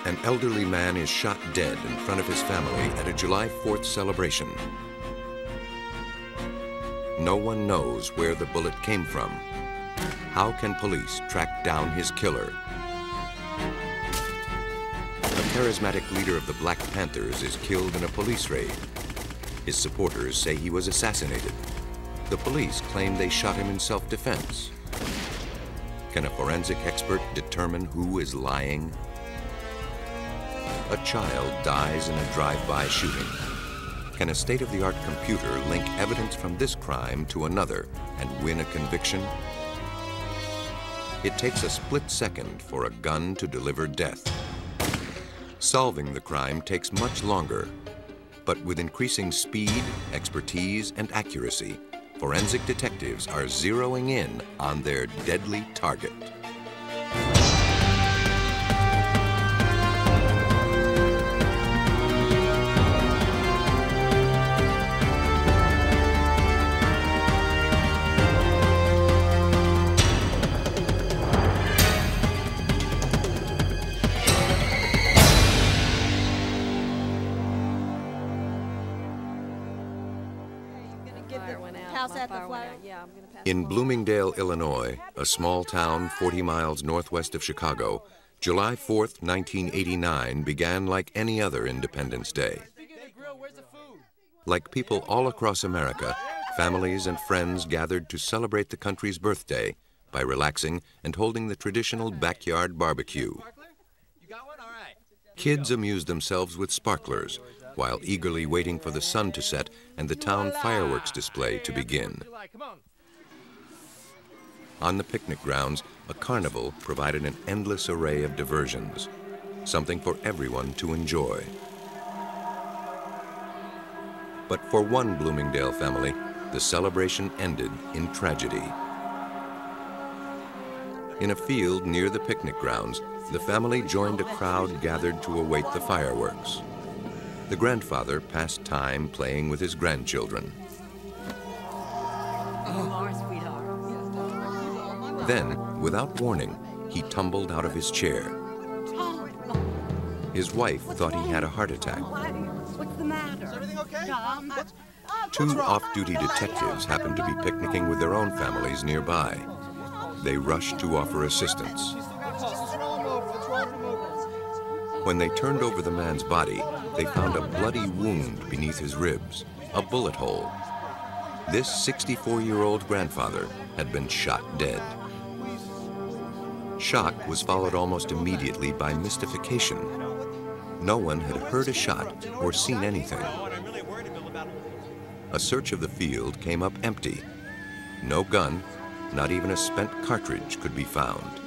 An elderly man is shot dead in front of his family at a July 4th celebration. No one knows where the bullet came from. How can police track down his killer? A charismatic leader of the Black Panthers is killed in a police raid. His supporters say he was assassinated. The police claim they shot him in self-defense. Can a forensic expert determine who is lying? A child dies in a drive-by shooting. Can a state-of-the-art computer link evidence from this crime to another and win a conviction? It takes a split second for a gun to deliver death. Solving the crime takes much longer, but with increasing speed, expertise, and accuracy, forensic detectives are zeroing in on their deadly target. In Bloomingdale, Illinois, a small town 40 miles northwest of Chicago, July 4th, 1989 began like any other Independence Day. Like people all across America, families and friends gathered to celebrate the country's birthday by relaxing and holding the traditional backyard barbecue. Kids amused themselves with sparklers while eagerly waiting for the sun to set and the town fireworks display to begin. On the picnic grounds, a carnival provided an endless array of diversions, something for everyone to enjoy. But for one Bloomingdale family, the celebration ended in tragedy. In a field near the picnic grounds, the family joined a crowd gathered to await the fireworks. The grandfather passed time playing with his grandchildren. Then, without warning, he tumbled out of his chair. His wife thought he had a heart attack. What's the matter? Is everything okay? Two off-duty detectives happened to be picnicking with their own families nearby. They rushed to offer assistance. When they turned over the man's body, they found a bloody wound beneath his ribs, a bullet hole. This 64-year-old grandfather had been shot dead. Shock was followed almost immediately by mystification. No one had heard a shot or seen anything. A search of the field came up empty. No gun, not even a spent cartridge could be found.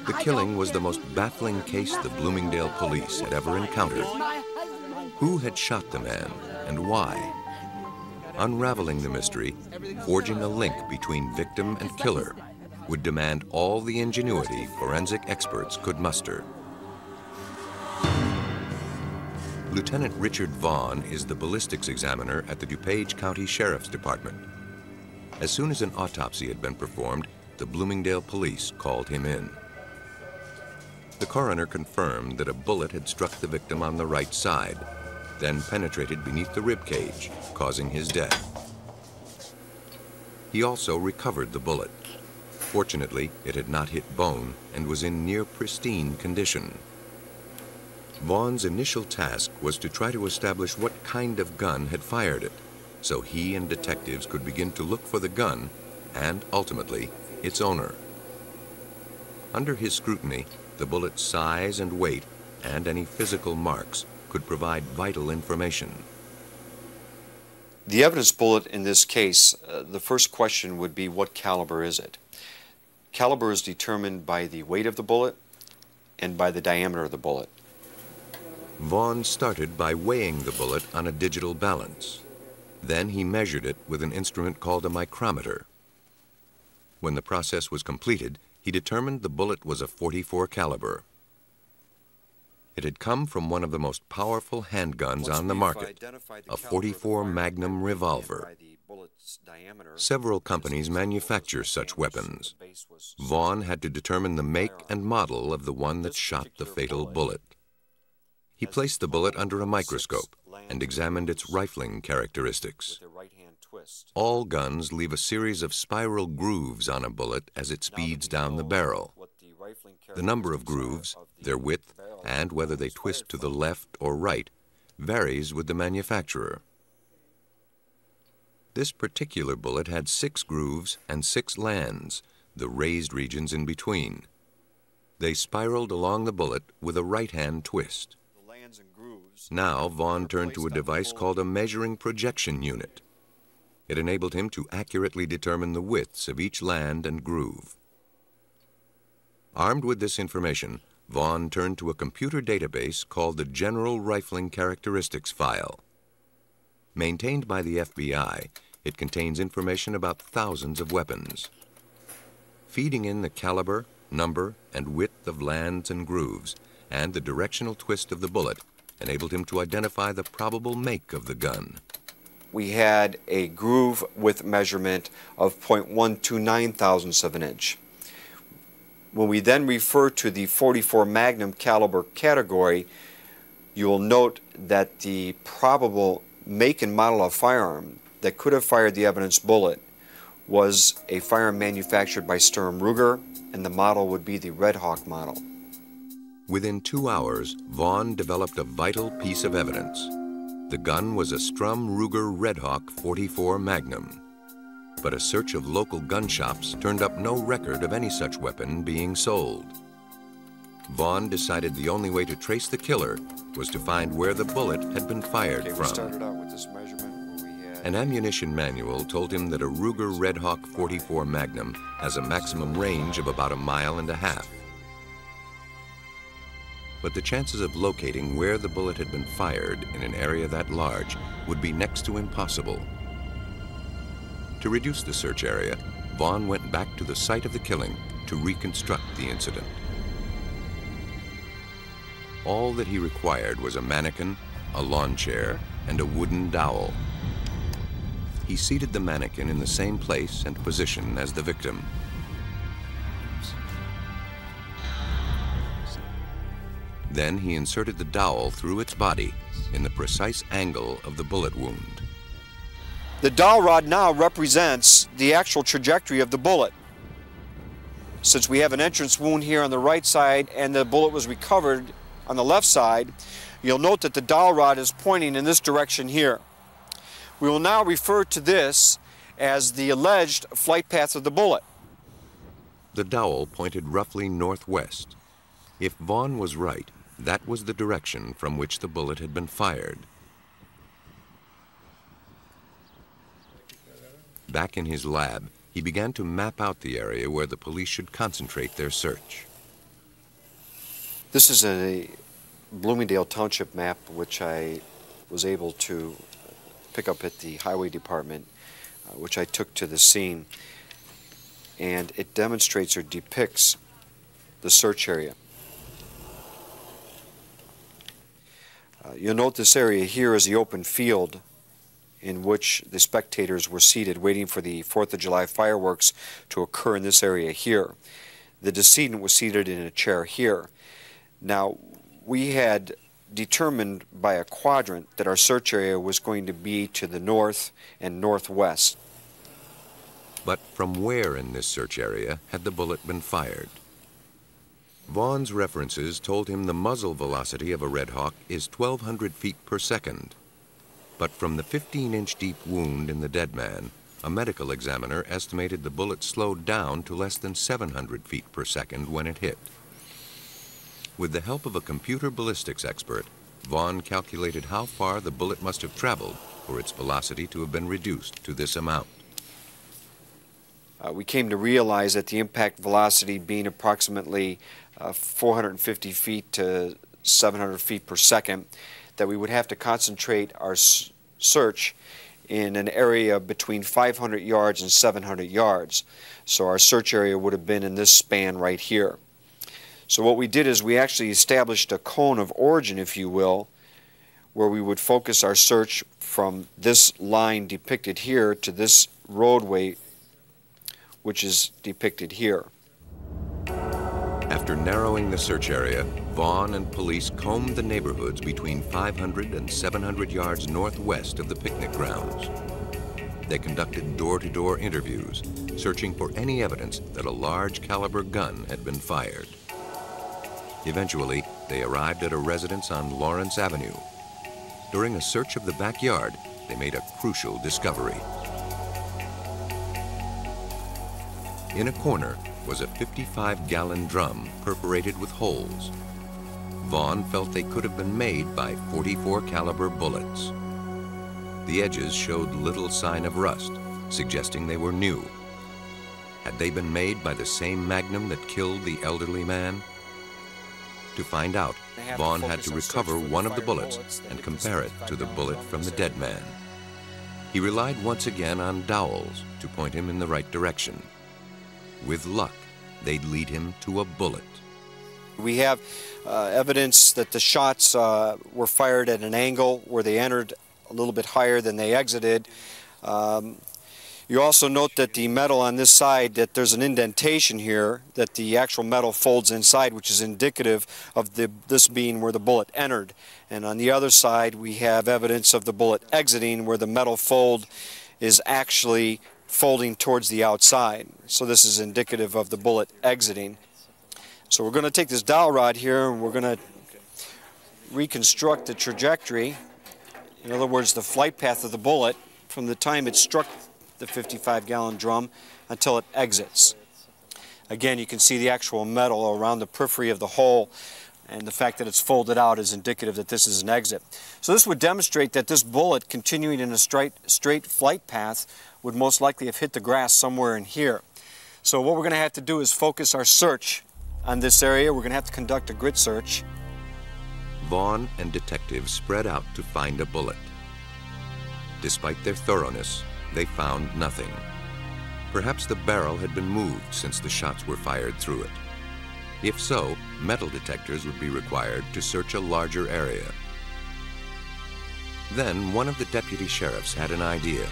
The killing was the most baffling case the Bloomingdale police had ever encountered. Who had shot the man and why? Unraveling the mystery, forging a link between victim and killer, would demand all the ingenuity forensic experts could muster. Lieutenant Richard Vaughn is the ballistics examiner at the DuPage County Sheriff's Department. As soon as an autopsy had been performed, the Bloomingdale police called him in. The coroner confirmed that a bullet had struck the victim on the right side, then penetrated beneath the rib cage, causing his death. He also recovered the bullet. Fortunately, it had not hit bone and was in near pristine condition. Vaughn's initial task was to try to establish what kind of gun had fired it, so he and detectives could begin to look for the gun and, ultimately, its owner. Under his scrutiny, the bullet's size and weight and any physical marks could provide vital information. The evidence bullet in this case, the first question would be, what caliber is it? Caliber is determined by the weight of the bullet and by the diameter of the bullet. Vaughn started by weighing the bullet on a digital balance. Then he measured it with an instrument called a micrometer. When the process was completed, he determined the bullet was a .44 caliber. It had come from one of the most powerful handguns on the market, a .44 Magnum revolver. Several companies manufacture such weapons. Vaughn had to determine the make and model of the one that shot the fatal bullet. He placed the bullet under a microscope and examined its rifling characteristics. All guns leave a series of spiral grooves on a bullet as it speeds down the barrel. The number of grooves, their width, and whether they twist to the left or right varies with the manufacturer. This particular bullet had 6 grooves and 6 lands, the raised regions in between. They spiraled along the bullet with a right-hand twist. Now Vaughn turned to a device called a measuring projection unit. It enabled him to accurately determine the widths of each land and groove. Armed with this information, Vaughn turned to a computer database called the General Rifling Characteristics File. Maintained by the FBI, it contains information about thousands of weapons. Feeding in the caliber, number, and width of lands and grooves, and the directional twist of the bullet, enabled him to identify the probable make of the gun. We had a groove width measurement of 0.129 thousandths of an inch. When we then refer to the .44 Magnum caliber category, you will note that the probable make and model of firearm that could have fired the evidence bullet was a firearm manufactured by Sturm Ruger, and the model would be the Red Hawk model. Within 2 hours, Vaughn developed a vital piece of evidence. The gun was a Sturm Ruger Red Hawk .44 Magnum. But a search of local gun shops turned up no record of any such weapon being sold. Vaughn decided the only way to trace the killer was to find where the bullet had been fired from. We started out with this measurement where we had... An ammunition manual told him that a Ruger Red Hawk .44 Magnum has a maximum range of about 1.5 miles. But the chances of locating where the bullet had been fired in an area that large would be next to impossible. To reduce the search area, Vaughn went back to the site of the killing to reconstruct the incident. All that he required was a mannequin, a lawn chair, and a wooden dowel. He seated the mannequin in the same place and position as the victim. Then he inserted the dowel through its body in the precise angle of the bullet wound. The dowel rod now represents the actual trajectory of the bullet. Since we have an entrance wound here on the right side and the bullet was recovered on the left side, you'll note that the dowel rod is pointing in this direction here. We will now refer to this as the alleged flight path of the bullet. The dowel pointed roughly northwest. If Vaughn was right, that was the direction from which the bullet had been fired. Back in his lab, he began to map out the area where the police should concentrate their search. This is a Bloomingdale Township map which I was able to pick up at the Highway Department, which I took to the scene. And it demonstrates or depicts the search area. You'll note this area here is the open field in which the spectators were seated waiting for the 4th of July fireworks to occur in this area here. The decedent was seated in a chair here. Now, we had determined by a quadrant that our search area was going to be to the north and northwest. But from where in this search area had the bullet been fired? Vaughn's references told him the muzzle velocity of a Red Hawk is 1,200 feet per second. But from the 15-inch deep wound in the dead man, a medical examiner estimated the bullet slowed down to less than 700 feet per second when it hit. With the help of a computer ballistics expert, Vaughn calculated how far the bullet must have traveled for its velocity to have been reduced to this amount. We came to realize that the impact velocity being approximately 450 feet to 700 feet per second, that we would have to concentrate our search in an area between 500 yards and 700 yards. So our search area would have been in this span right here. So what we did is we actually established a cone of origin, if you will, where we would focus our search from this line depicted here to this roadway, which is depicted here. After narrowing the search area, Vaughn and police combed the neighborhoods between 500 and 700 yards northwest of the picnic grounds. They conducted door-to-door interviews, searching for any evidence that a large caliber gun had been fired. Eventually, they arrived at a residence on Lawrence Avenue. During a search of the backyard, they made a crucial discovery. In a corner was a 55-gallon drum perforated with holes. Vaughn felt they could have been made by .44 caliber bullets. The edges showed little sign of rust, suggesting they were new. Had they been made by the same magnum that killed the elderly man? To find out, Vaughn had to recover one of the bullets and compare it to the bullet from the dead man. He relied once again on dowels to point him in the right direction. With luck, they'd lead him to a bullet. We have evidence that the shots were fired at an angle where they entered a little bit higher than they exited. You also note that the metal on this side, that there's an indentation here, that the actual metal folds inside, which is indicative of this being where the bullet entered. And on the other side, we have evidence of the bullet exiting, where the metal fold is actually folding towards the outside. So this is indicative of the bullet exiting. So we're going to take this dowel rod here and we're going to reconstruct the trajectory. In other words, the flight path of the bullet from the time it struck the 55-gallon drum until it exits. Again, you can see the actual metal around the periphery of the hole, and the fact that it's folded out is indicative that this is an exit. So this would demonstrate that this bullet, continuing in a straight flight path, would most likely have hit the grass somewhere in here. So what we're going to have to do is focus our search on this area. We're going to have to conduct a grit search. Vaughn and detectives spread out to find a bullet. Despite their thoroughness, they found nothing. Perhaps the barrel had been moved since the shots were fired through it. If so, metal detectors would be required to search a larger area. Then one of the deputy sheriffs had an idea.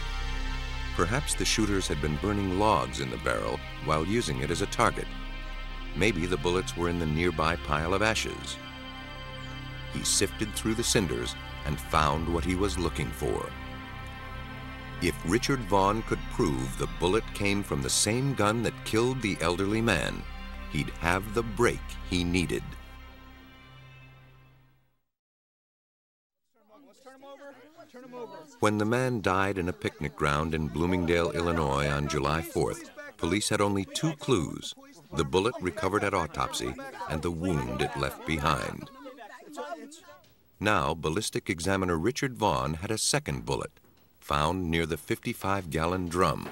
Perhaps the shooters had been burning logs in the barrel while using it as a target. Maybe the bullets were in the nearby pile of ashes. He sifted through the cinders and found what he was looking for. If Richard Vaughn could prove the bullet came from the same gun that killed the elderly man, he'd have the break he needed. When the man died in a picnic ground in Bloomingdale, Illinois on July 4th, police had only two clues: the bullet recovered at autopsy and the wound it left behind. Now, ballistic examiner Richard Vaughn had a second bullet, found near the 55-gallon drum.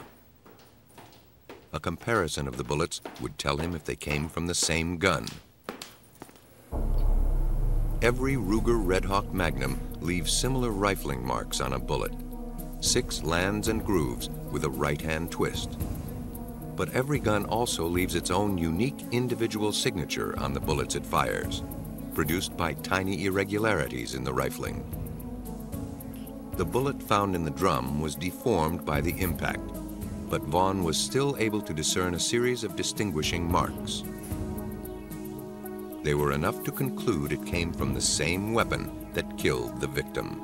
A comparison of the bullets would tell him if they came from the same gun. Every Ruger Red Hawk Magnum leaves similar rifling marks on a bullet. 6 lands and grooves with a right-hand twist. But every gun also leaves its own unique individual signature on the bullets it fires, produced by tiny irregularities in the rifling. The bullet found in the drum was deformed by the impact, but Vaughn was still able to discern a series of distinguishing marks. They were enough to conclude it came from the same weapon that killed the victim.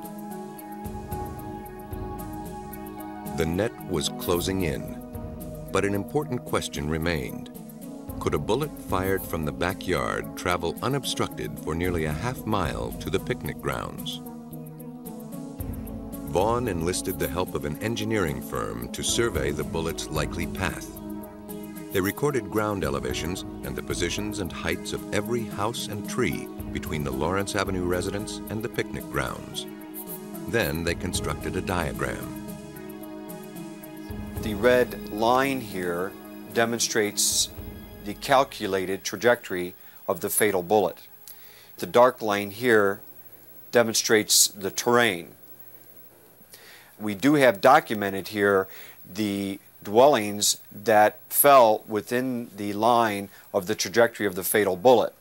The net was closing in, but an important question remained. Could a bullet fired from the backyard travel unobstructed for nearly a half-mile to the picnic grounds? Vaughn enlisted the help of an engineering firm to survey the bullet's likely path. They recorded ground elevations and the positions and heights of every house and tree between the Lawrence Avenue residence and the picnic grounds. Then they constructed a diagram. The red line here demonstrates the calculated trajectory of the fatal bullet. The dark line here demonstrates the terrain. We do have documented here the dwellings that fell within the line of the trajectory of the fatal bullet.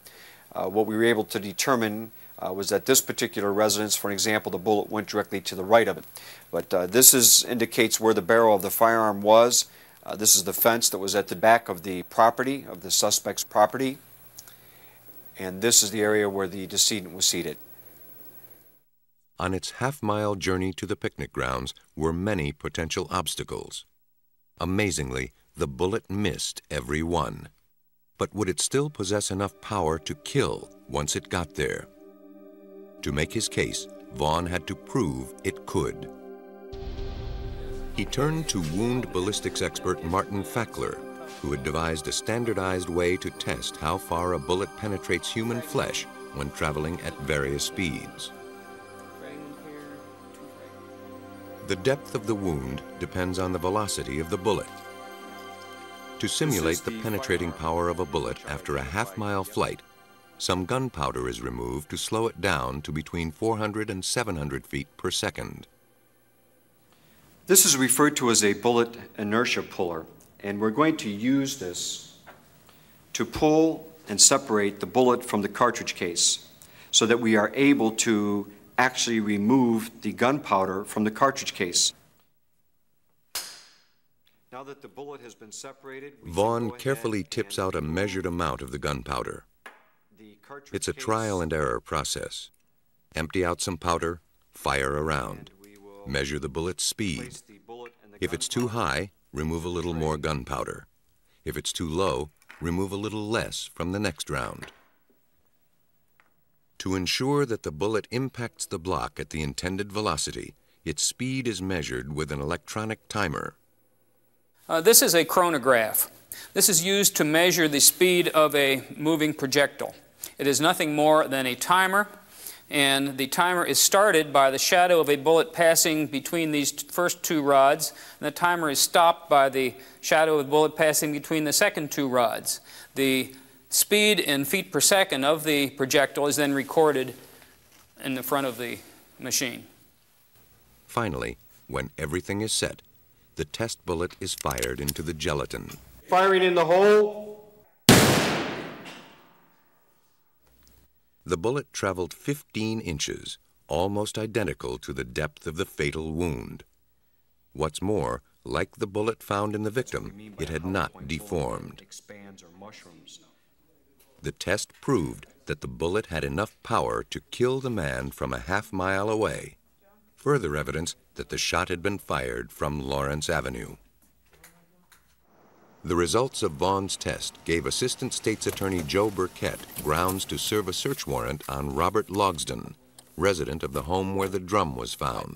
What we were able to determine was that this particular residence, for example, the bullet went directly to the right of it. But this indicates where the barrel of the firearm was. This is the fence that was at the back of the property, of the suspect's property. And this is the area where the decedent was seated. On its half-mile journey to the picnic grounds were many potential obstacles. Amazingly, the bullet missed every one. But would it still possess enough power to kill once it got there? To make his case, Vaughn had to prove it could. He turned to wound ballistics expert Martin Fackler, who had devised a standardized way to test how far a bullet penetrates human flesh when traveling at various speeds. The depth of the wound depends on the velocity of the bullet. To simulate the penetrating power of a bullet after a half-mile flight, some gunpowder is removed to slow it down to between 400 and 700 feet per second. This is referred to as a bullet inertia puller, and we're going to use this to pull and separate the bullet from the cartridge case so that we are able to actually remove the gunpowder from the cartridge case. Now that the bullet has been separated, Vaughn carefully tips out a measured amount of the gunpowder. It's a trial and error process. Empty out some powder, fire around. Measure the bullet's speed. If it's too high, remove a little more gunpowder. If it's too low, remove a little less from the next round. To ensure that the bullet impacts the block at the intended velocity, its speed is measured with an electronic timer. This is a chronograph. This is used to measure the speed of a moving projectile. It is nothing more than a timer, and the timer is started by the shadow of a bullet passing between these first two rods, and the timer is stopped by the shadow of a bullet passing between the second two rods. The speed in feet per second of the projectile is then recorded in the front of the machine. Finally, when everything is set, the test bullet is fired into the gelatin. Firing in the hole. The bullet traveled 15 inches, almost identical to the depth of the fatal wound. What's more, like the bullet found in the victim, it had not deformed. The test proved that the bullet had enough power to kill the man from a half-mile away. Further evidence that the shot had been fired from Lawrence Avenue. The results of Vaughn's test gave Assistant State's Attorney Joe Burkett grounds to serve a search warrant on Robert Logsdon, resident of the home where the drum was found.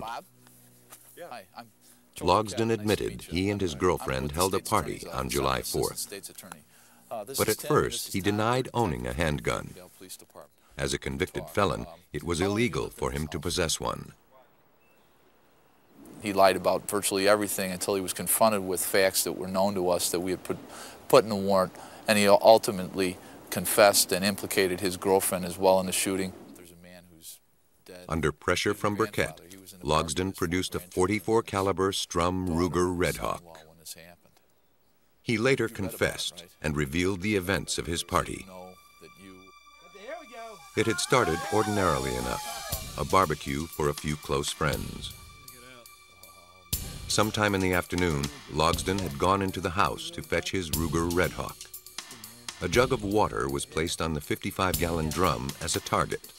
Logsdon admitted he and his girlfriend held a party on July 4th. But at first, he denied owning a handgun. As a convicted felon, it was illegal for him to possess one. He lied about virtually everything until he was confronted with facts that were known to us that we had put in the warrant, and he ultimately confessed and implicated his girlfriend as well in the shooting. There's a man who's dead. Under pressure from Burkett, Logsdon produced a .44 caliber Strum Ruger Red Hawk. He later confessed and revealed the events of his party. It had started ordinarily enough, a barbecue for a few close friends. Sometime in the afternoon, Logsdon had gone into the house to fetch his Ruger Red Hawk. A jug of water was placed on the 55-gallon drum as a target.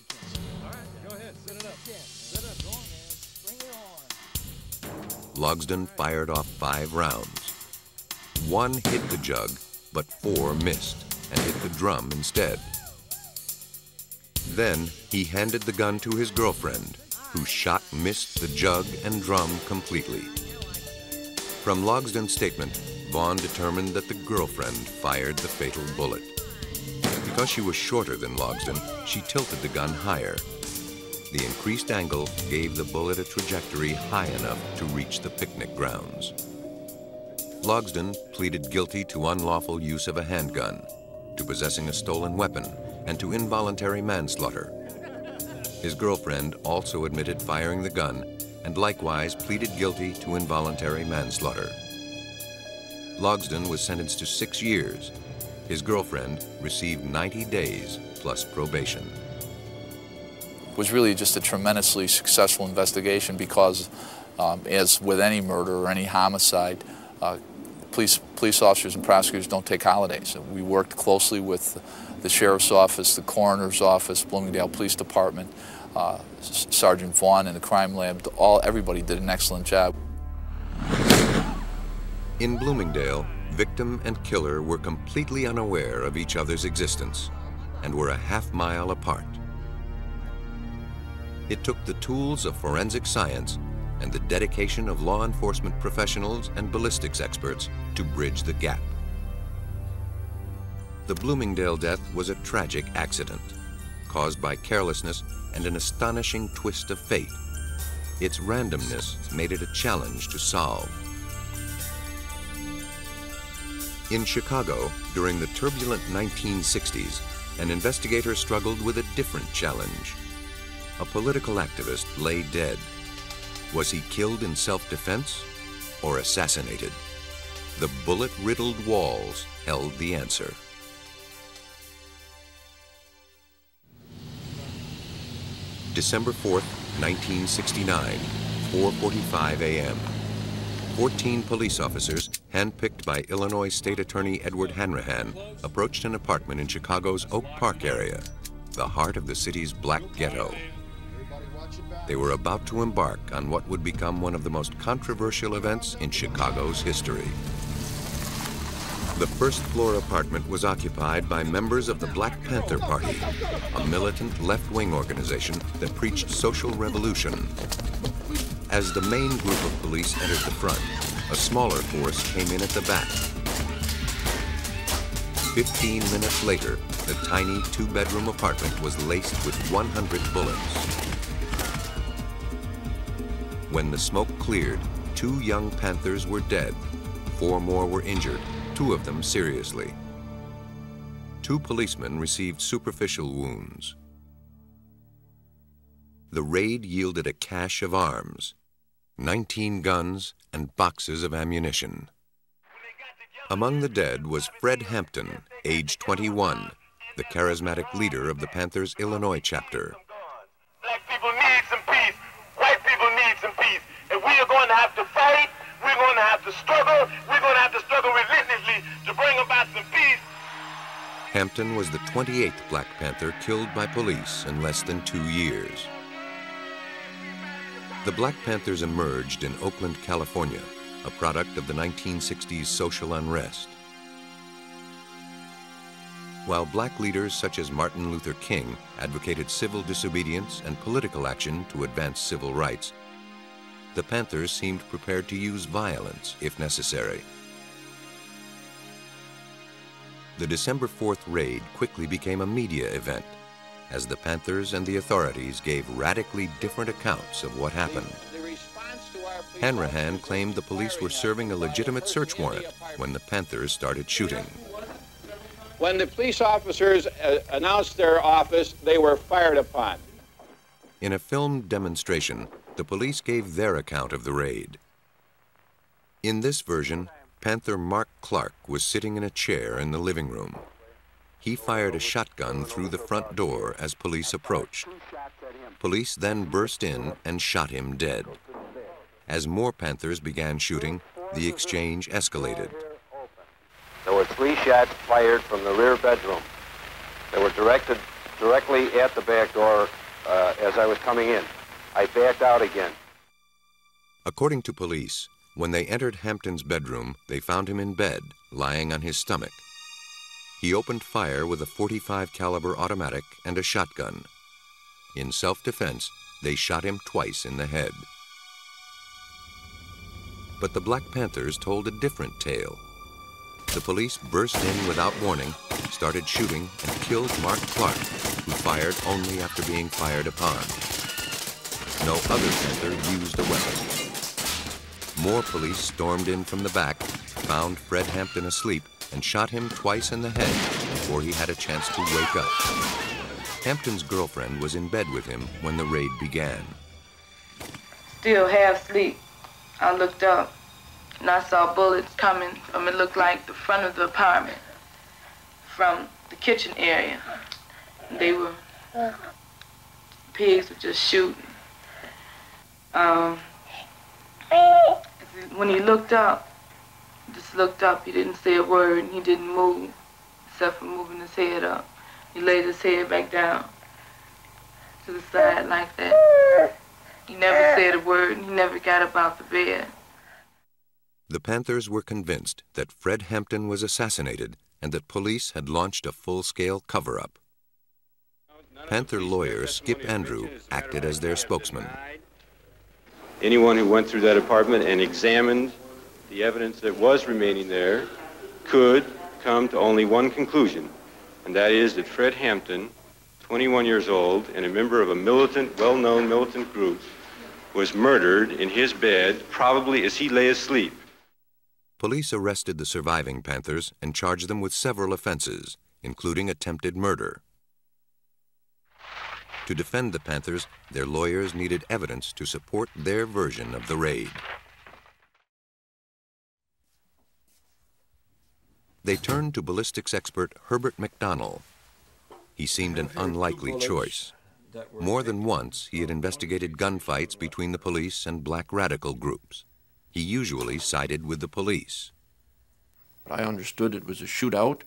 Logsdon fired off 5 rounds. 1 hit the jug, but 4 missed and hit the drum instead. Then he handed the gun to his girlfriend, whose shot missed the jug and drum completely. From Logsdon's statement, Vaughn determined that the girlfriend fired the fatal bullet. Because she was shorter than Logsdon, she tilted the gun higher. The increased angle gave the bullet a trajectory high enough to reach the picnic grounds. Logsdon pleaded guilty to unlawful use of a handgun, to possessing a stolen weapon, and to involuntary manslaughter. His girlfriend also admitted firing the gun and likewise pleaded guilty to involuntary manslaughter. Logsdon was sentenced to 6 years. His girlfriend received 90 days plus plus probation. It was really just a tremendously successful investigation because, as with any murder or any homicide, police officers and prosecutors don't take holidays. We worked closely with the Sheriff's Office, the Coroner's Office, Bloomingdale Police Department, Sergeant Vaughn and the crime lab. Everybody did an excellent job. In Bloomingdale, victim and killer were completely unaware of each other's existence and were a half-mile apart. It took the tools of forensic science and the dedication of law enforcement professionals and ballistics experts to bridge the gap. The Bloomingdale death was a tragic accident caused by carelessness and an astonishing twist of fate. Its randomness made it a challenge to solve. In Chicago, during the turbulent 1960s, an investigator struggled with a different challenge. A political activist lay dead. Was he killed in self-defense or assassinated? The bullet-riddled walls held the answer. December 4th, 1969, 4:45 a.m. 14 police officers, handpicked by Illinois State Attorney Edward Hanrahan, approached an apartment in Chicago's Oak Park area, the heart of the city's black ghetto. They were about to embark on what would become one of the most controversial events in Chicago's history. The first-floor apartment was occupied by members of the Black Panther Party, a militant left-wing organization that preached social revolution. As the main group of police entered the front, a smaller force came in at the back. 15 minutes later, the tiny two-bedroom apartment was laced with 100 bullets. When the smoke cleared, 2 young Panthers were dead. 4 more were injured, 2 of them seriously. 2 policemen received superficial wounds. The raid yielded a cache of arms, 19 guns and boxes of ammunition. Among the dead was Fred Hampton, age 21, the charismatic leader of the Panthers' Illinois chapter. Black people need some peace. White people need some peace. And we are going to have to fight. We're going to have to struggle. We're going to have to struggle relentlessly to bring about some peace. Hampton was the 28th Black Panther killed by police in less than 2 years. The Black Panthers emerged in Oakland, California, a product of the 1960s social unrest. While black leaders such as Martin Luther King advocated civil disobedience and political action to advance civil rights, the Panthers seemed prepared to use violence if necessary. The December 4th raid quickly became a media event, as the Panthers and the authorities gave radically different accounts of what happened. Hanrahan claimed the police were serving a legitimate search warrant when the Panthers started shooting. When the police officers announced their office, they were fired upon. In a filmed demonstration, the police gave their account of the raid. In this version, Panther Mark Clark was sitting in a chair in the living room. He fired a shotgun through the front door as police approached. Police then burst in and shot him dead. As more Panthers began shooting, the exchange escalated. There were 3 shots fired from the rear bedroom. They were directed directly at the back door as I was coming in. I backed out again. According to police, when they entered Hampton's bedroom, they found him in bed, lying on his stomach. He opened fire with a .45 caliber automatic and a shotgun. In self-defense, they shot him twice in the head. But the Black Panthers told a different tale. The police burst in without warning, started shooting, and killed Mark Clark, who fired only after being fired upon. No other Panther used a weapon. More police stormed in from the back, found Fred Hampton asleep, and shot him twice in the head before he had a chance to wake up. Hampton's girlfriend was in bed with him when the raid began. Still half asleep, I looked up and I saw bullets coming from, it looked like the front of the apartment, from the kitchen area. They were, pigs were just shooting. When he looked up, just looked up, he didn't say a word, and he didn't move, except for moving his head up. He laid his head back down to the side like that. He never said a word, and he never got up out the bed. The Panthers were convinced that Fred Hampton was assassinated and that police had launched a full-scale cover-up. Panther lawyer Skip Andrew acted as their spokesman. Anyone who went through that apartment and examined the evidence that was remaining there could come to only one conclusion, and that is that Fred Hampton, 21 years old and a member of a militant, well-known militant group, was murdered in his bed, probably as he lay asleep. Police arrested the surviving Panthers and charged them with several offenses, including attempted murder. To defend the Panthers, their lawyers needed evidence to support their version of the raid. They turned to ballistics expert Herbert McDonnell. He seemed an unlikely choice. More than once, he had investigated gunfights between the police and black radical groups. He usually sided with the police. I understood it was a shootout,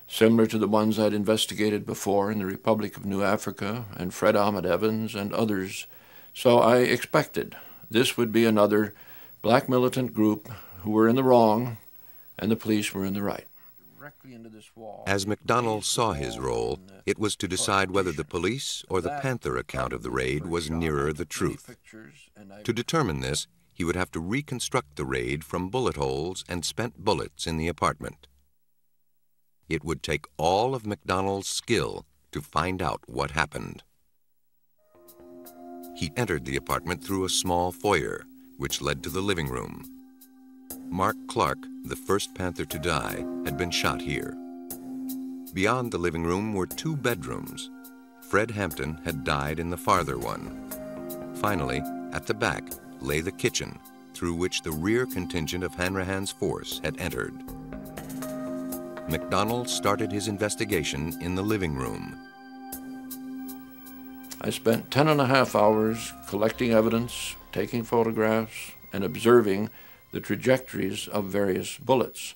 similar to the ones I'd investigated before in the Republic of New Africa and Fred Ahmed Evans and others. So I expected this would be another black militant group who were in the wrong and the police were in the right. As McDonnell saw his role, it was to decide whether the police or the Panther account of the raid was nearer the truth. To determine this, he would have to reconstruct the raid from bullet holes and spent bullets in the apartment. It would take all of McDonnell's skill to find out what happened. He entered the apartment through a small foyer, which led to the living room. Mark Clark, the first Panther to die, had been shot here. Beyond the living room were two bedrooms. Fred Hampton had died in the farther one. Finally, at the back lay the kitchen, through which the rear contingent of Hanrahan's force had entered. McDonnell started his investigation in the living room. I spent 10.5 hours collecting evidence, taking photographs, and observing the trajectories of various bullets.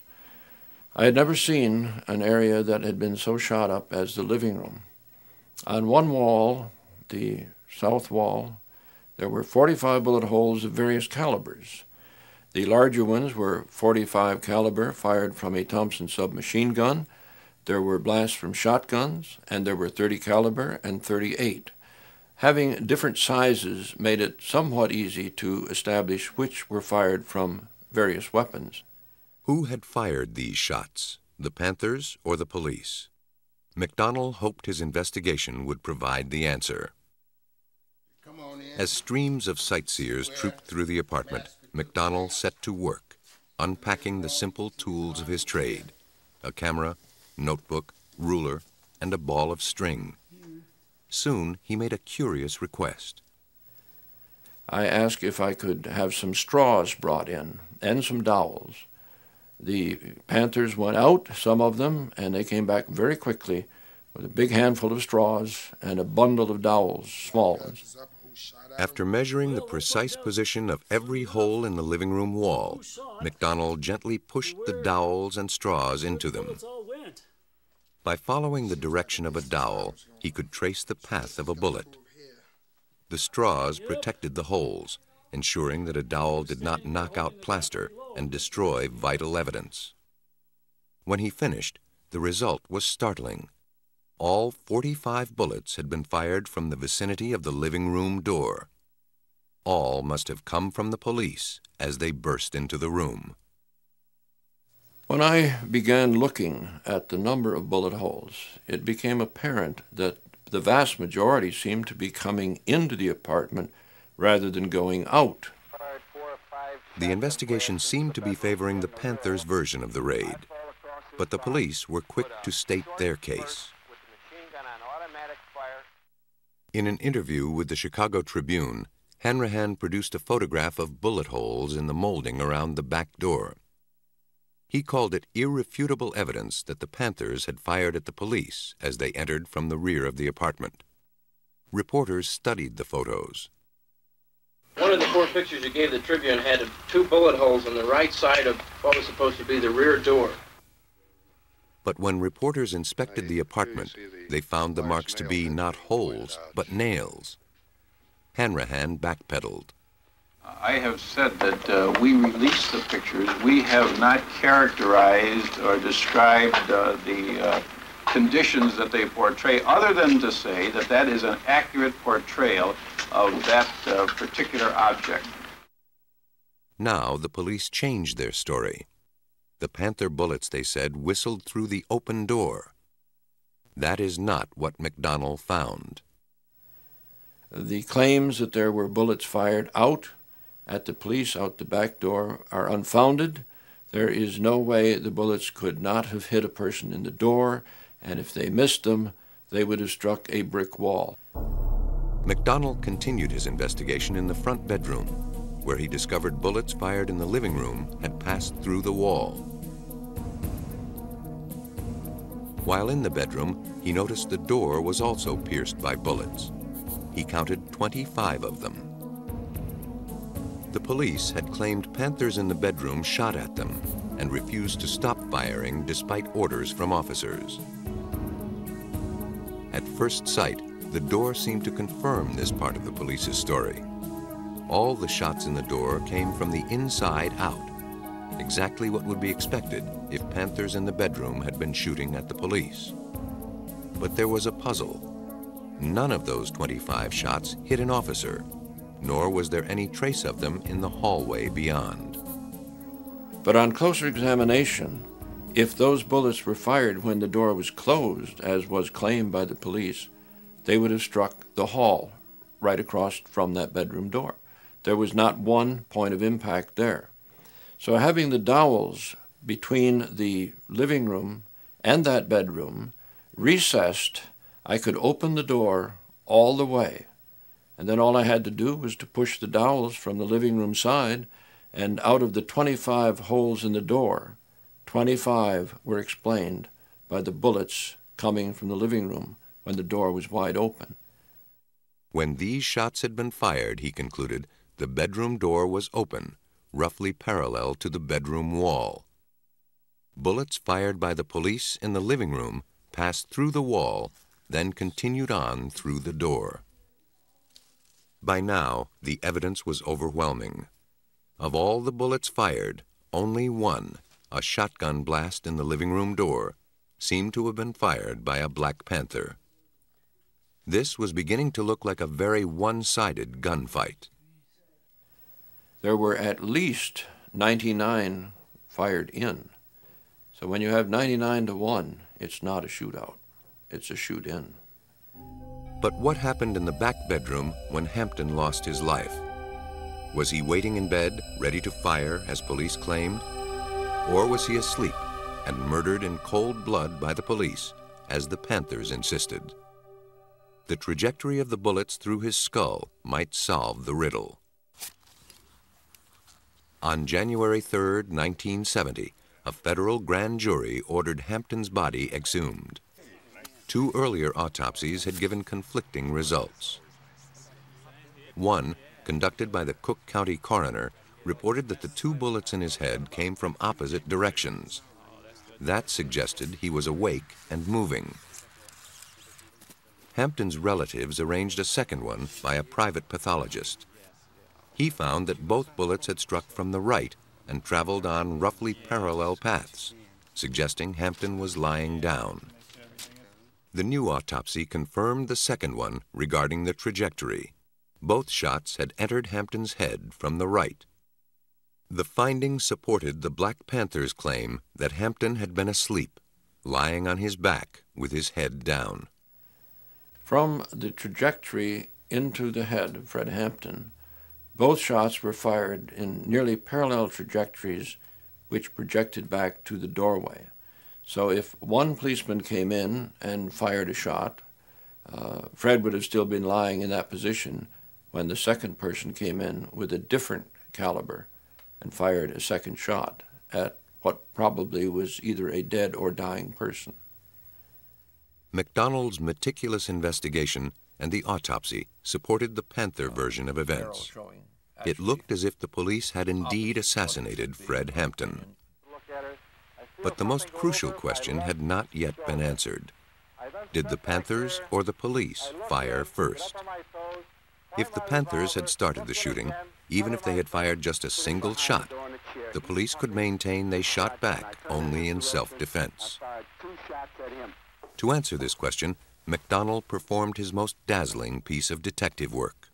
I had never seen an area that had been so shot up as the living room. On one wall, the south wall, there were 45 bullet holes of various calibers. The larger ones were .45 caliber fired from a Thompson submachine gun. There were blasts from shotguns, and there were .30 caliber and .38. Having different sizes made it somewhat easy to establish which were fired from various weapons. Who had fired these shots, the Panthers or the police? McDonnell hoped his investigation would provide the answer. As streams of sightseers trooped through the apartment, McDonnell set to work, unpacking the simple tools of his trade: a camera, notebook, ruler, and a ball of string. Soon he made a curious request. I asked if I could have some straws brought in and some dowels. The Panthers went out, some of them, and they came back very quickly with a big handful of straws and a bundle of dowels, small ones. After measuring the precise position of every hole in the living room wall, McDonnell gently pushed the dowels and straws into them. By following the direction of a dowel, he could trace the path of a bullet. The straws protected the holes, ensuring that a dowel did not knock out plaster and destroy vital evidence. When he finished, the result was startling. All 45 bullets had been fired from the vicinity of the living room door. All must have come from the police as they burst into the room. When I began looking at the number of bullet holes, it became apparent that the vast majority seemed to be coming into the apartment rather than going out. The investigation seemed to be favoring the Panthers' version of the raid, but the police were quick to state their case. In an interview with the Chicago Tribune, Hanrahan produced a photograph of bullet holes in the molding around the back door. He called it irrefutable evidence that the Panthers had fired at the police as they entered from the rear of the apartment. Reporters studied the photos. One of the 4 pictures you gave the Tribune had 2 bullet holes on the right side of what was supposed to be the rear door. But when reporters inspected the apartment, they found the marks to be not holes, but nails. Hanrahan backpedaled. I have said that we released the pictures. We have not characterized or described the conditions that they portray, other than to say that that is an accurate portrayal of that particular object. Now the police changed their story. The Panther bullets, they said, whistled through the open door. That is not what McDonnell found. The claims that there were bullets fired out at the police, out the back door, are unfounded. There is no way the bullets could not have hit a person in the door, and if they missed them, they would have struck a brick wall. McDonnell continued his investigation in the front bedroom, where he discovered bullets fired in the living room had passed through the wall. While in the bedroom, he noticed the door was also pierced by bullets. He counted 25 of them. The police had claimed Panthers in the bedroom shot at them and refused to stop firing despite orders from officers. At first sight, the door seemed to confirm this part of the police's story. All the shots in the door came from the inside out, exactly what would be expected if Panthers in the bedroom had been shooting at the police. But there was a puzzle. None of those 25 shots hit an officer, nor was there any trace of them in the hallway beyond. But on closer examination, if those bullets were fired when the door was closed, as was claimed by the police, they would have struck the hall right across from that bedroom door. There was not one point of impact there. So having the dowels between the living room and that bedroom recessed, I could open the door all the way, and then all I had to do was to push the dowels from the living room side, and out of the 25 holes in the door, 25 were explained by the bullets coming from the living room when the door was wide open. When these shots had been fired, he concluded, the bedroom door was open, roughly parallel to the bedroom wall. Bullets fired by the police in the living room passed through the wall, then continued on through the door. By now, the evidence was overwhelming. Of all the bullets fired, only one, a shotgun blast in the living room door, seemed to have been fired by a Black Panther. This was beginning to look like a very one-sided gunfight. There were at least 99 fired in. So when you have 99 to 1, it's not a shootout. It's a shoot-in. But what happened in the back bedroom when Hampton lost his life? Was he waiting in bed, ready to fire, as police claimed? Or was he asleep and murdered in cold blood by the police, as the Panthers insisted? The trajectory of the bullets through his skull might solve the riddle. On January 3, 1970, a federal grand jury ordered Hampton's body exhumed. 2 earlier autopsies had given conflicting results. One, conducted by the Cook County coroner, reported that the 2 bullets in his head came from opposite directions. That suggested he was awake and moving. Hampton's relatives arranged a second one by a private pathologist. He found that both bullets had struck from the right and traveled on roughly parallel paths, suggesting Hampton was lying down. The new autopsy confirmed the second one regarding the trajectory. Both shots had entered Hampton's head from the right. The findings supported the Black Panther's claim that Hampton had been asleep, lying on his back with his head down. From the trajectory into the head of Fred Hampton, both shots were fired in nearly parallel trajectories which projected back to the doorway. So if one policeman came in and fired a shot, Fred would have still been lying in that position when the second person came in with a different caliber and fired a second shot at what probably was either a dead or dying person. McDonald's meticulous investigation and the autopsy supported the Panther version of events. It looked as if the police had indeed assassinated Fred Hampton. But the most crucial question had not yet been answered. Did the Panthers or the police fire first? If the Panthers had started the shooting, even if they had fired just a single shot, the police could maintain they shot back only in self-defense. To answer this question, McDonald performed his most dazzling piece of detective work.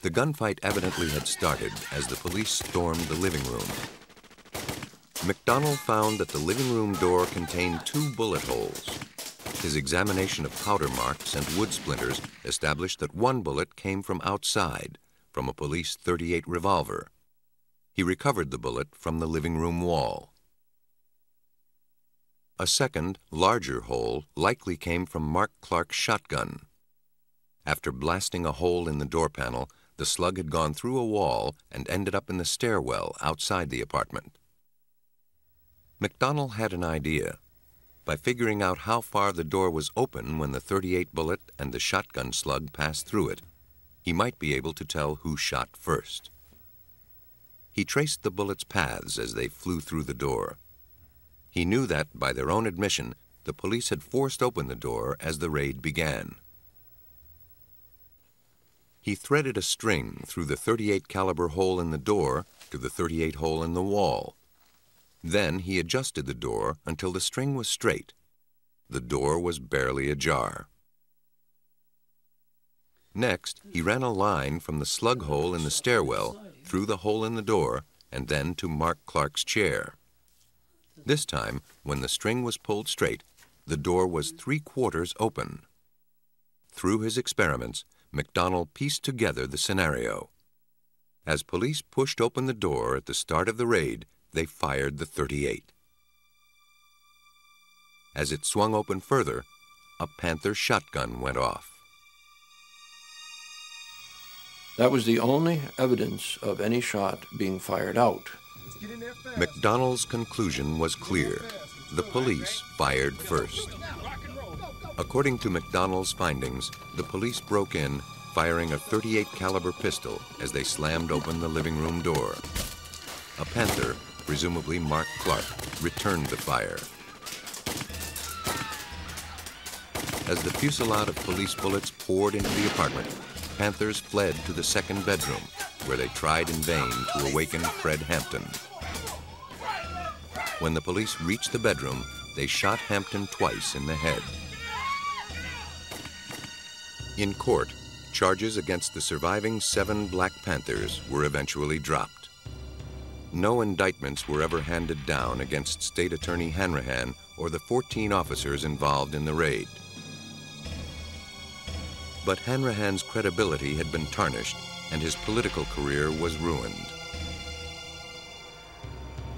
The gunfight evidently had started as the police stormed the living room. McDonald found that the living room door contained 2 bullet holes. His examination of powder marks and wood splinters established that one bullet came from outside, from a police .38 revolver. He recovered the bullet from the living room wall. A second, larger hole likely came from Mark Clark's shotgun. After blasting a hole in the door panel, the slug had gone through a wall and ended up in the stairwell outside the apartment. McDonald had an idea. By figuring out how far the door was open when the .38 bullet and the shotgun slug passed through it, he might be able to tell who shot first. He traced the bullets' paths as they flew through the door. He knew that, by their own admission, the police had forced open the door as the raid began. He threaded a string through the .38 caliber hole in the door to the .38 hole in the wall. Then he adjusted the door until the string was straight. The door was barely ajar. Next, he ran a line from the slug hole in the stairwell through the hole in the door and then to Mark Clark's chair. This time, when the string was pulled straight, the door was 3/4 open. Through his experiments, McDonald pieced together the scenario. As police pushed open the door at the start of the raid, they fired the .38. As it swung open further, a Panther shotgun went off. That was the only evidence of any shot being fired out. McDonald's conclusion was clear. The police fired first. According to McDonald's findings, the police broke in, firing a .38 caliber pistol as they slammed open the living room door. A Panther, presumably Mark Clark, returned the fire. As the fusillade of police bullets poured into the apartment, Panthers fled to the second bedroom, where they tried in vain to awaken Fred Hampton. When the police reached the bedroom, they shot Hampton twice in the head. In court, charges against the surviving 7 Black Panthers were eventually dropped. No indictments were ever handed down against State Attorney Hanrahan or the 14 officers involved in the raid. But Hanrahan's credibility had been tarnished, and his political career was ruined.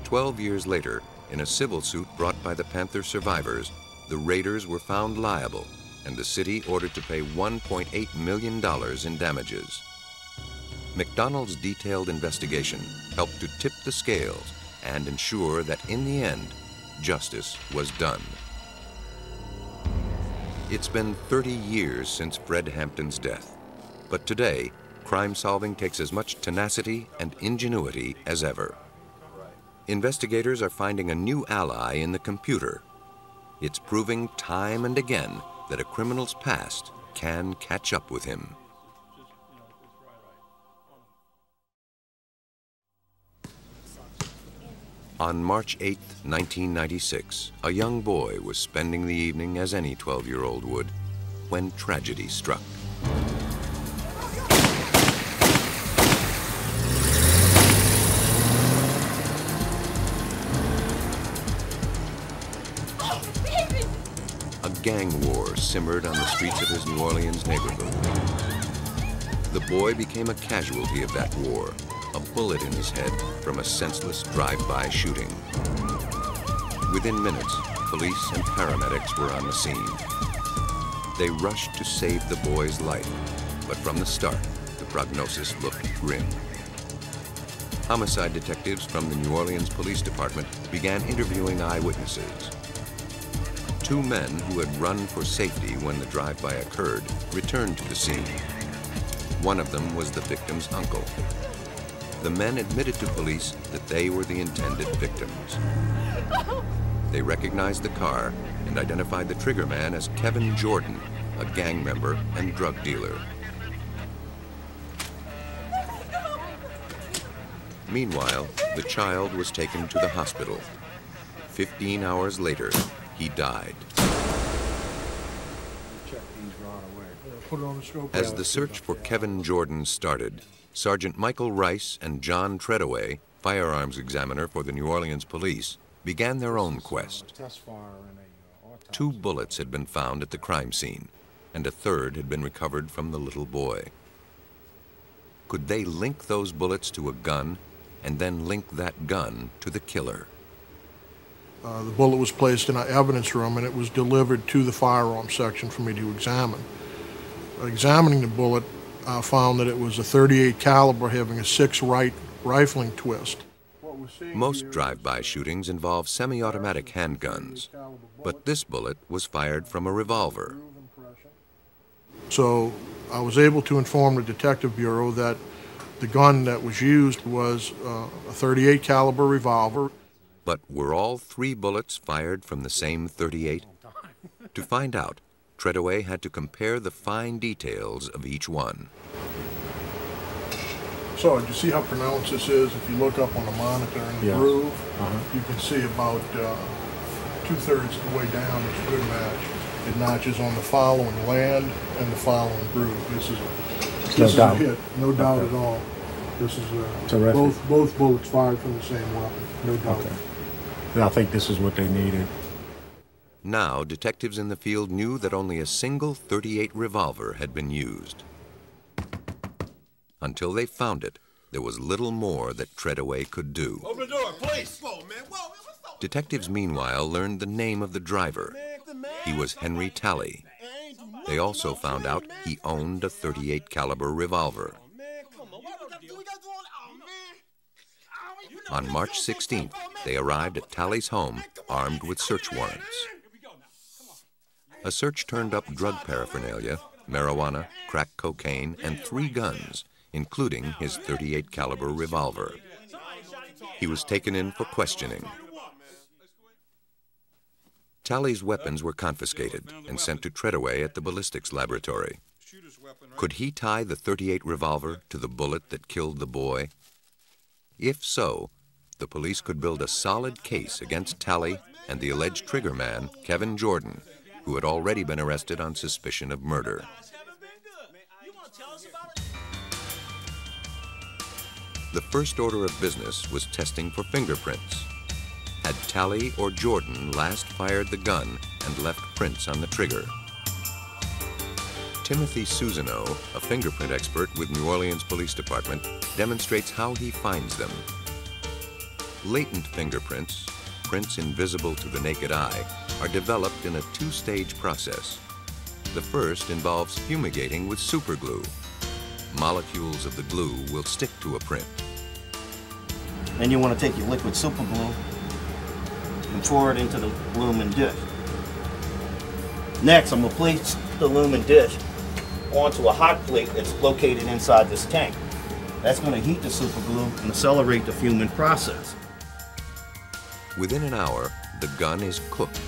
12 years later, in a civil suit brought by the Panther survivors, the raiders were found liable, and the city ordered to pay $1.8 million in damages. McDonald's detailed investigation helped to tip the scales and ensure that in the end, justice was done. It's been 30 years since Fred Hampton's death, but today, crime solving takes as much tenacity and ingenuity as ever. Investigators are finding a new ally in the computer. It's proving time and again that a criminal's past can catch up with him. On March 8, 1996, a young boy was spending the evening as any 12-year-old would, when tragedy struck. A gang war simmered on the streets of his New Orleans neighborhood. The boy became a casualty of that war, a bullet in his head from a senseless drive-by shooting. Within minutes, police and paramedics were on the scene. They rushed to save the boy's life, but from the start, the prognosis looked grim. Homicide detectives from the New Orleans Police Department began interviewing eyewitnesses. 2 men who had run for safety when the drive-by occurred returned to the scene. One of them was the victim's uncle. The men admitted to police that they were the intended victims. They recognized the car and identified the triggerman as Kevin Jordan, a gang member and drug dealer. Meanwhile, the child was taken to the hospital. 15 hours later, he died. As the search for Kevin Jordan started, Sergeant Michael Rice and John Treadaway, firearms examiner for the New Orleans Police, began their own quest. 2 bullets had been found at the crime scene, and a 3rd had been recovered from the little boy. Could they link those bullets to a gun, and then link that gun to the killer? The bullet was placed in our evidence room, and it was delivered to the firearms section for me to examine. Examining the bullet, I found that it was a .38 caliber having a 6 right rifling twist. Most drive-by shootings involve semi-automatic handguns, but this bullet was fired from a revolver. So I was able to inform the Detective Bureau that the gun that was used was a .38 caliber revolver. But were all 3 bullets fired from the same .38? To find out, Treadaway had to compare the fine details of each one. So, you see how pronounced this is? If you look up on the monitor in the groove, you can see about 2/3 of the way down, it's a good match. It notches on the following land and the following groove. This is a hit, no doubt at all. This is both bullets fired from the same weapon, no doubt. Okay. And I think this is what they needed. Now, detectives in the field knew that only a single .38 revolver had been used. Until they found it, there was little more that Treadaway could do. Open the door, please! Detectives, meanwhile, learned the name of the driver. He was Henry Talley. They also found out he owned a .38 caliber revolver. On March 16th, they arrived at Talley's home, armed with search warrants. A search turned up drug paraphernalia, marijuana, crack cocaine, and 3 guns, including his .38 caliber revolver. He was taken in for questioning. Talley's weapons were confiscated and sent to Treadaway at the ballistics laboratory. Could he tie the .38 revolver to the bullet that killed the boy? If so, the police could build a solid case against Talley and the alleged triggerman, Kevin Jordan, who had already been arrested on suspicion of murder. The first order of business was testing for fingerprints. Had Talley or Jordan last fired the gun and left prints on the trigger? Timothy Susano, a fingerprint expert with New Orleans Police Department, demonstrates how he finds them. Latent fingerprints, prints invisible to the naked eye, are developed in a 2-stage process. The first involves fumigating with superglue. Molecules of the glue will stick to a print. Then you want to take your liquid superglue and pour it into the aluminum dish. Next, I'm going to place the aluminum dish onto a hot plate that's located inside this tank. That's going to heat the superglue and accelerate the fuming process. Within an hour, the gun is cooked.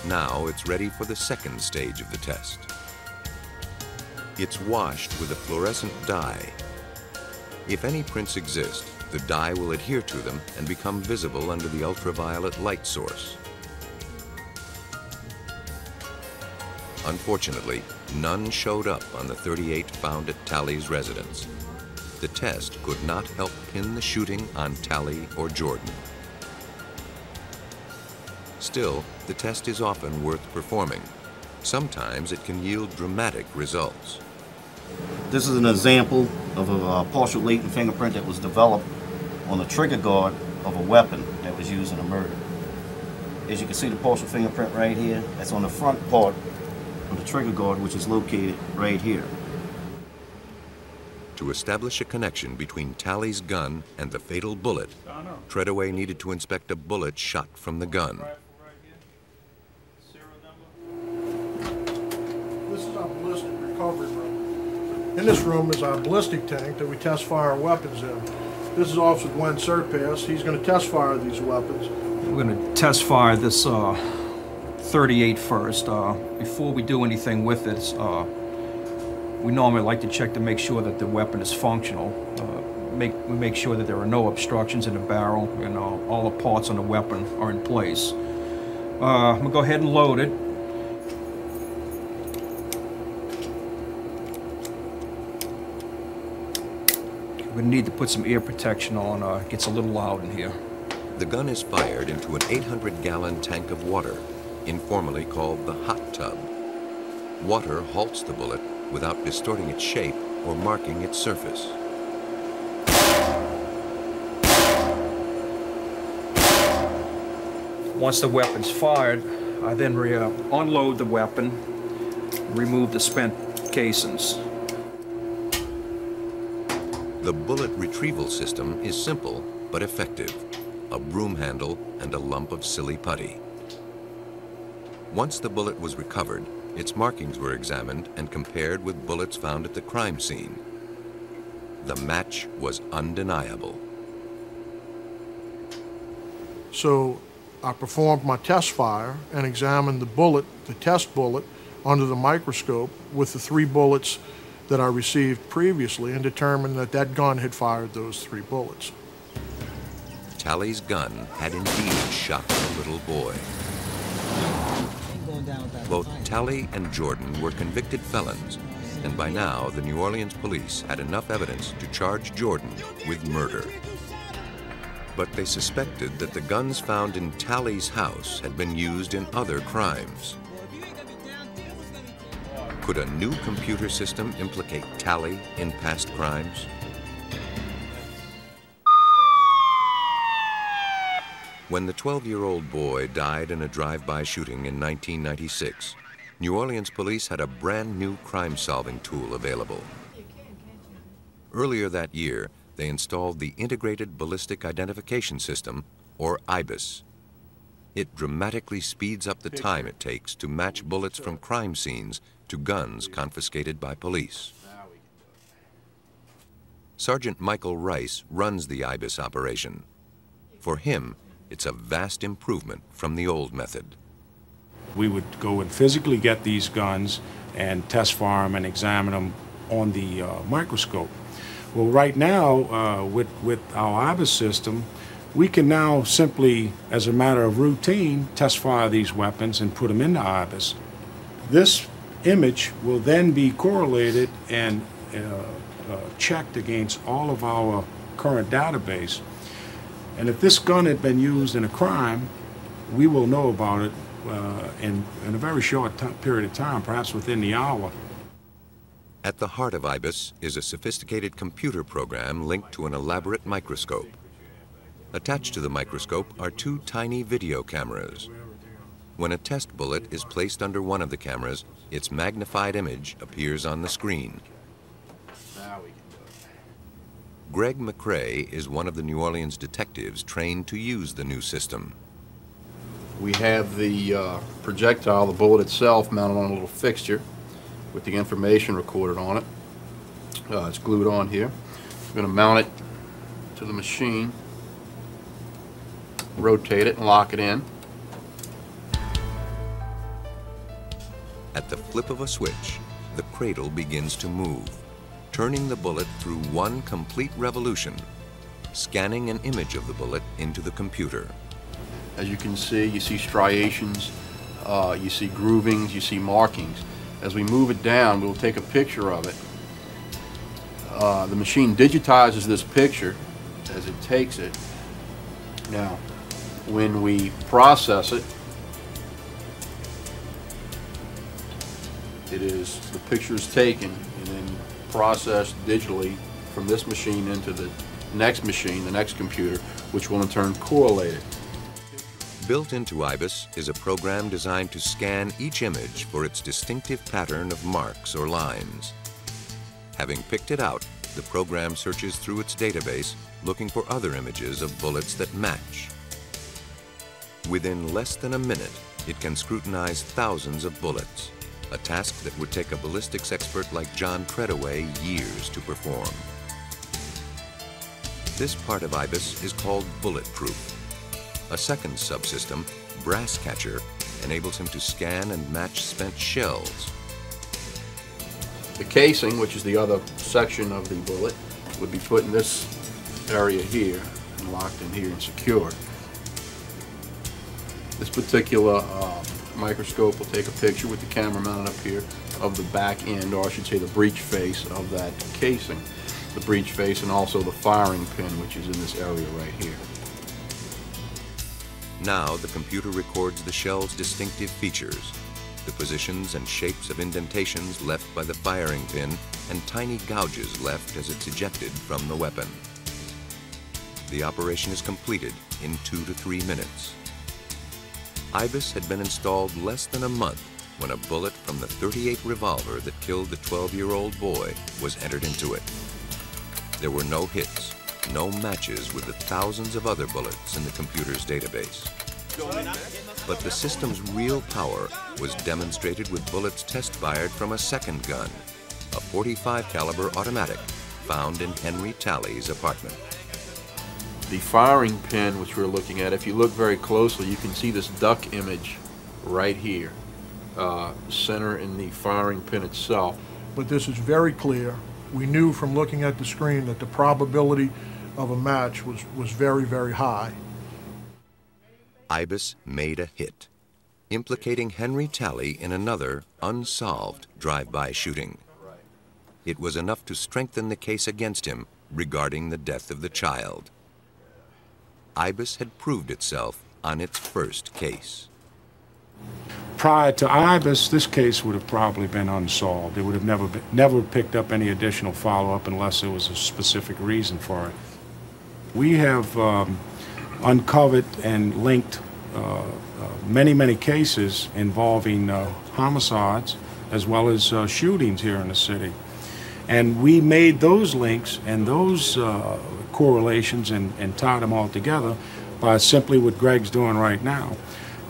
Now it's ready for the second stage of the test. It's washed with a fluorescent dye. If any prints exist, the dye will adhere to them and become visible under the ultraviolet light source. Unfortunately, none showed up on the .38 found at Talley's residence. The test could not help pin the shooting on Talley or Jordan. Still, the test is often worth performing. Sometimes it can yield dramatic results. This is an example of a partial latent fingerprint that was developed on the trigger guard of a weapon that was used in a murder. As you can see, the partial fingerprint right here, that's on the front part of the trigger guard, which is located right here. To establish a connection between Talley's gun and the fatal bullet, Treadaway needed to inspect a bullet shot from the gun. This is our ballistic recovery room. In this room is our ballistic tank that we test fire our weapons in. This is Officer Gwen Serpass. He's going to test fire these weapons. We're going to test fire this 38 first. Before we do anything with it, we normally like to check to make sure that the weapon is functional. We make sure that there are no obstructions in the barrel and all the parts on the weapon are in place. I'm gonna go ahead and load it. We need to put some ear protection on. It gets a little loud in here. The gun is fired into an 800-gallon tank of water, informally called the hot tub. Water halts the bullet without distorting its shape or marking its surface. Once the weapon's fired, I then unload the weapon, remove the spent casings. The bullet retrieval system is simple but effective. A broom handle and a lump of silly putty. Once the bullet was recovered, its markings were examined and compared with bullets found at the crime scene. The match was undeniable. So I performed my test fire and examined the bullet, the test bullet, under the microscope with the 3 bullets that I received previously and determined that that gun had fired those 3 bullets. Talley's gun had indeed shot the little boy. Both Talley and Jordan were convicted felons, and by now the New Orleans police had enough evidence to charge Jordan with murder. But they suspected that the guns found in Talley's house had been used in other crimes. Could a new computer system implicate Talley in past crimes? When the 12-year-old boy died in a drive-by shooting in 1996, New Orleans police had a brand new crime-solving tool available. Earlier that year, they installed the Integrated Ballistic Identification System, or IBIS. It dramatically speeds up the time it takes to match bullets from crime scenes to guns confiscated by police. Sergeant Michael Rice runs the IBIS operation. For him, it's a vast improvement from the old method. We would go and physically get these guns and test fire them and examine them on the microscope. Well, right now, with our IBIS system, we can now simply, as a matter of routine, test fire these weapons and put them into IBIS. This image will then be correlated and checked against all of our current database. And if this gun had been used in a crime, we will know about it in a very short period of time, perhaps within the hour. At the heart of IBIS is a sophisticated computer program linked to an elaborate microscope. Attached to the microscope are 2 tiny video cameras. When a test bullet is placed under one of the cameras, its magnified image appears on the screen. Greg McCrae is one of the New Orleans detectives trained to use the new system. We have the projectile, the bullet itself, mounted on a little fixture with the information recorded on it. It's glued on here. I'm going to mount it to the machine, rotate it and lock it in. At the flip of a switch, the cradle begins to move, turning the bullet through one complete revolution, scanning an image of the bullet into the computer. As you can see, you see striations, you see groovings, you see markings. As we move it down, we'll take a picture of it. The machine digitizes this picture as it takes it. Now, when we process it, the picture is taken and then processed digitally from this machine into the next machine, the next computer, which will in turn correlate it. Built into IBIS is a program designed to scan each image for its distinctive pattern of marks or lines. Having picked it out, the program searches through its database looking for other images of bullets that match. Within less than a minute, it can scrutinize thousands of bullets, a task that would take a ballistics expert like John Treadaway years to perform. This part of IBIS is called bulletproof. A second subsystem, brass catcher, enables him to scan and match spent shells. The casing, which is the other section of the bullet, would be put in this area here and locked in here and secured. This particular microscope will take a picture with the camera mounted up here of the back end, or I should say the breech face of that casing. The breech face and also the firing pin, which is in this area right here. Now the computer records the shell's distinctive features, the positions and shapes of indentations left by the firing pin and tiny gouges left as it's ejected from the weapon. The operation is completed in 2 to 3 minutes. IBIS had been installed less than a month when a bullet from the .38 revolver that killed the 12-year-old boy was entered into it. There were no hits, no matches with the thousands of other bullets in the computer's database. But the system's real power was demonstrated with bullets test-fired from a second gun, a .45 caliber automatic found in Henry Talley's apartment. The firing pin, which we're looking at, if you look very closely, you can see this duck image right here, center in the firing pin itself. But this is very clear. We knew from looking at the screen that the probability of a match was very, very high. IBIS made a hit, implicating Henry Talley in another unsolved drive-by shooting. It was enough to strengthen the case against him regarding the death of the child. IBIS had proved itself on its first case. Prior to IBIS, this case would have probably been unsolved. It would have never picked up any additional follow-up unless there was a specific reason for it. We have uncovered and linked many cases involving homicides as well as shootings here in the city. And we made those links and those correlations and tied them all together by simply what Greg's doing right now.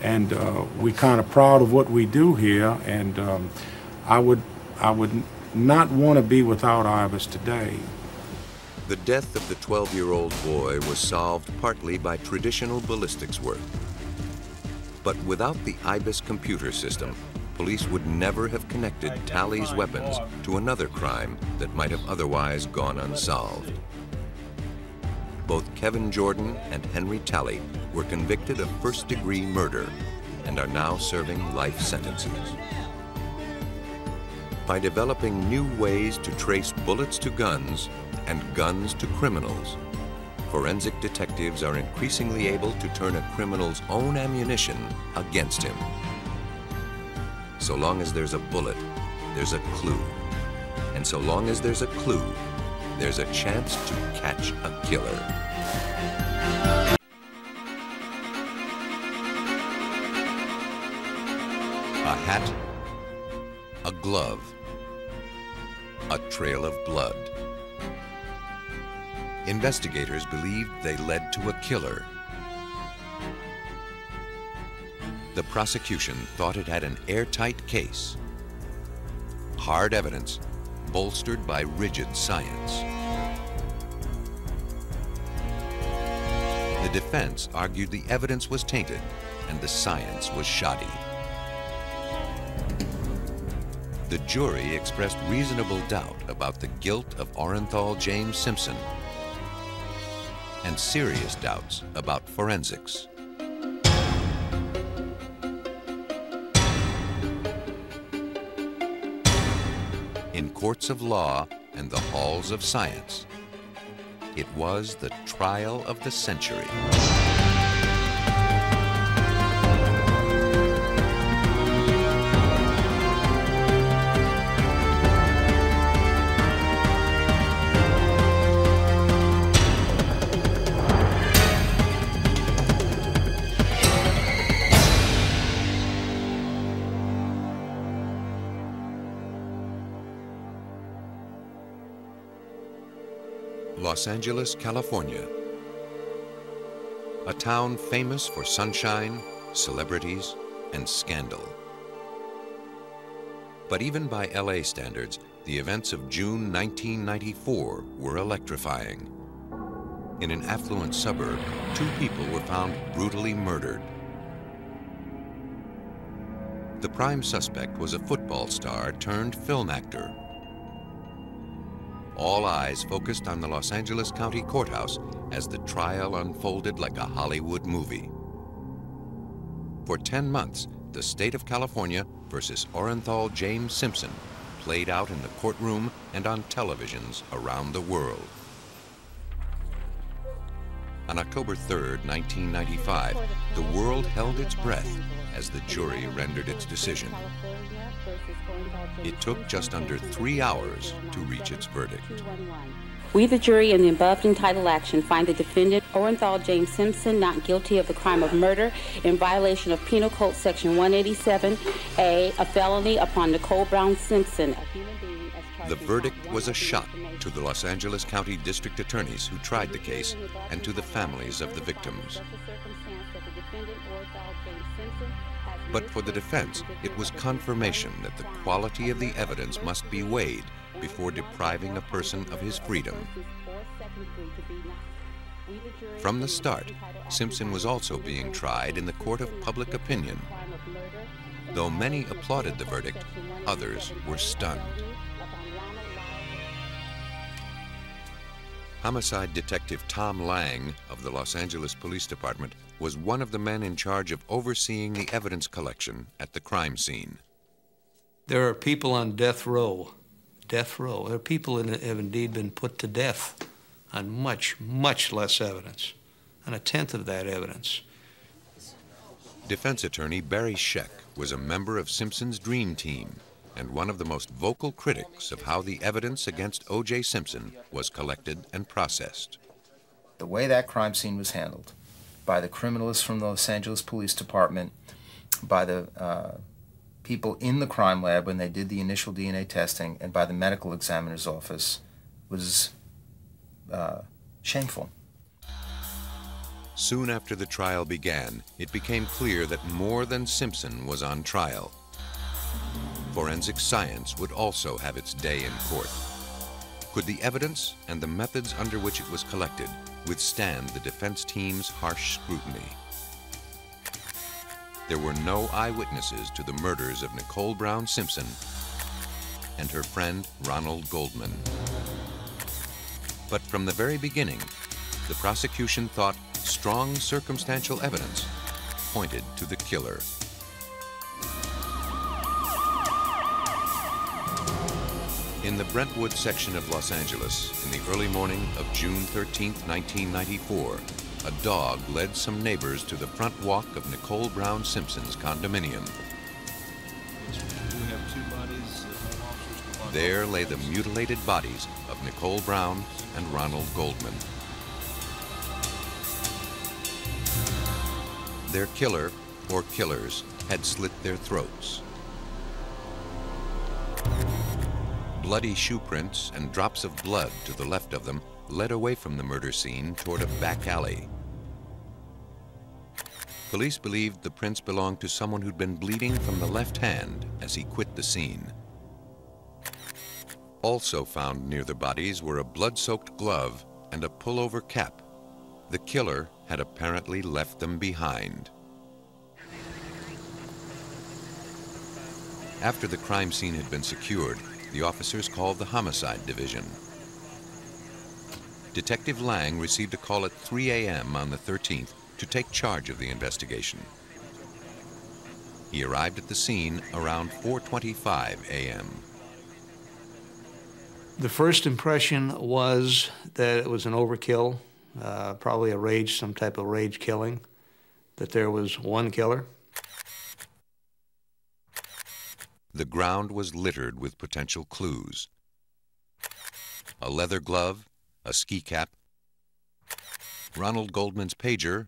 And we're kind of proud of what we do here, and I would not want to be without IBIS today. The death of the 12-year-old boy was solved partly by traditional ballistics work. But without the IBIS computer system, police would never have connected Talley's weapons to another crime that might have otherwise gone unsolved. Both Kevin Jordan and Henry Talley were convicted of first-degree murder and are now serving life sentences. By developing new ways to trace bullets to guns and guns to criminals, forensic detectives are increasingly able to turn a criminal's own ammunition against him. So long as there's a bullet, there's a clue. And so long as there's a clue, there's a chance to catch a killer. A hat, a glove, a trail of blood. Investigators believed they led to a killer. The prosecution thought it had an airtight case. Hard evidence, bolstered by rigid science. The defense argued the evidence was tainted and the science was shoddy. The jury expressed reasonable doubt about the guilt of Orenthal James Simpson and serious doubts about forensics. In courts of law and the halls of science, it was the trial of the century. Los Angeles, California. A town famous for sunshine, celebrities, and scandal. But even by LA standards, the events of June 1994 were electrifying. In an affluent suburb, 2 people were found brutally murdered. The prime suspect was a football star turned film actor. All eyes focused on the Los Angeles County Courthouse as the trial unfolded like a Hollywood movie. For 10 months, the state of California versus Orenthal James Simpson played out in the courtroom and on televisions around the world. On October 3rd, 1995, the world held its breath as the jury rendered its decision. It took just under 3 hours to reach its verdict. We, the jury, in the above entitled action, find the defendant, Orenthal James Simpson, not guilty of the crime of murder in violation of Penal Code Section 187A, a felony upon Nicole Brown Simpson, a human being as charged. The verdict was a shock to the Los Angeles County District Attorneys who tried the case and to the families of the victims. But for the defense, it was confirmation that the quality of the evidence must be weighed before depriving a person of his freedom. From the start, Simpson was also being tried in the court of public opinion. Though many applauded the verdict, others were stunned. Homicide Detective Tom Lang of the Los Angeles Police Department was one of the men in charge of overseeing the evidence collection at the crime scene. There are people on death row. Death row. There are people that have indeed been put to death on much, much less evidence, on a tenth of that evidence. Defense attorney Barry Scheck was a member of Simpson's dream team and one of the most vocal critics of how the evidence against O.J. Simpson was collected and processed. The way that crime scene was handled by the criminalists from the Los Angeles Police Department, by the people in the crime lab when they did the initial DNA testing, and by the medical examiner's office was shameful. Soon after the trial began, it became clear that more than Simpson was on trial. Forensic science would also have its day in court. Could the evidence and the methods under which it was collected withstand the defense team's harsh scrutiny? There were no eyewitnesses to the murders of Nicole Brown Simpson and her friend Ronald Goldman. But from the very beginning, the prosecution thought strong circumstantial evidence pointed to the killer. In the Brentwood section of Los Angeles, in the early morning of June 13, 1994, a dog led some neighbors to the front walk of Nicole Brown Simpson's condominium. There lay the mutilated bodies of Nicole Brown and Ronald Goldman. Their killer, or killers, had slit their throats. Bloody shoe prints and drops of blood to the left of them led away from the murder scene toward a back alley. Police believed the prints belonged to someone who'd been bleeding from the left hand as he quit the scene. Also found near the bodies were a blood-soaked glove and a pullover cap. The killer had apparently left them behind. After the crime scene had been secured, the officers called the Homicide Division. Detective Lang received a call at 3 a.m. on the 13th to take charge of the investigation. He arrived at the scene around 4:25 a.m. The first impression was that it was an overkill, probably a rage, some type of rage killing, that there was one killer. The ground was littered with potential clues. A leather glove, a ski cap, Ronald Goldman's pager,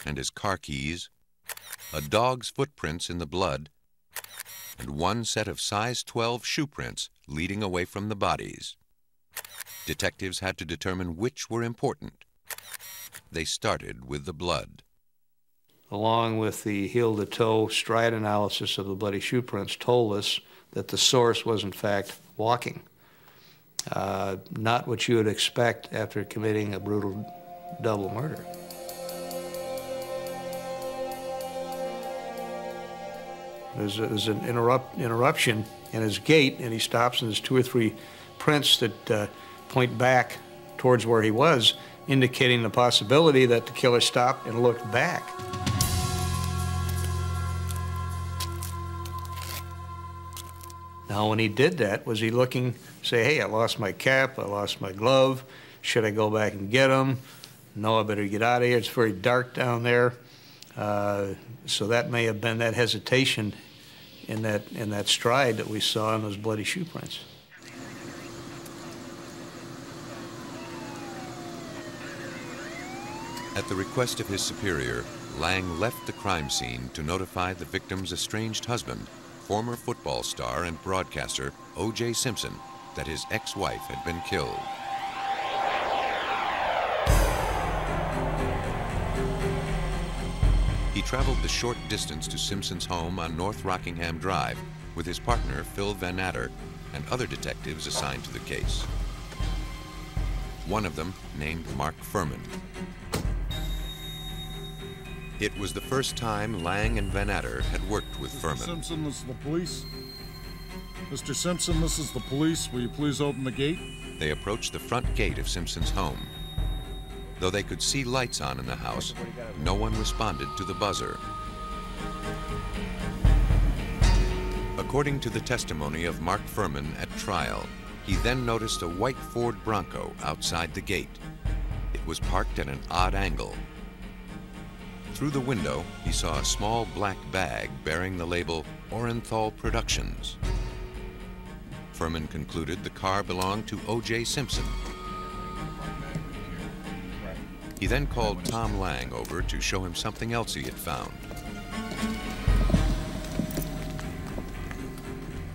and his car keys, a dog's footprints in the blood, and one set of size 12 shoe prints leading away from the bodies. Detectives had to determine which were important. They started with the blood. Along with the heel-to-toe stride analysis of the bloody shoe prints, told us that the source was in fact walking. Not what you would expect after committing a brutal double murder. There's an interruption in his gait, and he stops, and there's 2 or 3 prints that point back towards where he was, indicating the possibility that the killer stopped and looked back. Now, when he did that, was he looking, say, hey, I lost my cap, I lost my glove, should I go back and get them? No, I better get out of here, it's very dark down there. So that may have been that hesitation in that stride that we saw in those bloody shoe prints. At the request of his superior, Lang left the crime scene to notify the victim's estranged husband, former football star and broadcaster O.J. Simpson, that his ex-wife had been killed. He traveled the short distance to Simpson's home on North Rockingham Drive with his partner, Phil Van Natter, and other detectives assigned to the case. One of them named Mark Furman. It was the first time Lang and Van Natter had worked with Furman. Mr. Simpson, this is the police. Mr. Simpson, this is the police. Will you please open the gate? They approached the front gate of Simpson's home. Though they could see lights on in the house, no one responded to the buzzer. According to the testimony of Mark Furman at trial, he then noticed a white Ford Bronco outside the gate. It was parked at an odd angle. Through the window, he saw a small black bag bearing the label Orenthal Productions. Furman concluded the car belonged to O.J. Simpson. He then called Tom Lang over to show him something else he had found.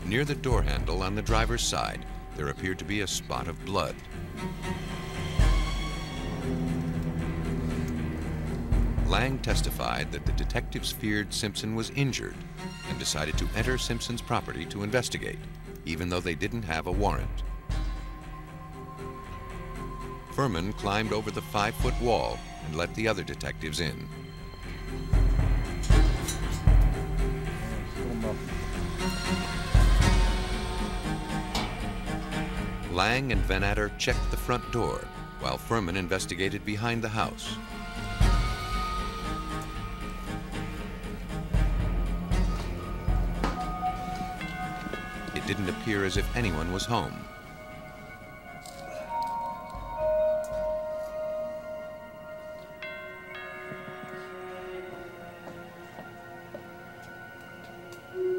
Near the door handle on the driver's side, there appeared to be a spot of blood. Lang testified that the detectives feared Simpson was injured and decided to enter Simpson's property to investigate, even though they didn't have a warrant. Furman climbed over the 5-foot wall and let the other detectives in. Lang and Van Natter checked the front door, while Furman investigated behind the house. It didn't appear as if anyone was home.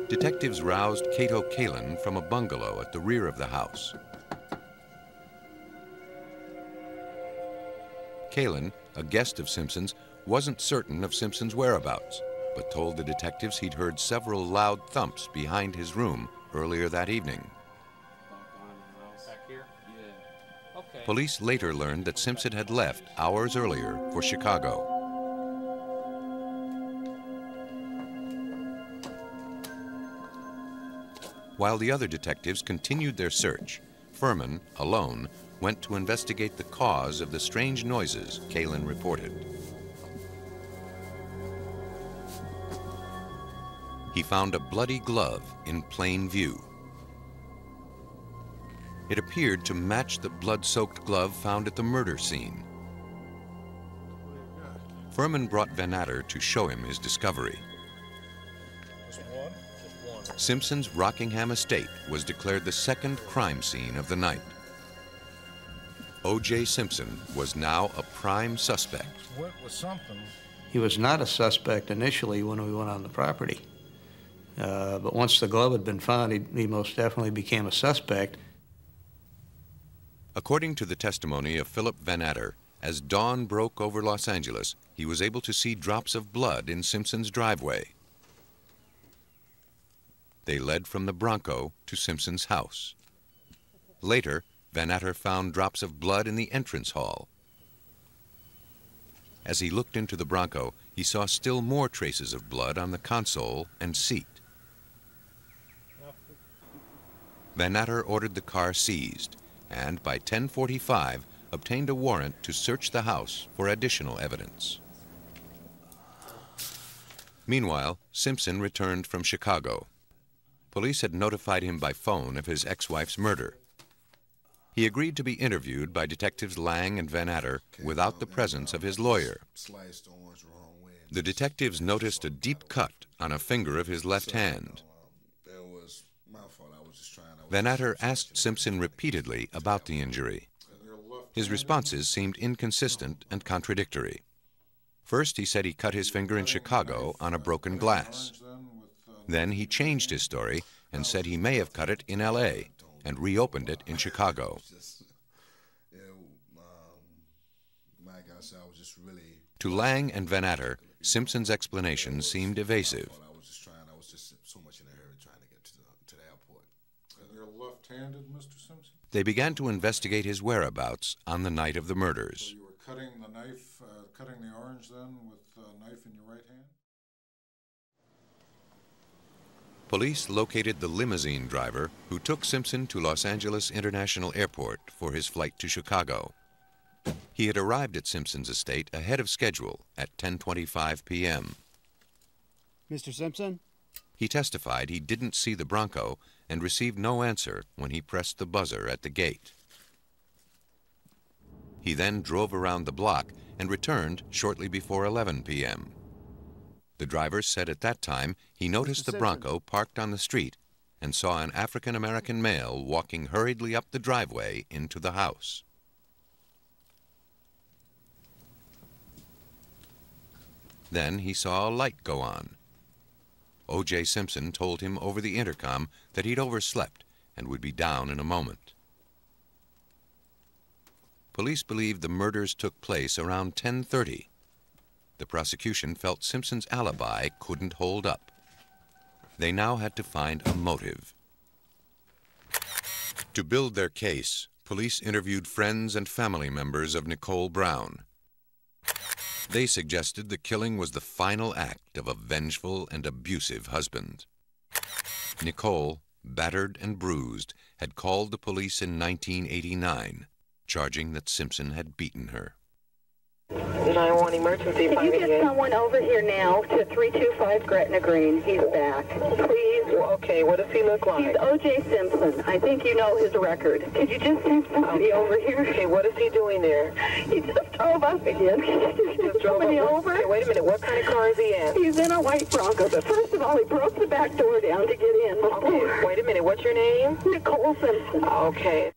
Detectives roused Cato Kalin from a bungalow at the rear of the house. Kalin, a guest of Simpson's, wasn't certain of Simpson's whereabouts, but told the detectives he'd heard several loud thumps behind his room earlier that evening. Police later learned that Simpson had left hours earlier for Chicago. While the other detectives continued their search, Furman, alone, went to investigate the cause of the strange noises Kalin reported. He found a bloody glove in plain view. It appeared to match the blood-soaked glove found at the murder scene. Furman brought Van Natter to show him his discovery. Simpson's Rockingham estate was declared the second crime scene of the night. O.J. Simpson was now a prime suspect. He was not a suspect initially when we went on the property. But once the glove had been found, he most definitely became a suspect. According to the testimony of Philip Van Natter, as dawn broke over Los Angeles, he was able to see drops of blood in Simpson's driveway. They led from the Bronco to Simpson's house. Later, Van Atter found drops of blood in the entrance hall. As he looked into the Bronco, he saw still more traces of blood on the console and seat. Van Atter ordered the car seized and by 10:45 obtained a warrant to search the house for additional evidence. Meanwhile, Simpson returned from Chicago. Police had notified him by phone of his ex-wife's murder. He agreed to be interviewed by Detectives Lang and Van Atter without the presence of his lawyer. The detectives noticed a deep cut on a finger of his left hand. Van Atter asked Simpson repeatedly about the injury. His responses seemed inconsistent and contradictory. First, he said he cut his finger in Chicago on a broken glass. Then he changed his story and said he may have cut it in L.A. and reopened it in Chicago. To Lang and Van Atter, Simpson's explanation seemed evasive. You're left-handed, Mr. Simpson? They began to investigate his whereabouts on the night of the murders. So you were cutting the knife, cutting the orange then with a knife in your right hand? Police located the limousine driver who took Simpson to Los Angeles International Airport for his flight to Chicago. He had arrived at Simpson's estate ahead of schedule at 10:25 p.m. Mr. Simpson? He testified he didn't see the Bronco and received no answer when he pressed the buzzer at the gate. He then drove around the block and returned shortly before 11 p.m. The driver said at that time he noticed the Bronco parked on the street and saw an African-American male walking hurriedly up the driveway into the house. Then he saw a light go on. O.J. Simpson told him over the intercom that he'd overslept and would be down in a moment. Police believed the murders took place around 10:30. The prosecution felt Simpson's alibi couldn't hold up. They now had to find a motive. To build their case, police interviewed friends and family members of Nicole Brown. They suggested the killing was the final act of a vengeful and abusive husband. Nicole, battered and bruised, had called the police in 1989, charging that Simpson had beaten her. 911 emergency. Can you get someone over here now to 325 Gretna Green? He's back. Please. Okay, what does he look like? He's O.J. Simpson. I think you know his record. Could you just send somebody over here? Okay, what is he doing there? He just drove up again. He just drove me over. Okay, wait a minute. What kind of car is he in? He's in a white Bronco, but first of all, he broke the back door down to get in. Okay, wait a minute. What's your name? Nicole Simpson. Okay.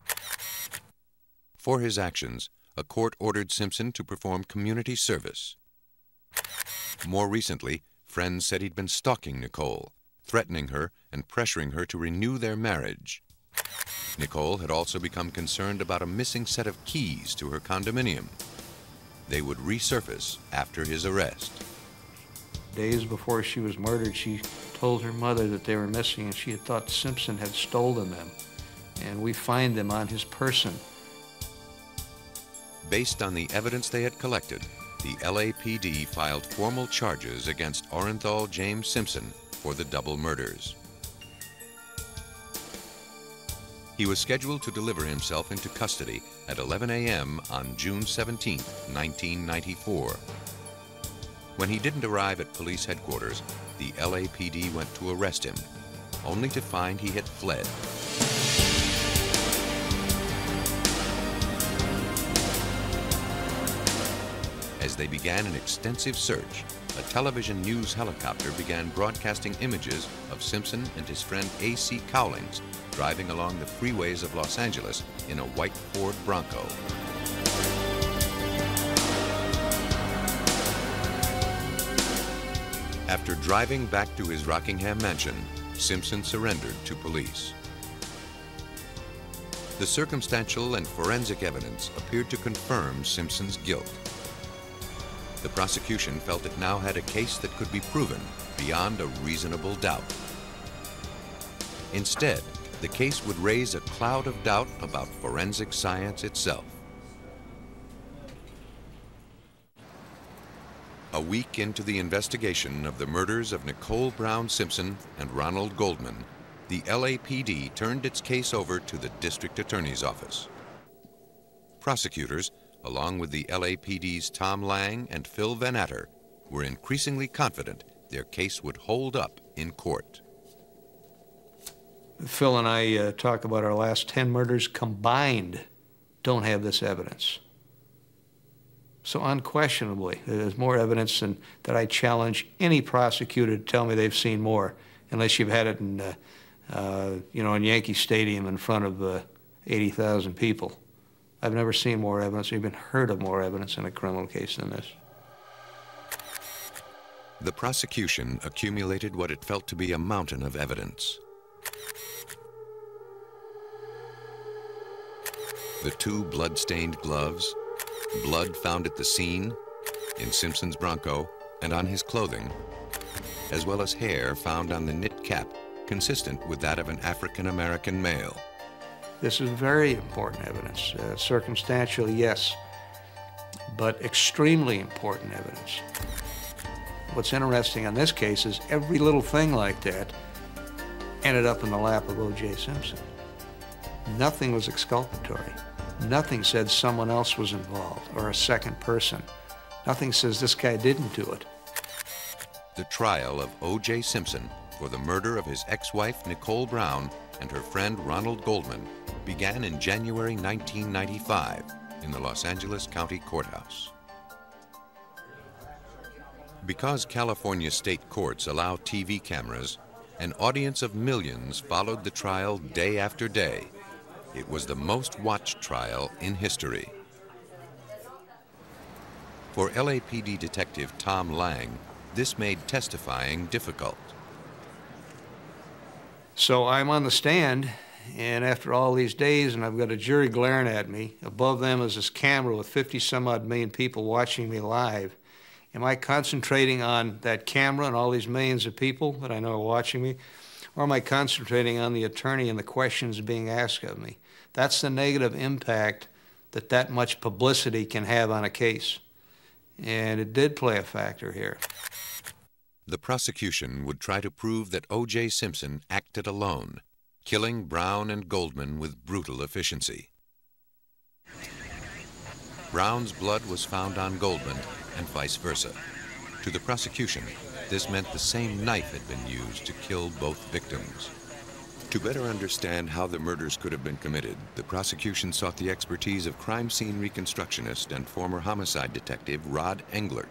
For his actions, a court ordered Simpson to perform community service. More recently, friends said he'd been stalking Nicole, threatening her and pressuring her to renew their marriage. Nicole had also become concerned about a missing set of keys to her condominium. They would resurface after his arrest. Days before she was murdered, she told her mother that they were missing and she had thought Simpson had stolen them. And we find them on his person. Based on the evidence they had collected, the LAPD filed formal charges against Orenthal James Simpson for the double murders. He was scheduled to deliver himself into custody at 11 a.m. on June 17, 1994. When he didn't arrive at police headquarters, the LAPD went to arrest him, only to find he had fled. As they began an extensive search, a television news helicopter began broadcasting images of Simpson and his friend A.C. Cowlings driving along the freeways of Los Angeles in a white Ford Bronco. After driving back to his Rockingham mansion, Simpson surrendered to police. The circumstantial and forensic evidence appeared to confirm Simpson's guilt. The prosecution felt it now had a case that could be proven beyond a reasonable doubt. Instead, the case would raise a cloud of doubt about forensic science itself. A week into the investigation of the murders of Nicole Brown Simpson and Ronald Goldman, the LAPD turned its case over to the District Attorney's Office. Prosecutors, along with the LAPD's Tom Lang and Phil Van Atter, were increasingly confident their case would hold up in court. Phil and I talk about our last 10 murders combined don't have this evidence. So unquestionably, there's more evidence than that I challenge any prosecutor to tell me they've seen more, unless you've had it in, in Yankee Stadium in front of 80,000 people. I've never seen more evidence, or even heard of more evidence in a criminal case than this. The prosecution accumulated what it felt to be a mountain of evidence. The 2 blood-stained gloves, blood found at the scene, in Simpson's Bronco, and on his clothing, as well as hair found on the knit cap, consistent with that of an African-American male. This is very important evidence. Circumstantial, yes, but extremely important evidence. What's interesting on this case is every little thing like that ended up in the lap of O.J. Simpson. Nothing was exculpatory. Nothing said someone else was involved or a second person. Nothing says this guy didn't do it. The trial of O.J. Simpson for the murder of his ex-wife Nicole Brown and her friend Ronald Goldman began in January 1995 in the Los Angeles County Courthouse. Because California state courts allow TV cameras, an audience of millions followed the trial day after day. It was the most watched trial in history. For LAPD detective Tom Lang, this made testifying difficult. So I'm on the stand, and after all these days, and I've got a jury glaring at me, above them is this camera with 50-some-odd million people watching me live. Am I concentrating on that camera and all these millions of people that I know are watching me, or am I concentrating on the attorney and the questions being asked of me? That's the negative impact that much publicity can have on a case. And it did play a factor here. The prosecution would try to prove that O.J. Simpson acted alone, killing Brown and Goldman with brutal efficiency. Brown's blood was found on Goldman and vice versa. To the prosecution, this meant the same knife had been used to kill both victims. To better understand how the murders could have been committed, the prosecution sought the expertise of crime scene reconstructionist and former homicide detective Rod Englert.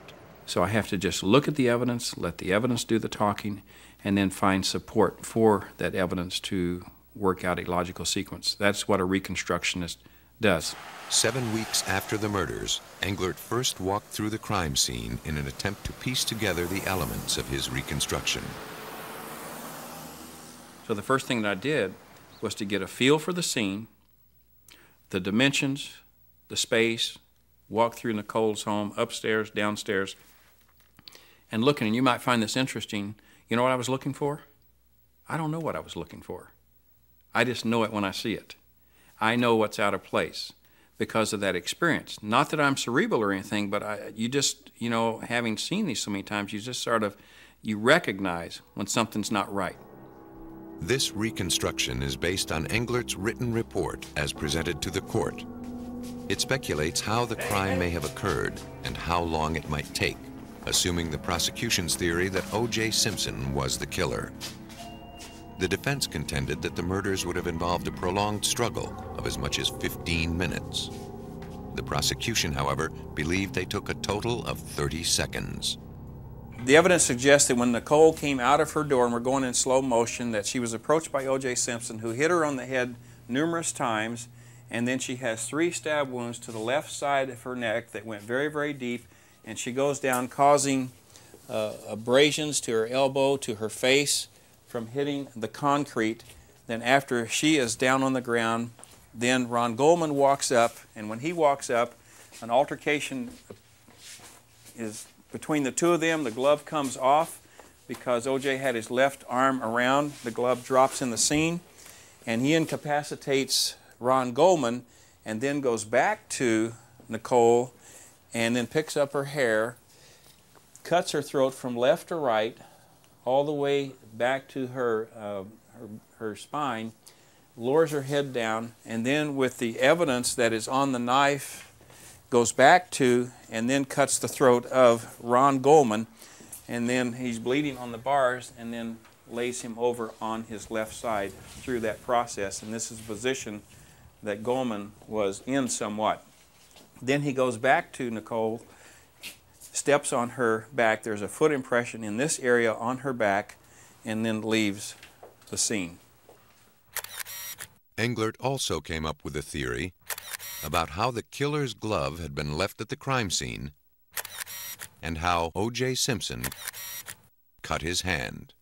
So I have to just look at the evidence, let the evidence do the talking, and then find support for that evidence to work out a logical sequence. That's what a reconstructionist does. 7 weeks after the murders, Englert first walked through the crime scene in an attempt to piece together the elements of his reconstruction. So the first thing that I did was to get a feel for the scene, the dimensions, the space, walk through Nicole's home, upstairs, downstairs, and looking, and you might find this interesting. You know what I was looking for? I don't know what I was looking for. I just know it when I see it. I know what's out of place because of that experience. Not that I'm cerebral or anything, but you just, having seen these so many times, you just you recognize when something's not right. This reconstruction is based on Englert's written report as presented to the court. It speculates how the crime may have occurred and how long it might take, assuming the prosecution's theory that O.J. Simpson was the killer. The defense contended that the murders would have involved a prolonged struggle of as much as 15 minutes. The prosecution, however, believed they took a total of 30 seconds. The evidence suggests that when Nicole came out of her door, and we're going in slow motion, that she was approached by O.J. Simpson, who hit her on the head numerous times, and then she has 3 stab wounds to the left side of her neck that went very, very deep, and she goes down causing abrasions to her elbow, to her face, from hitting the concrete. Then after she is down on the ground, then Ron Goldman walks up, and when he walks up, an altercation is between the two of them. The glove comes off because O.J. had his left arm around. The glove drops in the scene. and he incapacitates Ron Goldman and then goes back to Nicole and then picks up her hair, cuts her throat from left to right all the way back to her spine, lowers her head down, and then with the evidence that is on the knife goes back to and then cuts the throat of Ron Goldman, and then he's bleeding on the bars and then lays him over on his left side through that process. And this is a position that Goldman was in somewhat. Then he goes back to Nicole, steps on her back. There's a foot impression in this area on her back, and then leaves the scene. Englert also came up with a theory about how the killer's glove had been left at the crime scene and how O.J. Simpson cut his hand.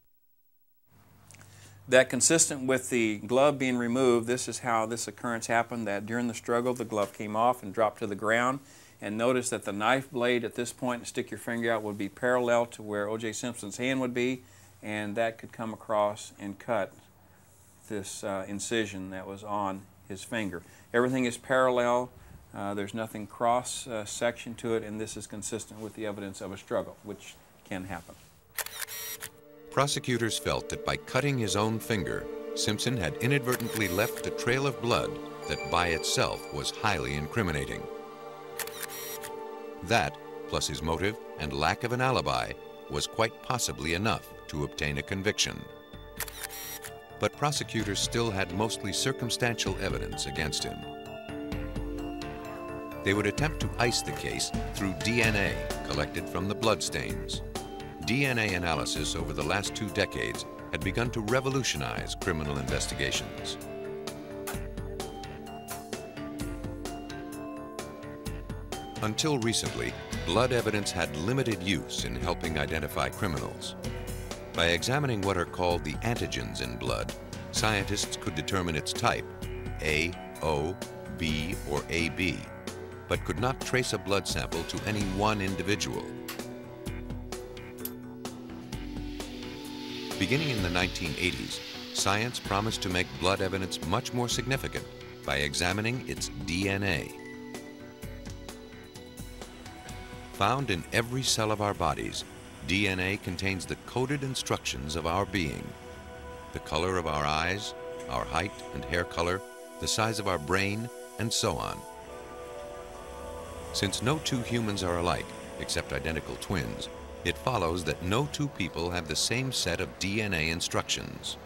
That consistent with the glove being removed, this is how this occurrence happened, that during the struggle the glove came off and dropped to the ground. And notice that the knife blade at this point, and stick your finger out, would be parallel to where O.J. Simpson's hand would be, and that could come across and cut this incision that was on his finger. Everything is parallel. There's nothing cross section to it, and this is consistent with the evidence of a struggle, which can happen. Prosecutors felt that by cutting his own finger, Simpson had inadvertently left a trail of blood that by itself was highly incriminating. That, plus his motive and lack of an alibi, was quite possibly enough to obtain a conviction. But prosecutors still had mostly circumstantial evidence against him. They would attempt to ice the case through DNA collected from the bloodstains. DNA analysis over the last 2 decades had begun to revolutionize criminal investigations. Until recently, blood evidence had limited use in helping identify criminals. By examining what are called the antigens in blood, scientists could determine its type, A, O, B, or AB, but could not trace a blood sample to any one individual. Beginning in the 1980s, science promised to make blood evidence much more significant by examining its DNA. Found in every cell of our bodies, DNA contains the coded instructions of our being. The color of our eyes, our height and hair color, the size of our brain, and so on. Since no 2 humans are alike, except identical twins, it follows that no 2 people have the same set of DNA instructions.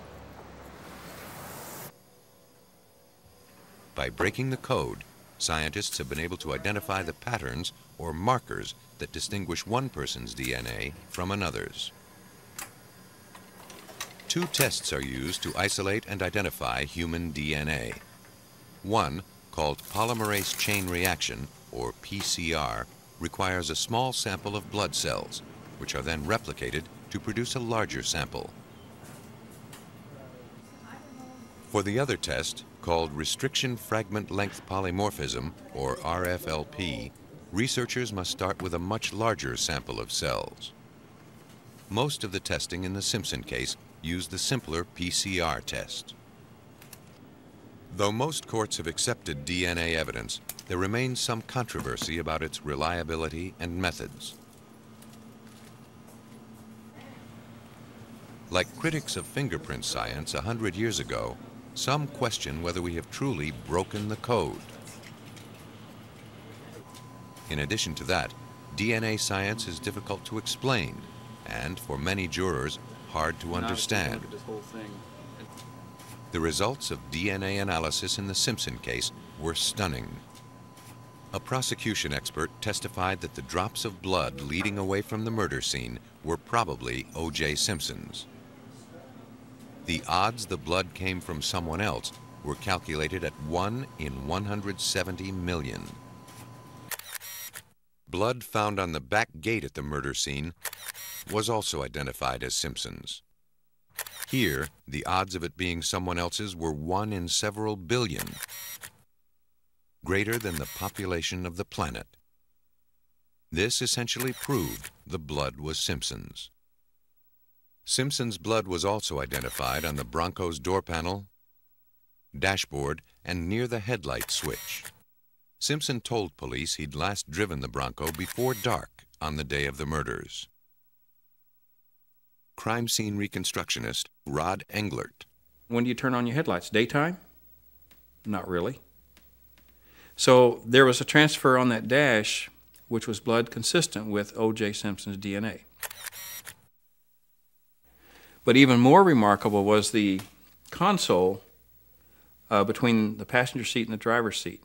By breaking the code, scientists have been able to identify the patterns or markers that distinguish one person's DNA from another's. 2 tests are used to isolate and identify human DNA. One, called polymerase chain reaction, or PCR, requires a small sample of blood cells, which are then replicated to produce a larger sample. For the other test, called restriction fragment length polymorphism, or RFLP, researchers must start with a much larger sample of cells. Most of the testing in the Simpson case used the simpler PCR test. Though most courts have accepted DNA evidence, there remains some controversy about its reliability and methods. Like critics of fingerprint science 100 years ago, some question whether we have truly broken the code. In addition to that, DNA science is difficult to explain and, for many jurors, hard to understand. The results of DNA analysis in the Simpson case were stunning. A prosecution expert testified that the drops of blood leading away from the murder scene were probably O.J. Simpson's. The odds the blood came from someone else were calculated at 1 in 170 million. Blood found on the back gate at the murder scene was also identified as Simpson's. Here, the odds of it being someone else's were 1 in several billion, greater than the population of the planet. This essentially proved the blood was Simpson's. Simpson's blood was also identified on the Bronco's door panel, dashboard, and near the headlight switch. Simpson told police he'd last driven the Bronco before dark on the day of the murders. Crime scene reconstructionist Rod Englert. When do you turn on your headlights? Daytime? Not really. So there was a transfer on that dash which was blood consistent with O.J. Simpson's DNA. But even more remarkable was the console between the passenger seat and the driver's seat.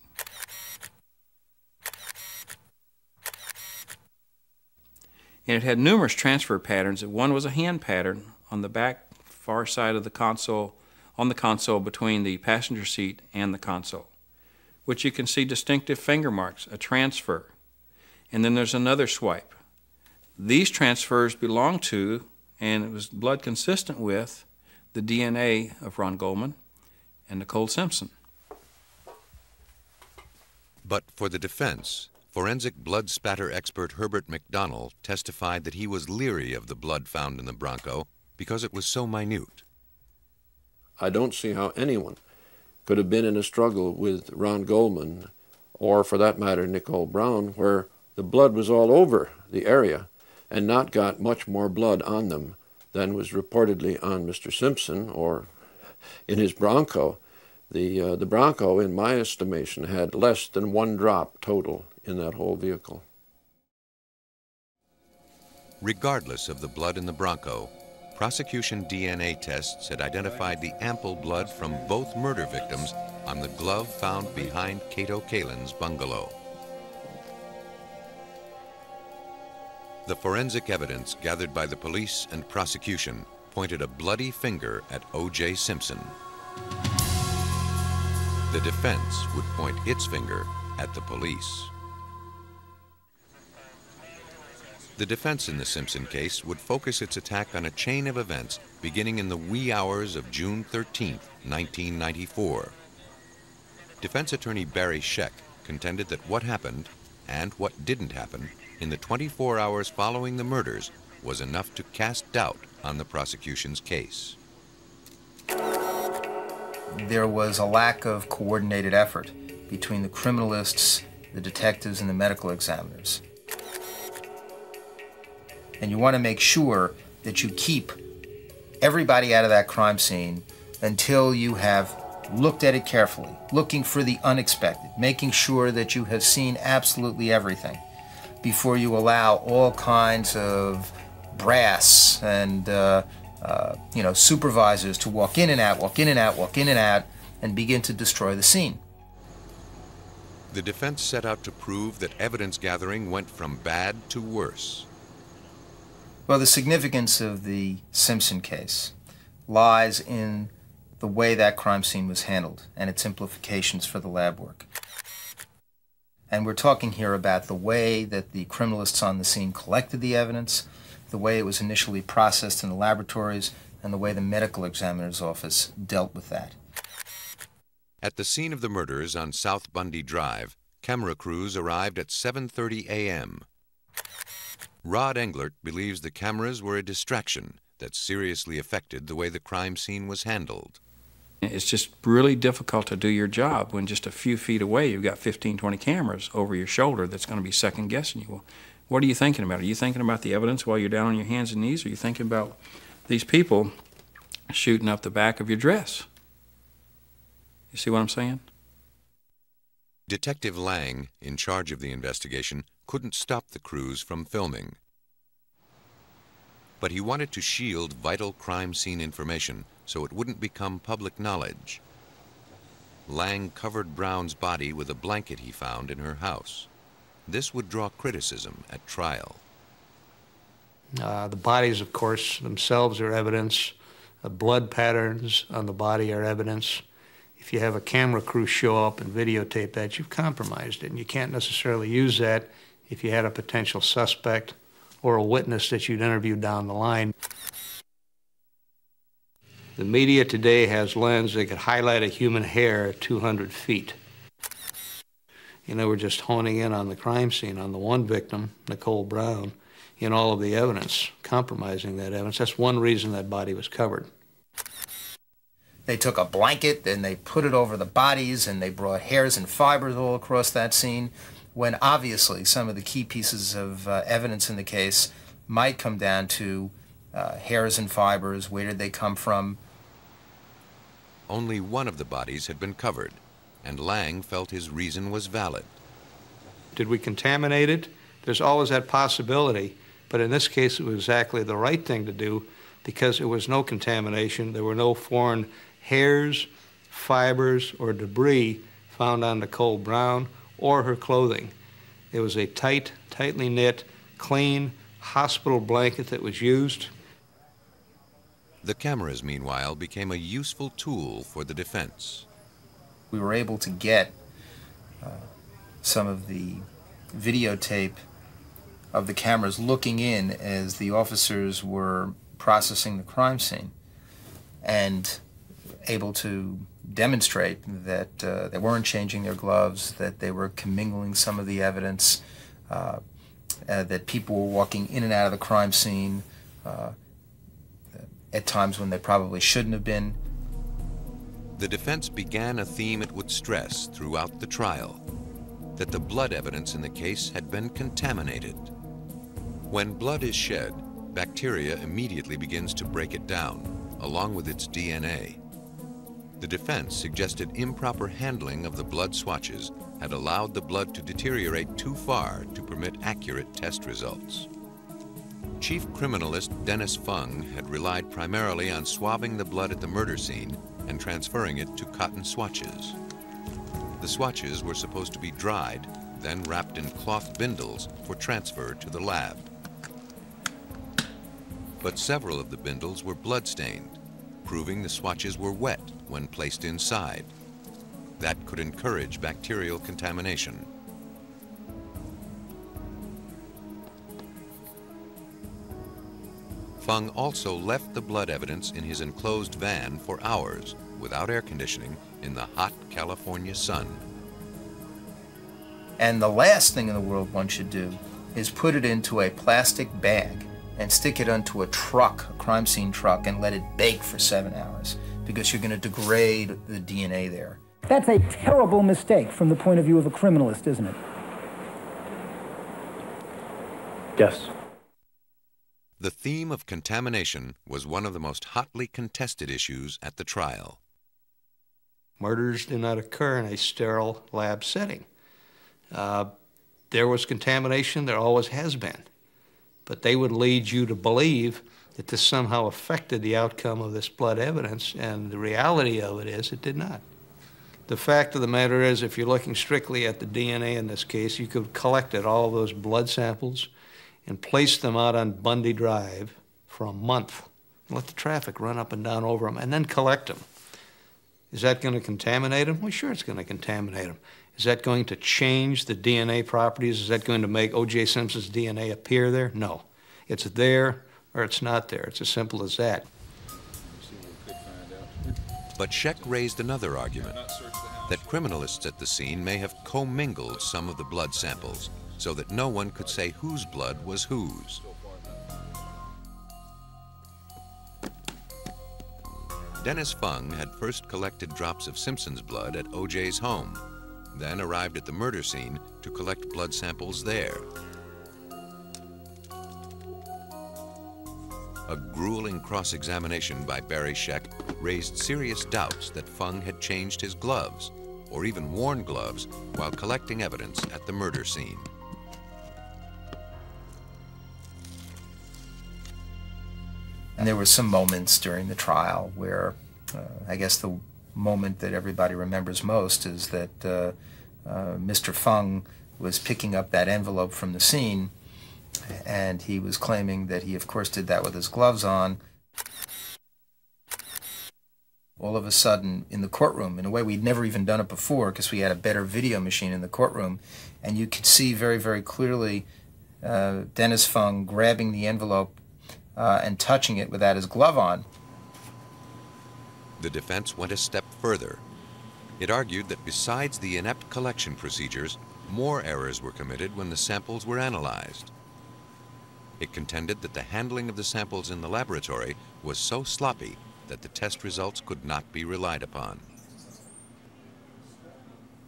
And it had numerous transfer patterns. One was a hand pattern on the back far side of the console, on the console between the passenger seat and the console, which you can see distinctive finger marks, a transfer. And then there's another swipe. These transfers belong to, and it was blood consistent with, the DNA of Ron Goldman and Nicole Simpson. But for the defense, forensic blood spatter expert Herbert McDonnell testified that he was leery of the blood found in the Bronco because it was so minute. I don't see how anyone could have been in a struggle with Ron Goldman, or for that matter Nicole Brown, where the blood was all over the area and not got much more blood on them than was reportedly on Mr. Simpson or in his Bronco. The Bronco, in my estimation, had less than 1 drop total in that whole vehicle. Regardless of the blood in the Bronco, prosecution DNA tests had identified the ample blood from both murder victims on the glove found behind Cato Kalin's bungalow. The forensic evidence gathered by the police and prosecution pointed a bloody finger at O.J. Simpson. The defense would point its finger at the police. The defense in the Simpson case would focus its attack on a chain of events beginning in the wee hours of June 13, 1994. Defense attorney Barry Scheck contended that what happened, and what didn't happen, in the 24 hours following the murders was enough to cast doubt on the prosecution's case. There was a lack of coordinated effort between the criminalists, the detectives, and the medical examiners. And you want to make sure that you keep everybody out of that crime scene until you have looked at it carefully, looking for the unexpected, making sure that you have seen absolutely everything before you allow all kinds of brass and supervisors to walk in and out, walk in and out, walk in and out, and begin to destroy the scene. The defense set out to prove that evidence gathering went from bad to worse. Well, the significance of the Simpson case lies in the way that crime scene was handled and its implications for the lab work. And we're talking here about the way that the criminalists on the scene collected the evidence, the way it was initially processed in the laboratories, and the way the medical examiner's office dealt with that. At the scene of the murders on South Bundy Drive, camera crews arrived at 7:30 a.m. Rod Englert believes the cameras were a distraction that seriously affected the way the crime scene was handled. It's just really difficult to do your job when just a few feet away you've got 15, 20 cameras over your shoulder that's going to be second-guessing you. Well, what are you thinking about? Are you thinking about the evidence while you're down on your hands and knees? Or are you thinking about these people shooting up the back of your dress? You see what I'm saying? Detective Lang, in charge of the investigation, couldn't stop the crews from filming. But he wanted to shield vital crime scene information so it wouldn't become public knowledge. Lang covered Brown's body with a blanket he found in her house. This would draw criticism at trial. The bodies, of course, themselves are evidence. The blood patterns on the body are evidence. If you have a camera crew show up and videotape that, you've compromised it, and you can't necessarily use that if you had a potential suspect or a witness that you'd interview down the line. The media today has lens that could highlight a human hair at 200 feet. You know, we're just honing in on the crime scene, on the one victim, Nicole Brown, in all of the evidence, compromising that evidence. That's one reason that body was covered. They took a blanket and they put it over the bodies, and they brought hairs and fibers all across that scene, when obviously some of the key pieces of evidence in the case might come down to hairs and fibers. Where did they come from? Only one of the bodies had been covered, and Lang felt his reason was valid. Did we contaminate it? There's always that possibility, but in this case it was exactly the right thing to do because there was no contamination. There were no foreign hairs, fibers, or debris found on Nicole Brown or her clothing. It was a tightly knit, clean hospital blanket that was used. The cameras, meanwhile, became a useful tool for the defense. We were able to get some of the videotape of the cameras looking in as the officers were processing the crime scene, and able to demonstrate that they weren't changing their gloves, that they were commingling some of the evidence, that people were walking in and out of the crime scene at times when they probably shouldn't have been. The defense began a theme it would stress throughout the trial, that the blood evidence in the case had been contaminated. When blood is shed, bacteria immediately begins to break it down, along with its DNA. The defense suggested improper handling of the blood swatches had allowed the blood to deteriorate too far to permit accurate test results. Chief criminalist Dennis Fung had relied primarily on swabbing the blood at the murder scene and transferring it to cotton swatches. The swatches were supposed to be dried, then wrapped in cloth bindles for transfer to the lab. But several of the bindles were blood-stained, proving the swatches were wet when placed inside. That could encourage bacterial contamination. Fung also left the blood evidence in his enclosed van for hours without air conditioning in the hot California sun. And the last thing in the world one should do is put it into a plastic bag and stick it onto a truck, a crime scene truck, and let it bake for 7 hours, because you're going to degrade the DNA there. That's a terrible mistake from the point of view of a criminalist, isn't it? Yes. The theme of contamination was one of the most hotly contested issues at the trial. Murders do not occur in a sterile lab setting. There was contamination, there always has been. But they would lead you to believe that this somehow affected the outcome of this blood evidence, and the reality of it is it did not. The fact of the matter is, if you're looking strictly at the DNA in this case, you could have collected all of those blood samples and placed them out on Bundy Drive for a month, and let the traffic run up and down over them, and then collect them. Is that going to contaminate them? Well, sure, it's going to contaminate them. Is that going to change the DNA properties? Is that going to make O.J. Simpson's DNA appear there? No. It's there or it's not there. It's as simple as that. But Scheck raised another argument, that criminalists at the scene may have commingled some of the blood samples so that no one could say whose blood was whose. Dennis Fung had first collected drops of Simpson's blood at O.J.'s home, then arrived at the murder scene to collect blood samples there. A grueling cross-examination by Barry Scheck raised serious doubts that Fung had changed his gloves, or even worn gloves, while collecting evidence at the murder scene. And there were some moments during the trial where I guess the moment that everybody remembers most is that Mr. Fung was picking up that envelope from the scene, and he was claiming that he, of course, did that with his gloves on. All of a sudden, in the courtroom, in a way we'd never even done it before because we had a better video machine in the courtroom, and you could see very, very clearly Dennis Fung grabbing the envelope and touching it without his glove on. The defense went a step further. It argued that besides the inept collection procedures, more errors were committed when the samples were analyzed. It contended that the handling of the samples in the laboratory was so sloppy that the test results could not be relied upon.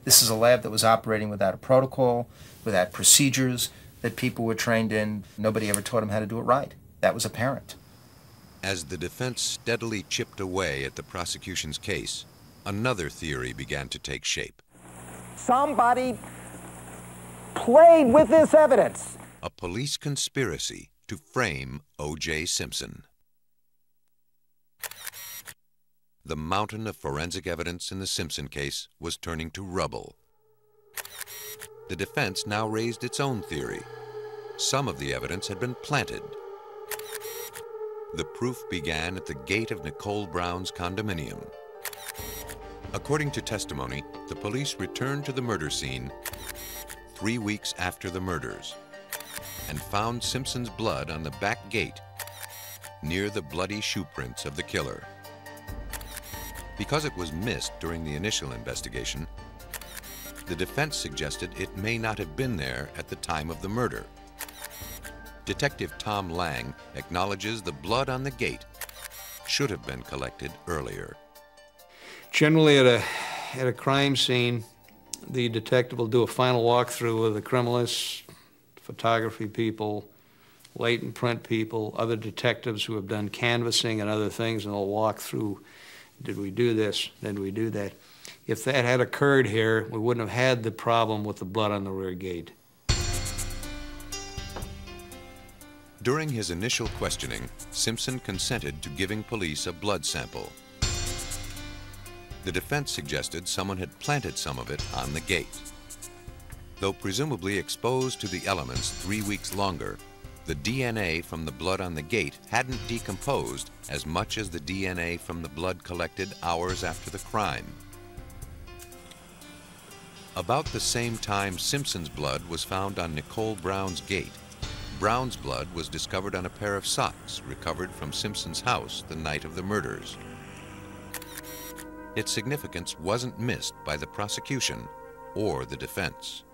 This is a lab that was operating without a protocol, without procedures that people were trained in. Nobody ever taught them how to do it right. That was apparent. As the defense steadily chipped away at the prosecution's case, another theory began to take shape. Somebody played with this evidence. A police conspiracy to frame O.J. Simpson. The mountain of forensic evidence in the Simpson case was turning to rubble. The defense now raised its own theory. Some of the evidence had been planted. The proof began at the gate of Nicole Brown's condominium. According to testimony, the police returned to the murder scene 3 weeks after the murders and found Simpson's blood on the back gate near the bloody shoe prints of the killer. Because it was missed during the initial investigation, the defense suggested it may not have been there at the time of the murder. Detective Tom Lang acknowledges the blood on the gate should have been collected earlier. Generally at a crime scene, the detective will do a final walkthrough with the criminalists, photography people, latent print people, other detectives who have done canvassing and other things, and they'll walk through, did we do this, did we do that? If that had occurred here, we wouldn't have had the problem with the blood on the rear gate. During his initial questioning, Simpson consented to giving police a blood sample. The defense suggested someone had planted some of it on the gate. Though presumably exposed to the elements 3 weeks longer, the DNA from the blood on the gate hadn't decomposed as much as the DNA from the blood collected hours after the crime. About the same time Simpson's blood was found on Nicole Brown's gate, Brown's blood was discovered on a pair of socks recovered from Simpson's house the night of the murders. Its significance wasn't missed by the prosecution or the defense.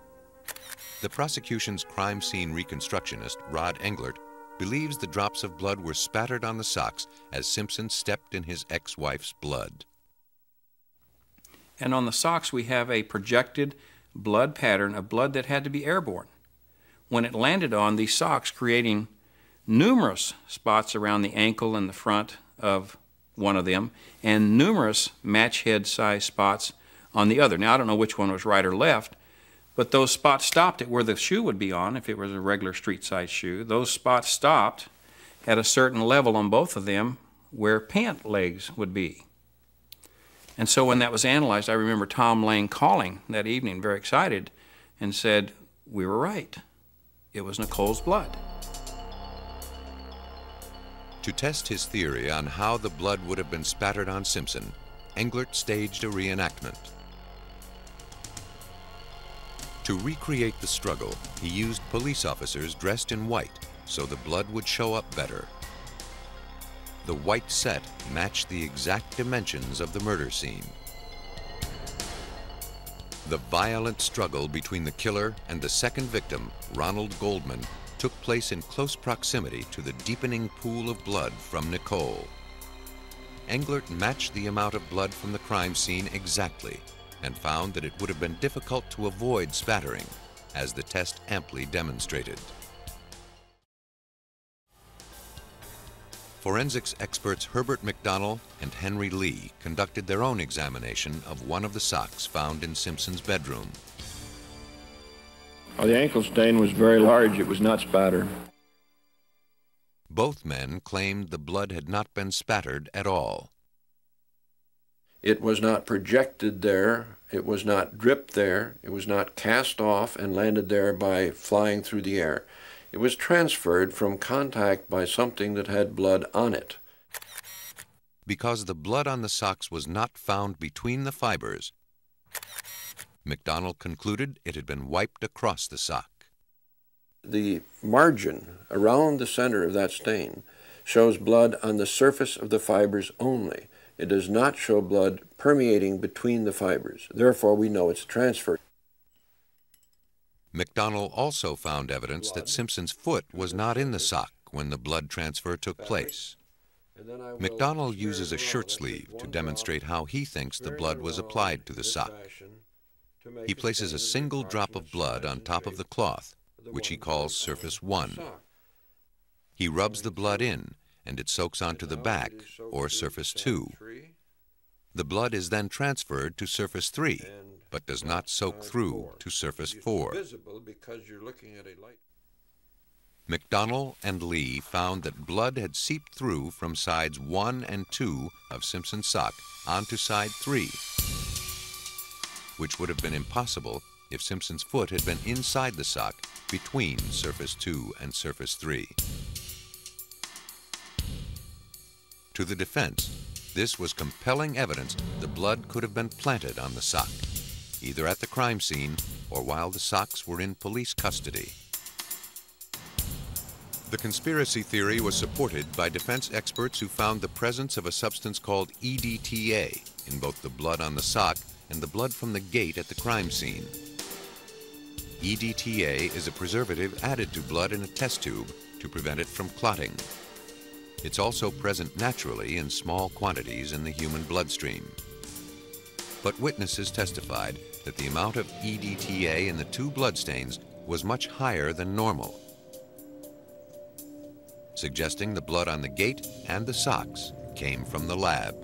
The prosecution's crime scene reconstructionist, Rod Englert, believes the drops of blood were spattered on the socks as Simpson stepped in his ex-wife's blood. And on the socks we have a projected blood pattern of blood that had to be airborne. When it landed on these socks, creating numerous spots around the ankle and the front of one of them, and numerous match head size spots on the other. Now I don't know which one was right or left, but those spots stopped at where the shoe would be on if it was a regular street size shoe. Those spots stopped at a certain level on both of them where pant legs would be. And so when that was analyzed, I remember Tom Lang calling that evening very excited and said, "We were right. It was Nicole's blood." To test his theory on how the blood would have been spattered on Simpson, Englert staged a reenactment. To recreate the struggle, he used police officers dressed in white so the blood would show up better. The white set matched the exact dimensions of the murder scene. The violent struggle between the killer and the second victim, Ronald Goldman, took place in close proximity to the deepening pool of blood from Nicole. Englert matched the amount of blood from the crime scene exactly and found that it would have been difficult to avoid spattering, as the test amply demonstrated. Forensics experts Herbert McDonnell and Henry Lee conducted their own examination of one of the socks found in Simpson's bedroom. The ankle stain was very large. It was not spatter. Both men claimed the blood had not been spattered at all. It was not projected there. It was not dripped there. It was not cast off and landed there by flying through the air. It was transferred from contact by something that had blood on it. Because the blood on the socks was not found between the fibers, McDonnell concluded it had been wiped across the sock. The margin around the center of that stain shows blood on the surface of the fibers only. It does not show blood permeating between the fibers. Therefore, we know it's transferred. McDonnell also found evidence that Simpson's foot was not in the sock when the blood transfer took place. McDonnell uses a shirt sleeve to demonstrate how he thinks the blood was applied to the sock. He places a single drop of blood on top of the cloth, which he calls surface 1. He rubs the blood in, and it soaks onto the back, or surface 2. The blood is then transferred to surface 3, but does not soak through to surface 4. McDonnell and Lee found that blood had seeped through from sides 1 and 2 of Simpson's sock onto side 3, which would have been impossible if Simpson's foot had been inside the sock between surface 2 and surface 3. To the defense, this was compelling evidence the blood could have been planted on the sock, either at the crime scene or while the socks were in police custody. The conspiracy theory was supported by defense experts who found the presence of a substance called EDTA in both the blood on the sock and the blood from the gate at the crime scene. EDTA is a preservative added to blood in a test tube to prevent it from clotting. It's also present naturally in small quantities in the human bloodstream. But witnesses testified that the amount of EDTA in the 2 bloodstains was much higher than normal, suggesting the blood on the gate and the socks came from the lab.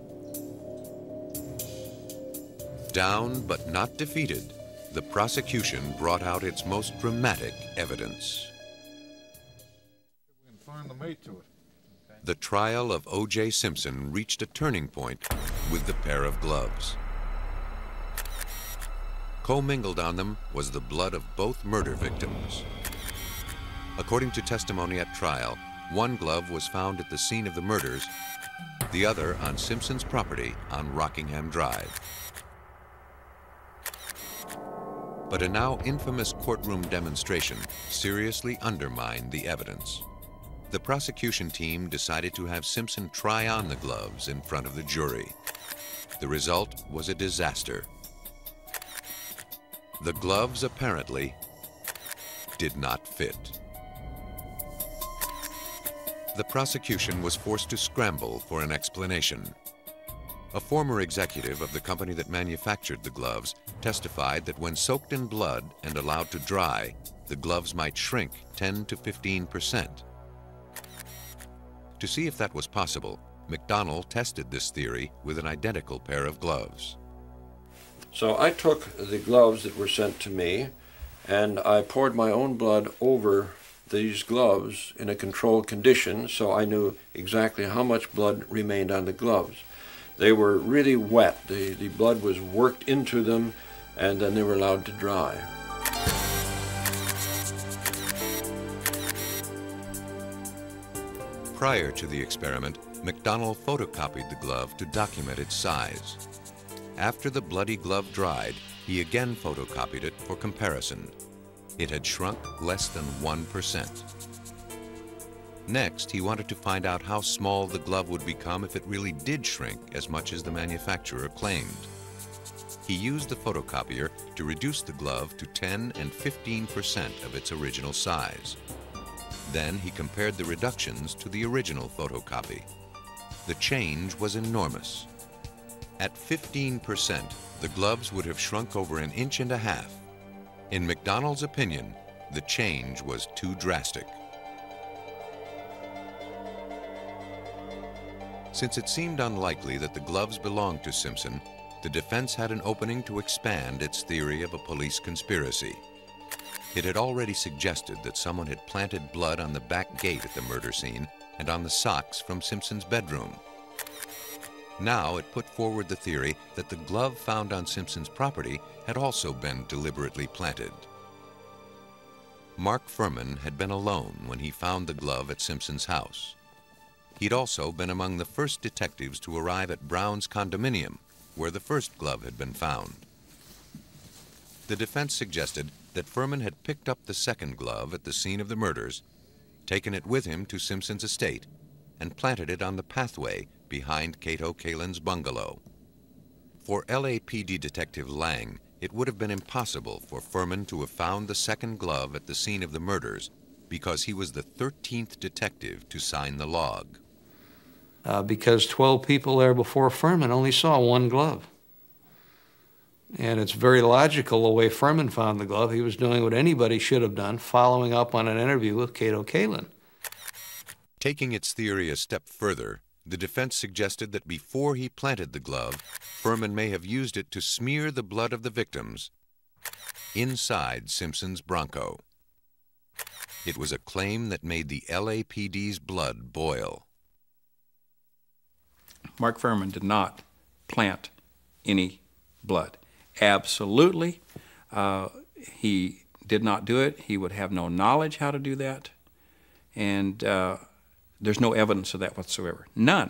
Down but not defeated, the prosecution brought out its most dramatic evidence. We can find the mate to it. The trial of O.J. Simpson reached a turning point with the pair of gloves. Commingled on them was the blood of both murder victims. According to testimony at trial, one glove was found at the scene of the murders, the other on Simpson's property on Rockingham Drive. But a now infamous courtroom demonstration seriously undermined the evidence. The prosecution team decided to have Simpson try on the gloves in front of the jury. The result was a disaster. The gloves apparently did not fit. The prosecution was forced to scramble for an explanation. A former executive of the company that manufactured the gloves testified that when soaked in blood and allowed to dry, the gloves might shrink 10 to 15%. To see if that was possible, McDonnell tested this theory with an identical pair of gloves. So I took the gloves that were sent to me and I poured my own blood over these gloves in a controlled condition, so I knew exactly how much blood remained on the gloves. They were really wet. The blood was worked into them, and then they were allowed to dry. Prior to the experiment, McDonnell photocopied the glove to document its size. After the bloody glove dried, he again photocopied it for comparison. It had shrunk less than 1%. Next, he wanted to find out how small the glove would become if it really did shrink as much as the manufacturer claimed. He used the photocopier to reduce the glove to 10 and 15% of its original size. Then he compared the reductions to the original photocopy. The change was enormous. At 15%, the gloves would have shrunk over 1.5 inches. In McDonnell's opinion, the change was too drastic. Since it seemed unlikely that the gloves belonged to Simpson, the defense had an opening to expand its theory of a police conspiracy. It had already suggested that someone had planted blood on the back gate at the murder scene and on the socks from Simpson's bedroom. Now it put forward the theory that the glove found on Simpson's property had also been deliberately planted. Mark Furman had been alone when he found the glove at Simpson's house. He'd also been among the first detectives to arrive at Brown's condominium, where the first glove had been found. The defense suggested that Furman had picked up the second glove at the scene of the murders, taken it with him to Simpson's estate, and planted it on the pathway behind Cato Kalin's bungalow. For LAPD Detective Lang, it would have been impossible for Furman to have found the second glove at the scene of the murders because he was the 13th detective to sign the log. because 12 people there before Furman only saw one glove. And it's very logical the way Furman found the glove. He was doing what anybody should have done, following up on an interview with Cato Kalin. Taking its theory a step further, the defense suggested that before he planted the glove, Furman may have used it to smear the blood of the victims inside Simpson's Bronco. It was a claim that made the LAPD's blood boil. Mark Furman did not plant any blood. Absolutely. He did not do it. He would have no knowledge how to do that. And there's no evidence of that whatsoever. None.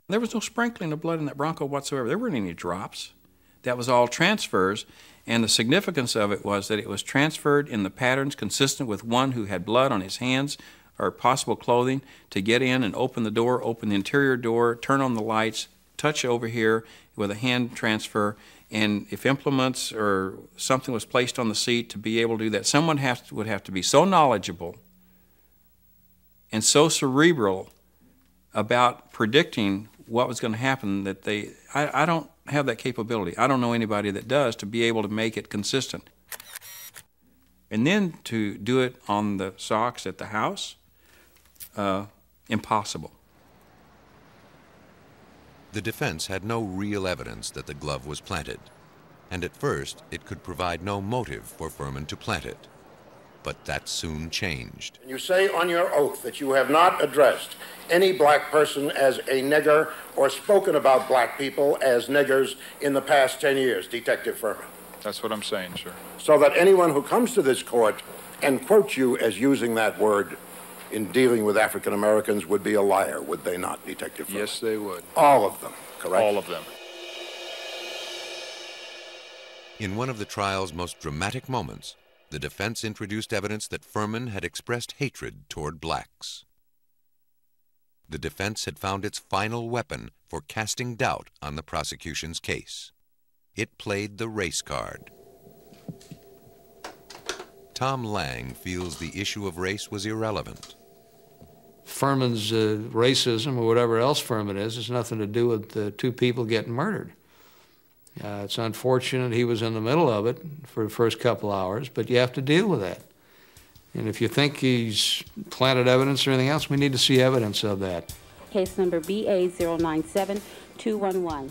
There was no sprinkling of blood in that Bronco whatsoever. There weren't any drops. That was all transfers. And the significance of it was that it was transferred in the patterns consistent with one who had blood on his hands or possible clothing to get in and open the door, open the interior door, turn on the lights, touch over here with a hand transfer, and if implements or something was placed on the seat to be able to do that, someone would have to be so knowledgeable and so cerebral about predicting what was going to happen that I don't have that capability. I don't know anybody that does to be able to make it consistent. And then to do it on the socks at the house, impossible. The defense had no real evidence that the glove was planted, and at first it could provide no motive for Furman to plant it. But that soon changed. You say on your oath that you have not addressed any black person as a nigger or spoken about black people as niggers in the past 10 years, Detective Furman. That's what I'm saying, sir. So that anyone who comes to this court and quotes you as using that word in dealing with African Americans would be a liar, would they not, Detective Furman? Yes, they would. All of them, correct? All of them. In one of the trial's most dramatic moments, the defense introduced evidence that Furman had expressed hatred toward blacks. The defense had found its final weapon for casting doubt on the prosecution's case. It played the race card. Tom Lang feels the issue of race was irrelevant. Furman's racism or whatever else Furman is has nothing to do with the two people getting murdered. It's unfortunate he was in the middle of it for the first couple hours, but you have to deal with that. And if you think he's planted evidence or anything else, we need to see evidence of that. Case number BA097211.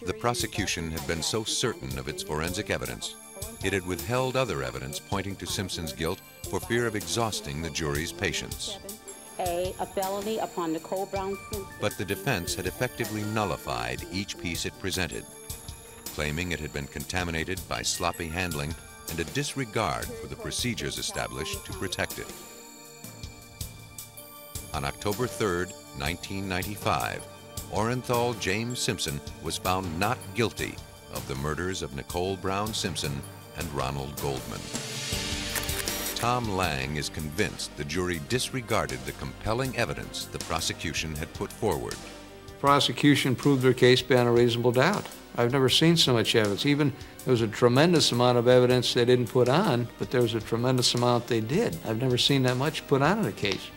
The prosecution had been so certain of its forensic evidence, it had withheld other evidence pointing to Simpson's guilt for fear of exhausting the jury's patience. A felony upon Nicole Brown Simpson. But the defense had effectively nullified each piece it presented, claiming it had been contaminated by sloppy handling and a disregard for the procedures established to protect it. On October 3rd, 1995, Orenthal James Simpson was found not guilty of the murders of Nicole Brown Simpson and Ronald Goldman. Tom Lang is convinced the jury disregarded the compelling evidence the prosecution had put forward. Prosecution proved their case beyond a reasonable doubt. I've never seen so much evidence. Even there was a tremendous amount of evidence they didn't put on, but there was a tremendous amount they did. I've never seen that much put on in a case.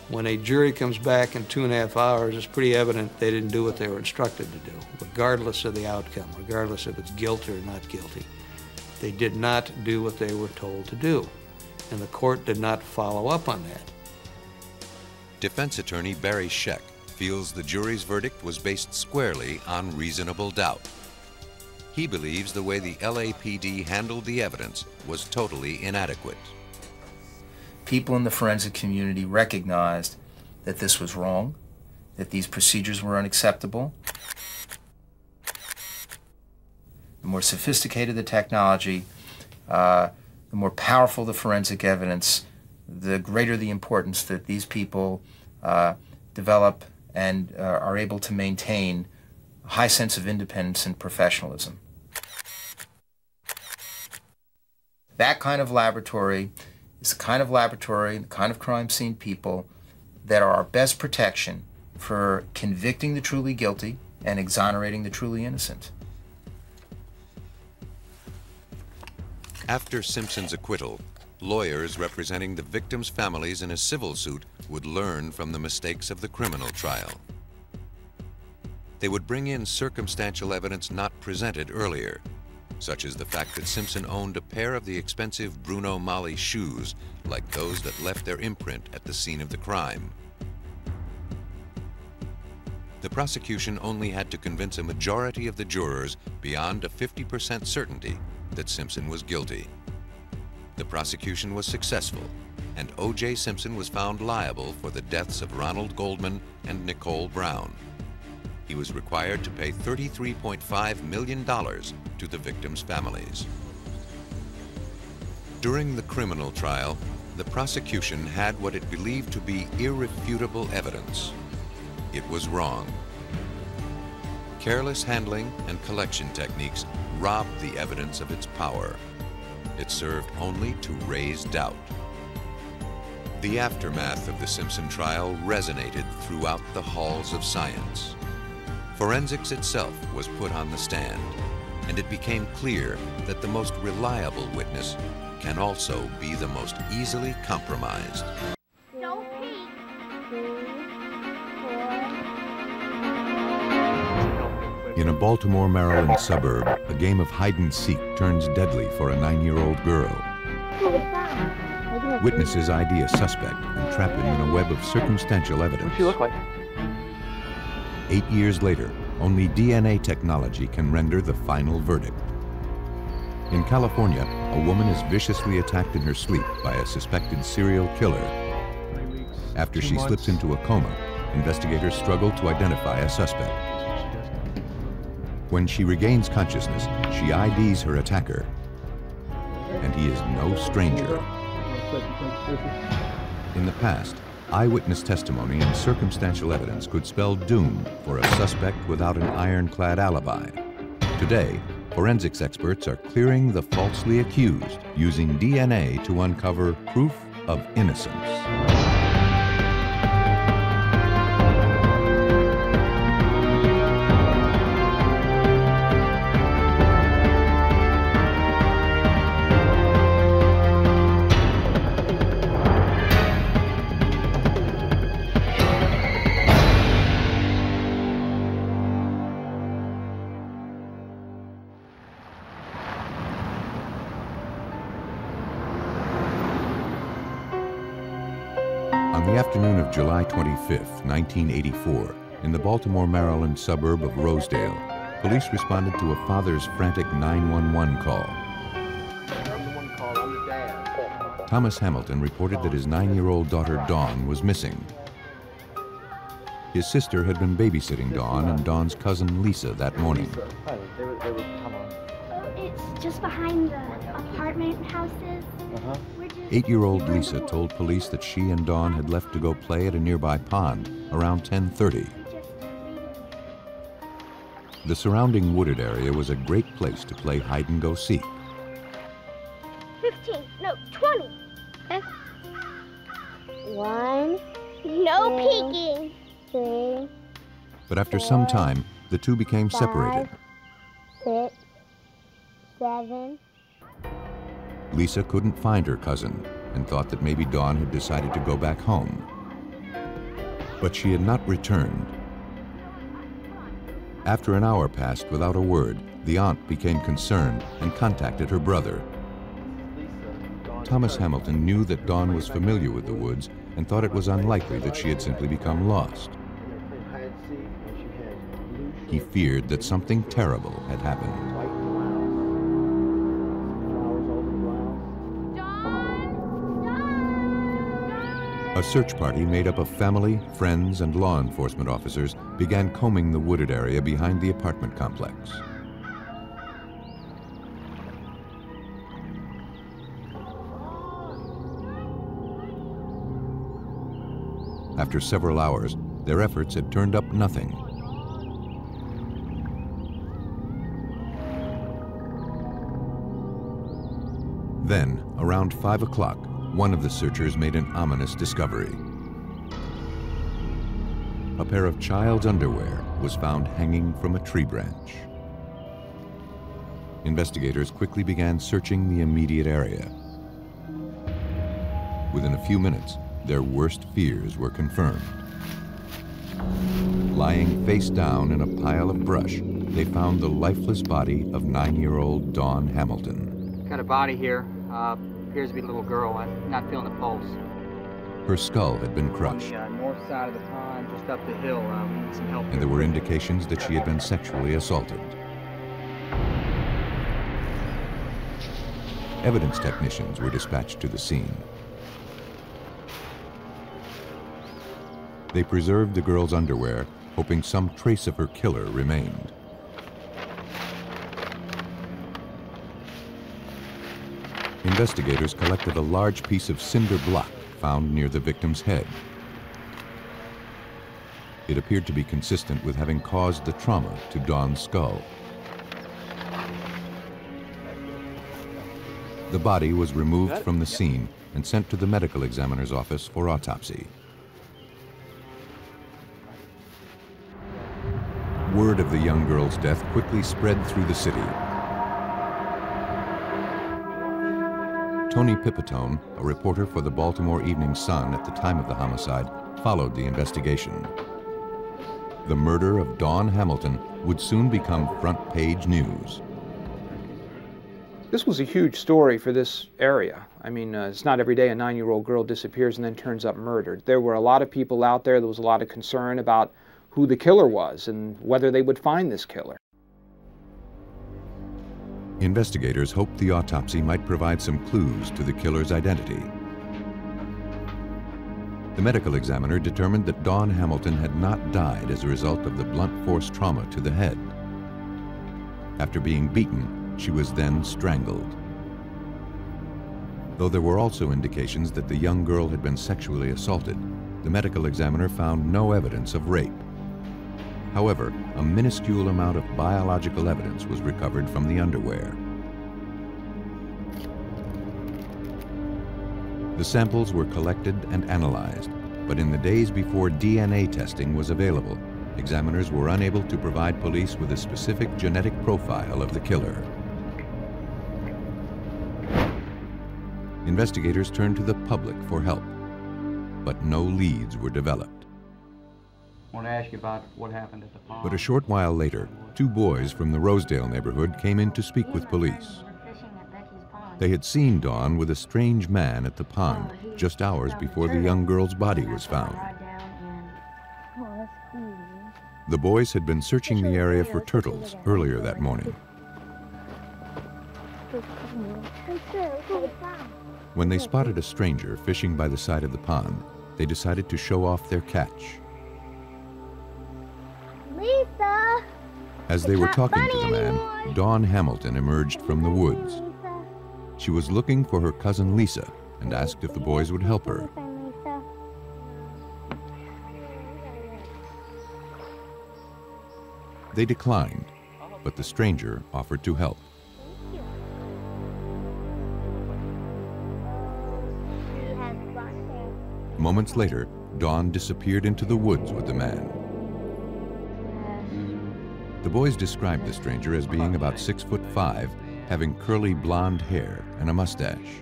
When a jury comes back in 2.5 hours, it's pretty evident they didn't do what they were instructed to do, regardless of the outcome, regardless if it's guilty or not guilty. They did not do what they were told to do, and the court did not follow up on that. Defense attorney Barry Scheck feels the jury's verdict was based squarely on reasonable doubt. He believes the way the LAPD handled the evidence was totally inadequate. People in the forensic community recognized that this was wrong, that these procedures were unacceptable. The more sophisticated the technology, the more powerful the forensic evidence, the greater the importance that these people develop and are able to maintain a high sense of independence and professionalism. That kind of laboratory is the kind of laboratory, the kind of crime scene people that are our best protection for convicting the truly guilty and exonerating the truly innocent. After Simpson's acquittal, lawyers representing the victims' families in a civil suit would learn from the mistakes of the criminal trial. They would bring in circumstantial evidence not presented earlier, such as the fact that Simpson owned a pair of the expensive Bruno Magli shoes like those that left their imprint at the scene of the crime. The prosecution only had to convince a majority of the jurors beyond a 50% certainty that Simpson was guilty. The prosecution was successful, and O.J. Simpson was found liable for the deaths of Ronald Goldman and Nicole Brown. He was required to pay $33.5 million to the victims' families. During the criminal trial, the prosecution had what it believed to be irrefutable evidence. It was wrong. Careless handling and collection techniques robbed the evidence of its power. It served only to raise doubt. The aftermath of the Simpson trial resonated throughout the halls of science. Forensics itself was put on the stand, and it became clear that the most reliable witness can also be the most easily compromised. Don't peek. In a Baltimore, Maryland suburb, a game of hide-and-seek turns deadly for a 9-year-old girl. Witnesses ID a suspect and trap him in a web of circumstantial evidence. What does she look like? 8 years later, only DNA technology can render the final verdict. In California, a woman is viciously attacked in her sleep by a suspected serial killer. After she slips into a coma, investigators struggle to identify a suspect. When she regains consciousness, she IDs her attacker, and he is no stranger. In the past, eyewitness testimony and circumstantial evidence could spell doom for a suspect without an ironclad alibi. Today, forensics experts are clearing the falsely accused using DNA to uncover proof of innocence. On the afternoon of July 25, 1984, in the Baltimore, Maryland suburb of Rosedale, police responded to a father's frantic 911 call. Thomas Hamilton reported that his 9-year-old daughter Dawn was missing. His sister had been babysitting Dawn and Dawn's cousin Lisa that morning. It's just behind the apartment houses. 8-year-old Lisa told police that she and Dawn had left to go play at a nearby pond around 10:30. The surrounding wooded area was a great place to play hide-and-go-seek. 15, no, 20. 1. No peeking. 3. But after some time, the two became separated. 5, 6, 7. Lisa couldn't find her cousin and thought that maybe Dawn had decided to go back home. But she had not returned. After an hour passed without a word, the aunt became concerned and contacted her brother. Thomas Hamilton knew that Dawn was familiar with the woods and thought it was unlikely that she had simply become lost. He feared that something terrible had happened. A search party made up of family, friends, and law enforcement officers began combing the wooded area behind the apartment complex. After several hours, their efforts had turned up nothing. Then, around 5 o'clock, one of the searchers made an ominous discovery. A pair of child's underwear was found hanging from a tree branch. Investigators quickly began searching the immediate area. Within a few minutes, their worst fears were confirmed. Lying face down in a pile of brush, they found the lifeless body of 9-year-old Dawn Hamilton. Got a body here. Appears to be a little girl. I'm not feeling the pulse. Her skull had been crushed, On the north side of the pond, just up the hill. We need some help. and there were indications that she had been sexually assaulted. Evidence technicians were dispatched to the scene. They preserved the girl's underwear, hoping some trace of her killer remained. Investigators collected a large piece of cinder block found near the victim's head. It appeared to be consistent with having caused the trauma to Dawn's skull. The body was removed from the scene and sent to the medical examiner's office for autopsy. Word of the young girl's death quickly spread through the city. Tony Pipitone, a reporter for the Baltimore Evening Sun at the time of the homicide, followed the investigation. The murder of Dawn Hamilton would soon become front-page news. This was a huge story for this area. I mean, it's not every day a 9-year-old girl disappears and then turns up murdered. There were a lot of people out there. There was a lot of concern about who the killer was and whether they would find this killer. Investigators hoped the autopsy might provide some clues to the killer's identity. The medical examiner determined that Dawn Hamilton had not died as a result of the blunt force trauma to the head. After being beaten, she was then strangled. Though there were also indications that the young girl had been sexually assaulted, the medical examiner found no evidence of rape. However, a minuscule amount of biological evidence was recovered from the underwear. The samples were collected and analyzed, but in the days before DNA testing was available, examiners were unable to provide police with a specific genetic profile of the killer. Investigators turned to the public for help, but no leads were developed. I want to ask you about what happened at the pond. But a short while later, 2 boys from the Rosedale neighborhood came in to speak with police. They had seen Dawn with a strange man at the pond just hours before the young girl's body was found. The boys had been searching the area for turtles earlier that morning. When they spotted a stranger fishing by the side of the pond, they decided to show off their catch. Lisa! As they were talking to the man, Dawn Hamilton emerged from the woods. She was looking for her cousin Lisa and asked if the boys would help her. They declined, but the stranger offered to help. Moments later, Dawn disappeared into the woods with the man. The boys described the stranger as being about 6'5", having curly blonde hair and a mustache.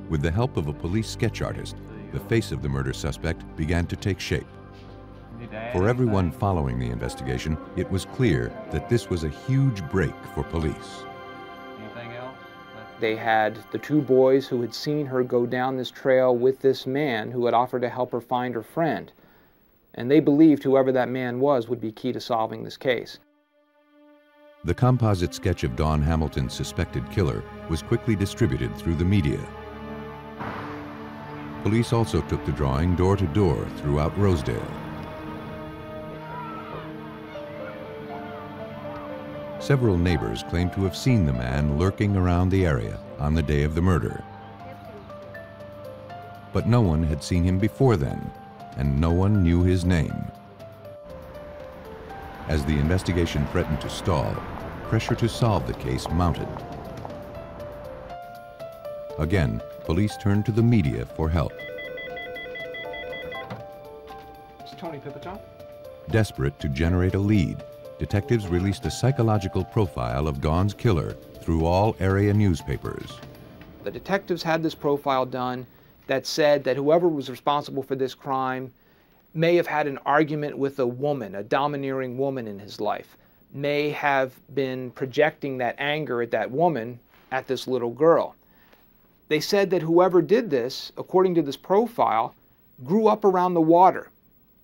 With the help of a police sketch artist, the face of the murder suspect began to take shape. For everyone following the investigation, it was clear that this was a huge break for police. They had the 2 boys who had seen her go down this trail with this man who had offered to help her find her friend. And they believed whoever that man was would be key to solving this case. The composite sketch of Dawn Hamilton's suspected killer was quickly distributed through the media. Police also took the drawing door to door throughout Rosedale. Several neighbors claimed to have seen the man lurking around the area on the day of the murder. But no one had seen him before then, and no one knew his name. As the investigation threatened to stall, pressure to solve the case mounted. Again, police turned to the media for help. It's Tony Pipitone. Desperate to generate a lead, detectives released a psychological profile of Dawn's killer through all area newspapers. The detectives had this profile done that said that whoever was responsible for this crime may have had an argument with a woman, a domineering woman in his life, may have been projecting that anger at that woman at this little girl. They said that whoever did this, according to this profile, grew up around the water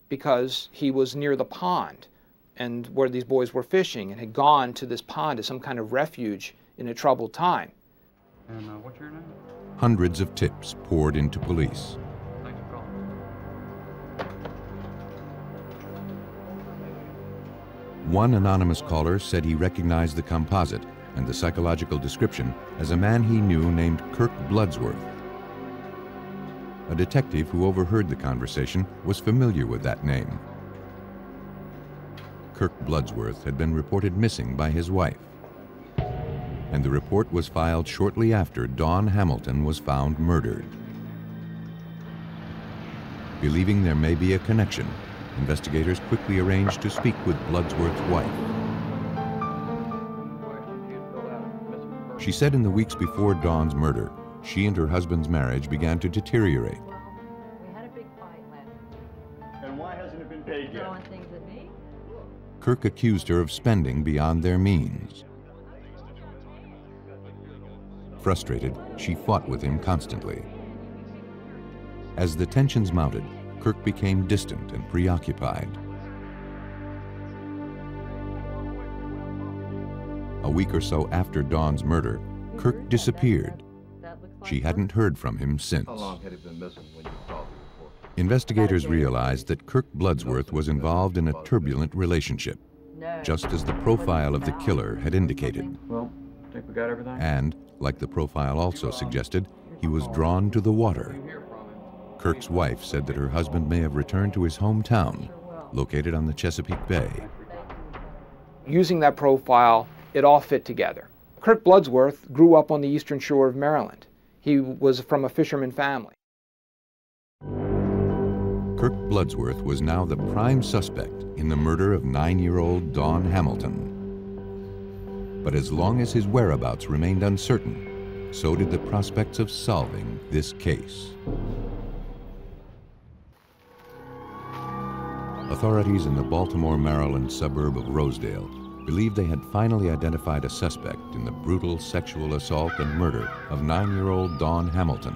because he was near the pond and where these boys were fishing and had gone to this pond as some kind of refuge in a troubled time. And what's your name? Hundreds of tips poured into police. Thanks for calling. One anonymous caller said he recognized the composite and the psychological description as a man he knew named Kirk Bloodsworth. A detective who overheard the conversation was familiar with that name. Kirk Bloodsworth had been reported missing by his wife, and the report was filed shortly after Dawn Hamilton was found murdered. Believing there may be a connection, investigators quickly arranged to speak with Bloodsworth's wife. She said in the weeks before Dawn's murder, she and her husband's marriage began to deteriorate. We had a big fight last. And why hasn't it been paid yet? Throwing things at me. Kirk accused her of spending beyond their means. Frustrated, she fought with him constantly. As the tensions mounted, Kirk became distant and preoccupied. A week or so after Dawn's murder, Kirk disappeared. She hadn't heard from him since. How long had he been missing when you called the report? Investigators realized that Kirk Bloodsworth was involved in a turbulent relationship, just as the profile of the killer had indicated. Well, I think we got everything. And, like the profile also suggested, he was drawn to the water. Kirk's wife said that her husband may have returned to his hometown, located on the Chesapeake Bay. Using that profile, it all fit together. Kirk Bloodsworth grew up on the eastern shore of Maryland. He was from a fisherman family. Kirk Bloodsworth was now the prime suspect in the murder of 9-year-old Dawn Hamilton. But as long as his whereabouts remained uncertain, so did the prospects of solving this case. Authorities in the Baltimore, Maryland suburb of Rosedale believed they had finally identified a suspect in the brutal sexual assault and murder of 9-year-old Dawn Hamilton,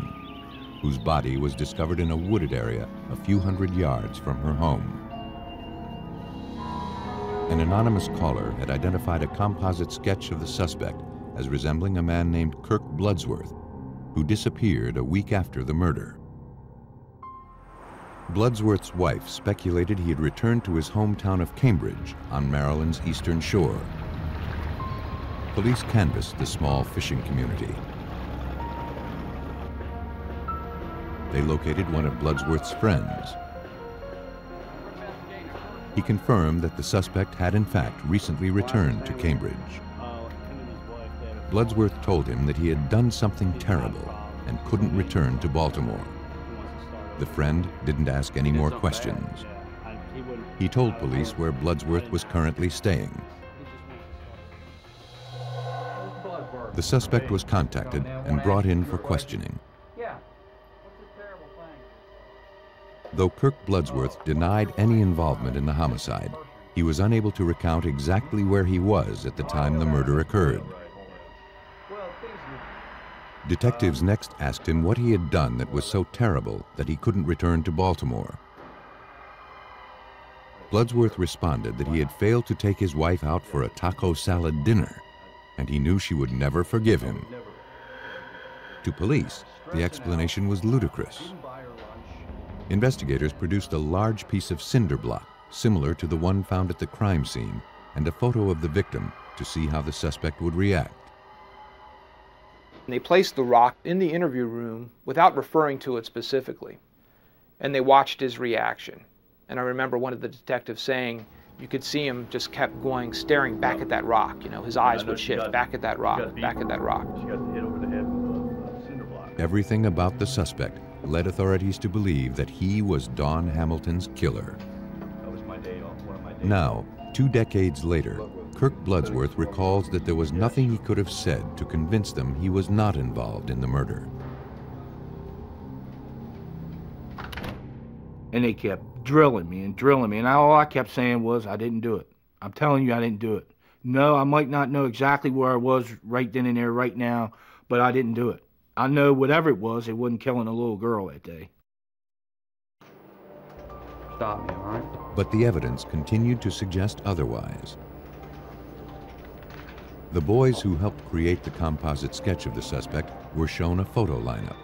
whose body was discovered in a wooded area a few hundred yards from her home. An anonymous caller had identified a composite sketch of the suspect as resembling a man named Kirk Bloodsworth, who disappeared a week after the murder. Bloodsworth's wife speculated he had returned to his hometown of Cambridge on Maryland's eastern shore. Police canvassed the small fishing community. They located one of Bloodsworth's friends. He confirmed that the suspect had in fact recently returned to Cambridge. Bloodsworth told him that he had done something terrible and couldn't return to Baltimore. The friend didn't ask any more questions. He told police where Bloodsworth was currently staying. The suspect was contacted and brought in for questioning. Though Kirk Bloodsworth denied any involvement in the homicide, he was unable to recount exactly where he was at the time the murder occurred. Detectives next asked him what he had done that was so terrible that he couldn't return to Baltimore. Bloodsworth responded that he had failed to take his wife out for a taco salad dinner, and he knew she would never forgive him. To police, the explanation was ludicrous. Investigators produced a large piece of cinder block, similar to the one found at the crime scene, and a photo of the victim to see how the suspect would react. They placed the rock in the interview room without referring to it specifically, and they watched his reaction. And I remember one of the detectives saying you could see him just kept going, staring back at that rock. You know, his eyes would shift back at that rock, back at that rock. Everything about the suspect led authorities to believe that he was Dawn Hamilton's killer. Now, 2 decades later, Kirk Bloodsworth recalls that there was nothing he could have said to convince them he was not involved in the murder. And they kept drilling me, and all I kept saying was, I didn't do it. I'm telling you, I didn't do it. No, I might not know exactly where I was right then and there right now, but I didn't do it. I know whatever it wasn't killing a little girl that day. Stop me, all right? But the evidence continued to suggest otherwise. The boys who helped create the composite sketch of the suspect were shown a photo lineup.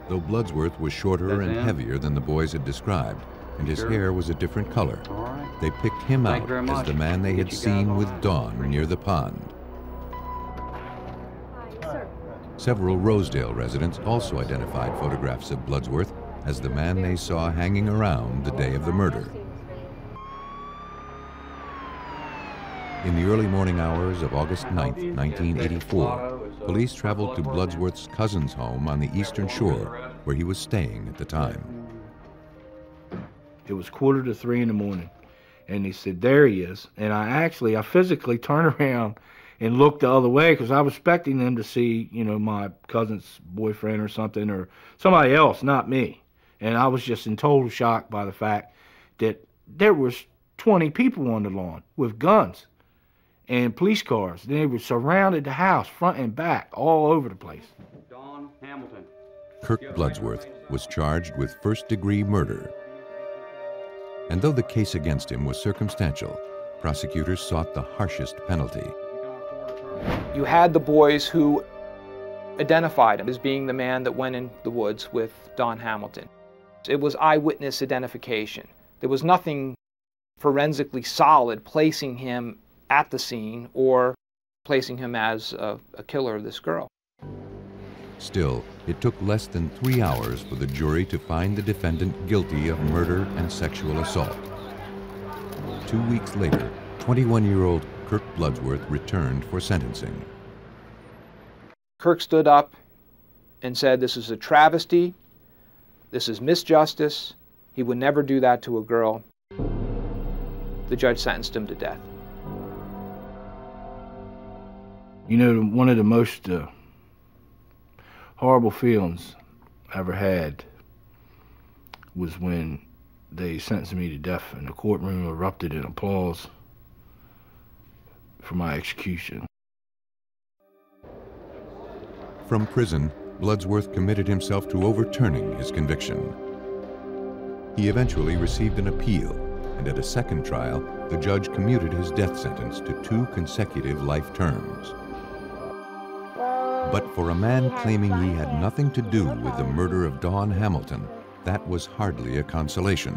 Though Bloodsworth was shorter and heavier than the boys had described, and his hair was a different color, they picked him out as the man they had seen with Dawn near the pond. Several Rosedale residents also identified photographs of Bloodsworth as the man they saw hanging around the day of the murder. In the early morning hours of August 9th, 1984, police traveled to Bloodsworth's cousin's home on the Eastern Shore, where he was staying at the time. It was 2:45 in the morning, and he said, there he is. And I physically turned around and looked the other way because I was expecting them to see, you know, my cousin's boyfriend or something, or somebody else, not me. And I was just in total shock by the fact that there was 20 people on the lawn with guns and police cars. They were surrounded the house, front and back, all over the place. Don Hamilton. Kirk Bloodsworth was charged with first-degree murder. And though the case against him was circumstantial, prosecutors sought the harshest penalty. You had the boys who identified him as being the man that went in the woods with Don Hamilton. It was eyewitness identification. There was nothing forensically solid placing him at the scene or placing him as a killer of this girl. Still, it took less than 3 hours for the jury to find the defendant guilty of murder and sexual assault. 2 weeks later, 21-year-old Kirk Bloodsworth returned for sentencing. Kirk stood up and said, this is a travesty, this is misjustice, he would never do that to a girl. The judge sentenced him to death. You know, one of the most horrible feelings I ever had was when they sentenced me to death and the courtroom erupted in applause for my execution. From prison, Bloodsworth committed himself to overturning his conviction. He eventually received an appeal, and at a second trial, the judge commuted his death sentence to 2 consecutive life terms. But for a man claiming he had nothing to do with the murder of Dawn Hamilton, that was hardly a consolation.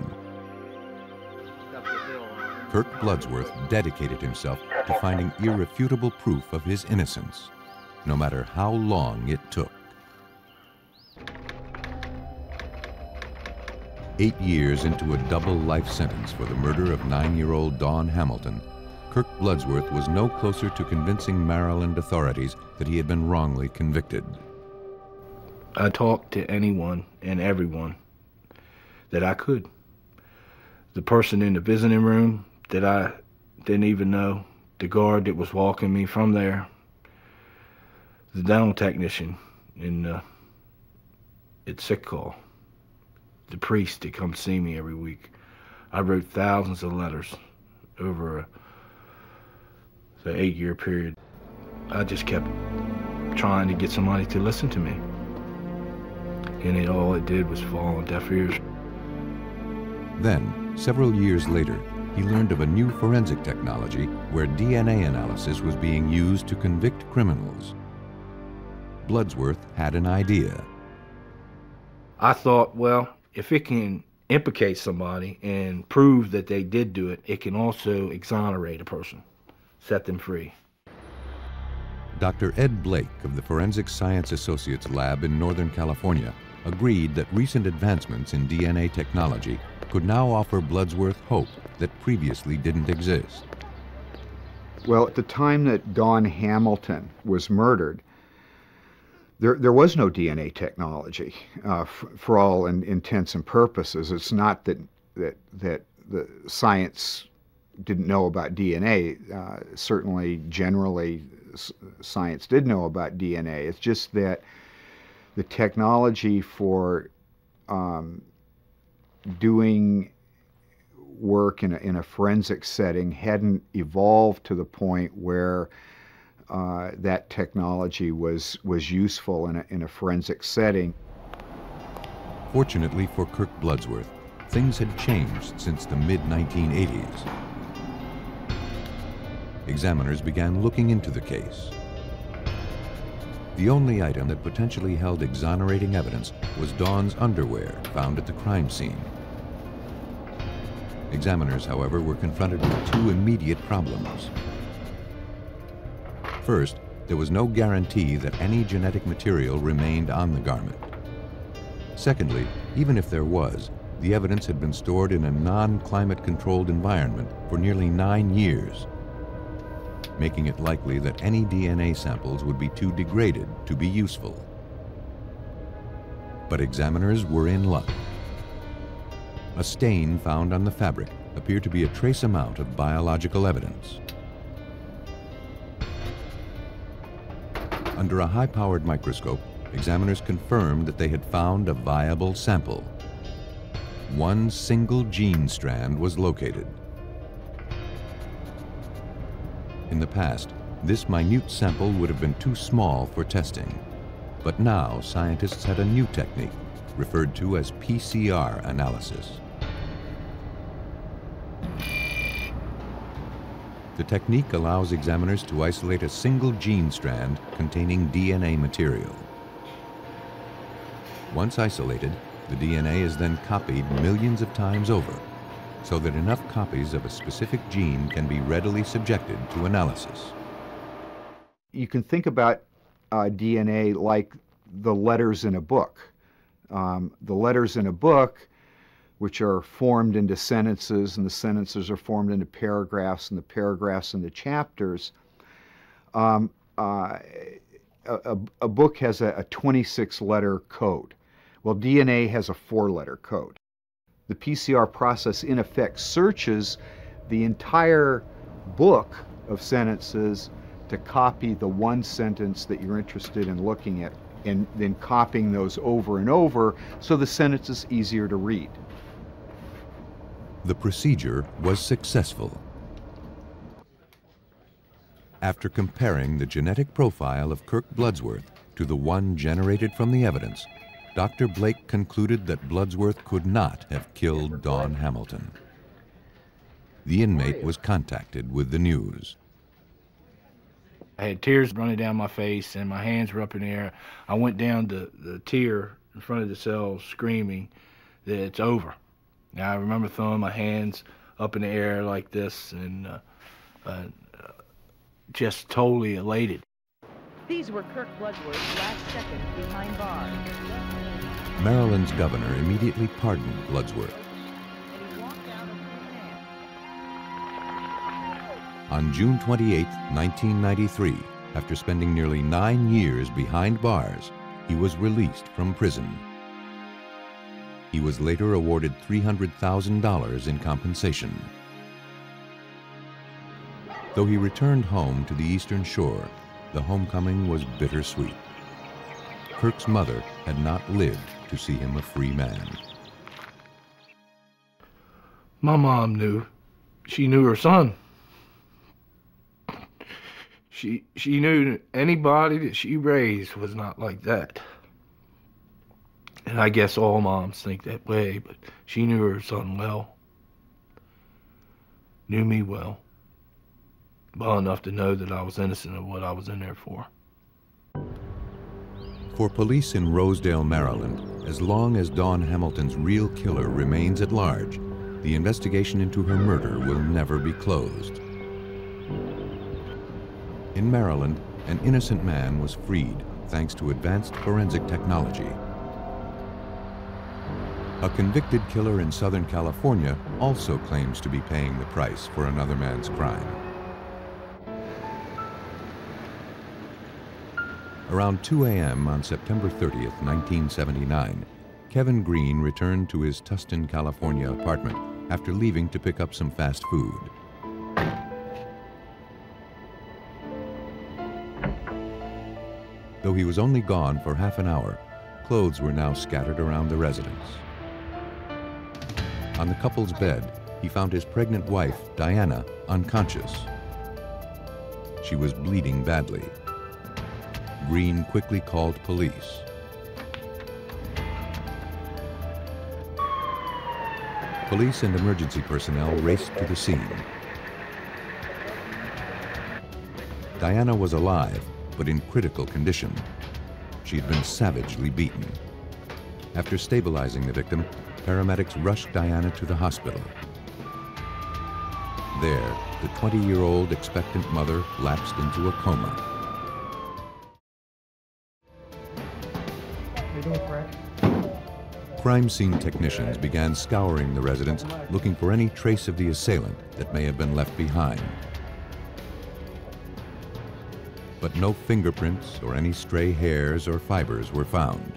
Kirk Bloodsworth dedicated himself to finding irrefutable proof of his innocence, no matter how long it took. 8 years into a double life sentence for the murder of 9-year-old Dawn Hamilton, Kirk Bloodsworth was no closer to convincing Maryland authorities that he had been wrongly convicted. I talked to anyone and everyone that I could. The person in the visiting room that I didn't even know, the guard that was walking me from there, the dental technician at sick call, the priest that comes see me every week. I wrote thousands of letters over the 8-year period. I just kept trying to get somebody to listen to me. And all it did was fall on deaf ears. Then, several years later, he learned of a new forensic technology where DNA analysis was being used to convict criminals. Bloodsworth had an idea. I thought, well, if it can implicate somebody and prove that they did do it, it can also exonerate a person, set them free. Dr. Ed Blake of the Forensic Science Associates Lab in Northern California agreed that recent advancements in DNA technology could now offer Bloodsworth hope that previously didn't exist. Well, at the time that Dawn Hamilton was murdered, there was no DNA technology for all intents and purposes. It's not that that the science didn't know about DNA. Certainly, generally, science did know about DNA. It's just that the technology for doing work in a forensic setting hadn't evolved to the point where that technology was useful in a forensic setting. Fortunately for Kirk Bloodsworth, things had changed since the mid-1980s. Examiners began looking into the case. The only item that potentially held exonerating evidence was Dawn's underwear found at the crime scene. Examiners, however, were confronted with two immediate problems. First, there was no guarantee that any genetic material remained on the garment. Secondly, even if there was, the evidence had been stored in a non-climate controlled environment for nearly 9 years, making it likely that any DNA samples would be too degraded to be useful. But examiners were in luck. A stain found on the fabric appeared to be a trace amount of biological evidence. Under a high-powered microscope, examiners confirmed that they had found a viable sample. One single gene strand was located. In the past, this minute sample would have been too small for testing. But now, scientists had a new technique, referred to as PCR analysis. The technique allows examiners to isolate a single gene strand containing DNA material. Once isolated, the DNA is then copied millions of times over, so that enough copies of a specific gene can be readily subjected to analysis. You can think about DNA like the letters in a book. The letters in a book, which are formed into sentences, and the sentences are formed into paragraphs, and the paragraphs into chapters. A book has a 26-letter code. Well, DNA has a 4-letter code. The PCR process, in effect, searches the entire book of sentences to copy the one sentence that you're interested in looking at, and then copying those over and over so the sentence is easier to read. The procedure was successful. After comparing the genetic profile of Kirk Bloodsworth to the one generated from the evidence, Dr. Blake concluded that Bloodsworth could not have killed Dawn Hamilton. The inmate was contacted with the news. I had tears running down my face and my hands were up in the air. I went down the tier in front of the cell screaming that it's over. Now, I remember throwing my hands up in the air like this and just totally elated. These were Kirk Bloodsworth's last seconds behind bars. Maryland's governor immediately pardoned Bloodsworth. On June 28, 1993, after spending nearly 9 years behind bars, he was released from prison. He was later awarded $300,000 in compensation. Though he returned home to the Eastern Shore, the homecoming was bittersweet. Kirk's mother had not lived to see him a free man. My mom knew. She knew her son. She knew anybody that she raised was not like that. And I guess all moms think that way, but she knew her son well. Knew me well. Well enough to know that I was innocent of what I was in there for. For police in Rosedale, Maryland, as long as Dawn Hamilton's real killer remains at large, the investigation into her murder will never be closed. In Maryland, an innocent man was freed thanks to advanced forensic technology. A convicted killer in Southern California also claims to be paying the price for another man's crime. Around 2 a.m. on September 30th, 1979, Kevin Green returned to his Tustin, California apartment after leaving to pick up some fast food. Though he was only gone for half an hour, clothes were now scattered around the residence. On the couple's bed, he found his pregnant wife, Diana, unconscious. She was bleeding badly. Green quickly called police. Police and emergency personnel raced to the scene. Diana was alive, but in critical condition. She had been savagely beaten. After stabilizing the victim, paramedics rushed Diana to the hospital. There, the 20-year-old expectant mother lapsed into a coma. Crime scene technicians began scouring the residence, looking for any trace of the assailant that may have been left behind. But no fingerprints or any stray hairs or fibers were found.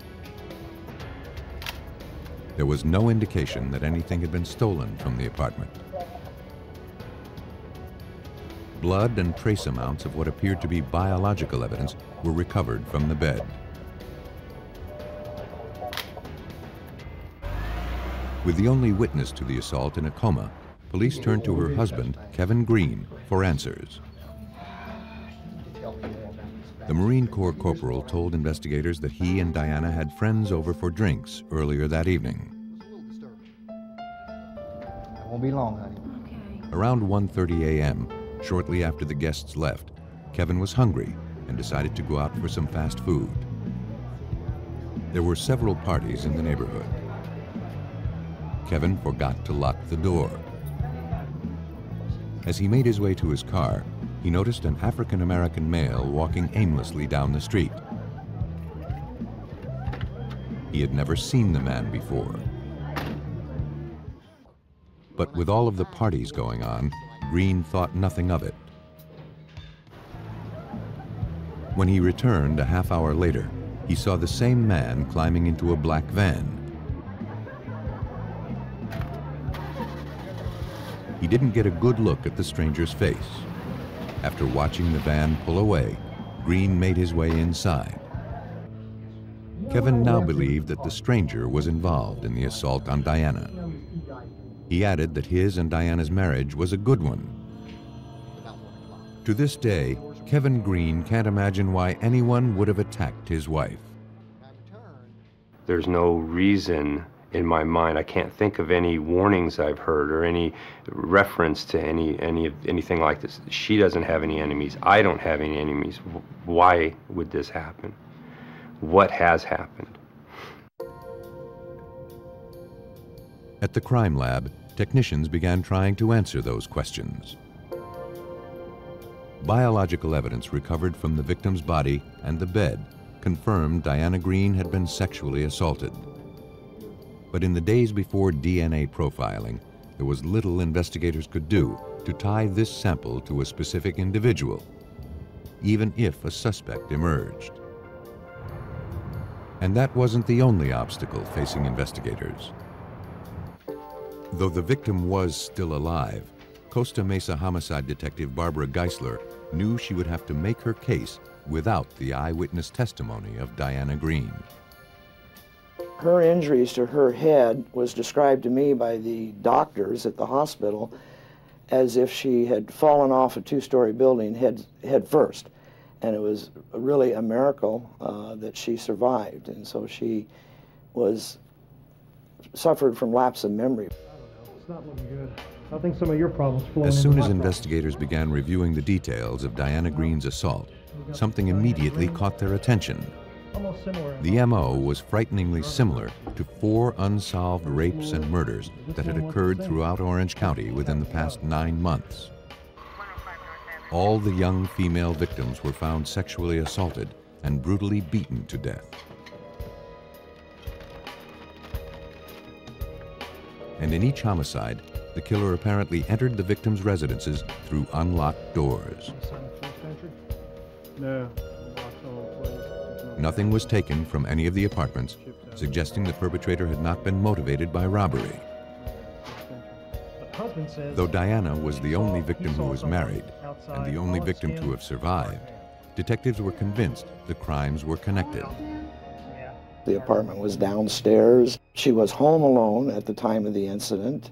There was no indication that anything had been stolen from the apartment. Blood and trace amounts of what appeared to be biological evidence were recovered from the bed. With the only witness to the assault in a coma, police turned to her husband, Kevin Green, for answers. The Marine Corps corporal told investigators that he and Diana had friends over for drinks earlier that evening. It won't be long, honey. Okay. Around 1:30 a.m., shortly after the guests left, Kevin was hungry and decided to go out for some fast food. There were several parties in the neighborhood. Kevin forgot to lock the door. As he made his way to his car, he noticed an African-American male walking aimlessly down the street. He had never seen the man before. But with all of the parties going on, Green thought nothing of it. When he returned a half hour later, he saw the same man climbing into a black van. He didn't get a good look at the stranger's face. After watching the van pull away, Green made his way inside. Kevin now believed that the stranger was involved in the assault on Diana. He added that his and Diana's marriage was a good one. To this day, Kevin Green can't imagine why anyone would have attacked his wife. There's no reason in my mind. I can't think of any warnings I've heard or any reference to anything like this. She doesn't have any enemies. I don't have any enemies. Why would this happen? What has happened? At the crime lab, technicians began trying to answer those questions. Biological evidence recovered from the victim's body and the bed confirmed Diana Green had been sexually assaulted. But in the days before DNA profiling, there was little investigators could do to tie this sample to a specific individual, even if a suspect emerged. And that wasn't the only obstacle facing investigators. Though the victim was still alive, Costa Mesa homicide detective Barbara Geisler knew she would have to make her case without the eyewitness testimony of Diana Green. Her injuries to her head was described to me by the doctors at the hospital as if she had fallen off a two-story building head first. And it was really a miracle that she survived. And so she suffered from lapse of memory. It's not looking good. I think some of your problems flow in. As soon as investigators began reviewing the details of Diana Green's assault, something immediately caught their attention. The MO was frighteningly similar to 4 unsolved rapes and murders that had occurred throughout Orange County within the past 9 months. All the young female victims were found sexually assaulted and brutally beaten to death. And in each homicide, the killer apparently entered the victims' residences through unlocked doors. No. Nothing was taken from any of the apartments, suggesting the perpetrator had not been motivated by robbery. Though Diana was the only victim who was married and the only victim to have survived, detectives were convinced the crimes were connected. The apartment was downstairs. She was home alone at the time of the incident.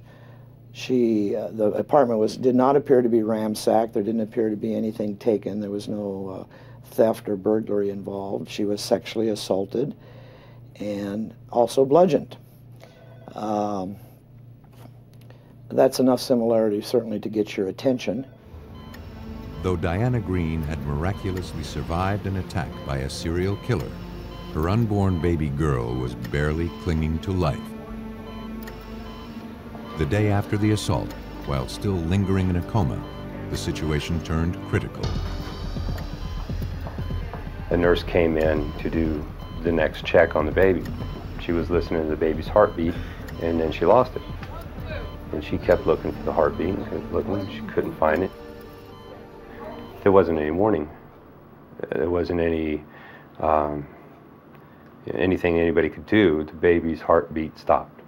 The apartment did not appear to be ransacked. There didn't appear to be anything taken. There was no theft or burglary involved. She was sexually assaulted and also bludgeoned. That's enough similarity certainly to get your attention. Though Diana Green had miraculously survived an attack by a serial killer, her unborn baby girl was barely clinging to life. The day after the assault, while still lingering in a coma, the situation turned critical. A nurse came in to do the next check on the baby. She was listening to the baby's heartbeat, and then she lost it. And she kept looking for the heartbeat and kept looking. She couldn't find it. There wasn't any warning. There wasn't any anything anybody could do. The baby's heartbeat stopped.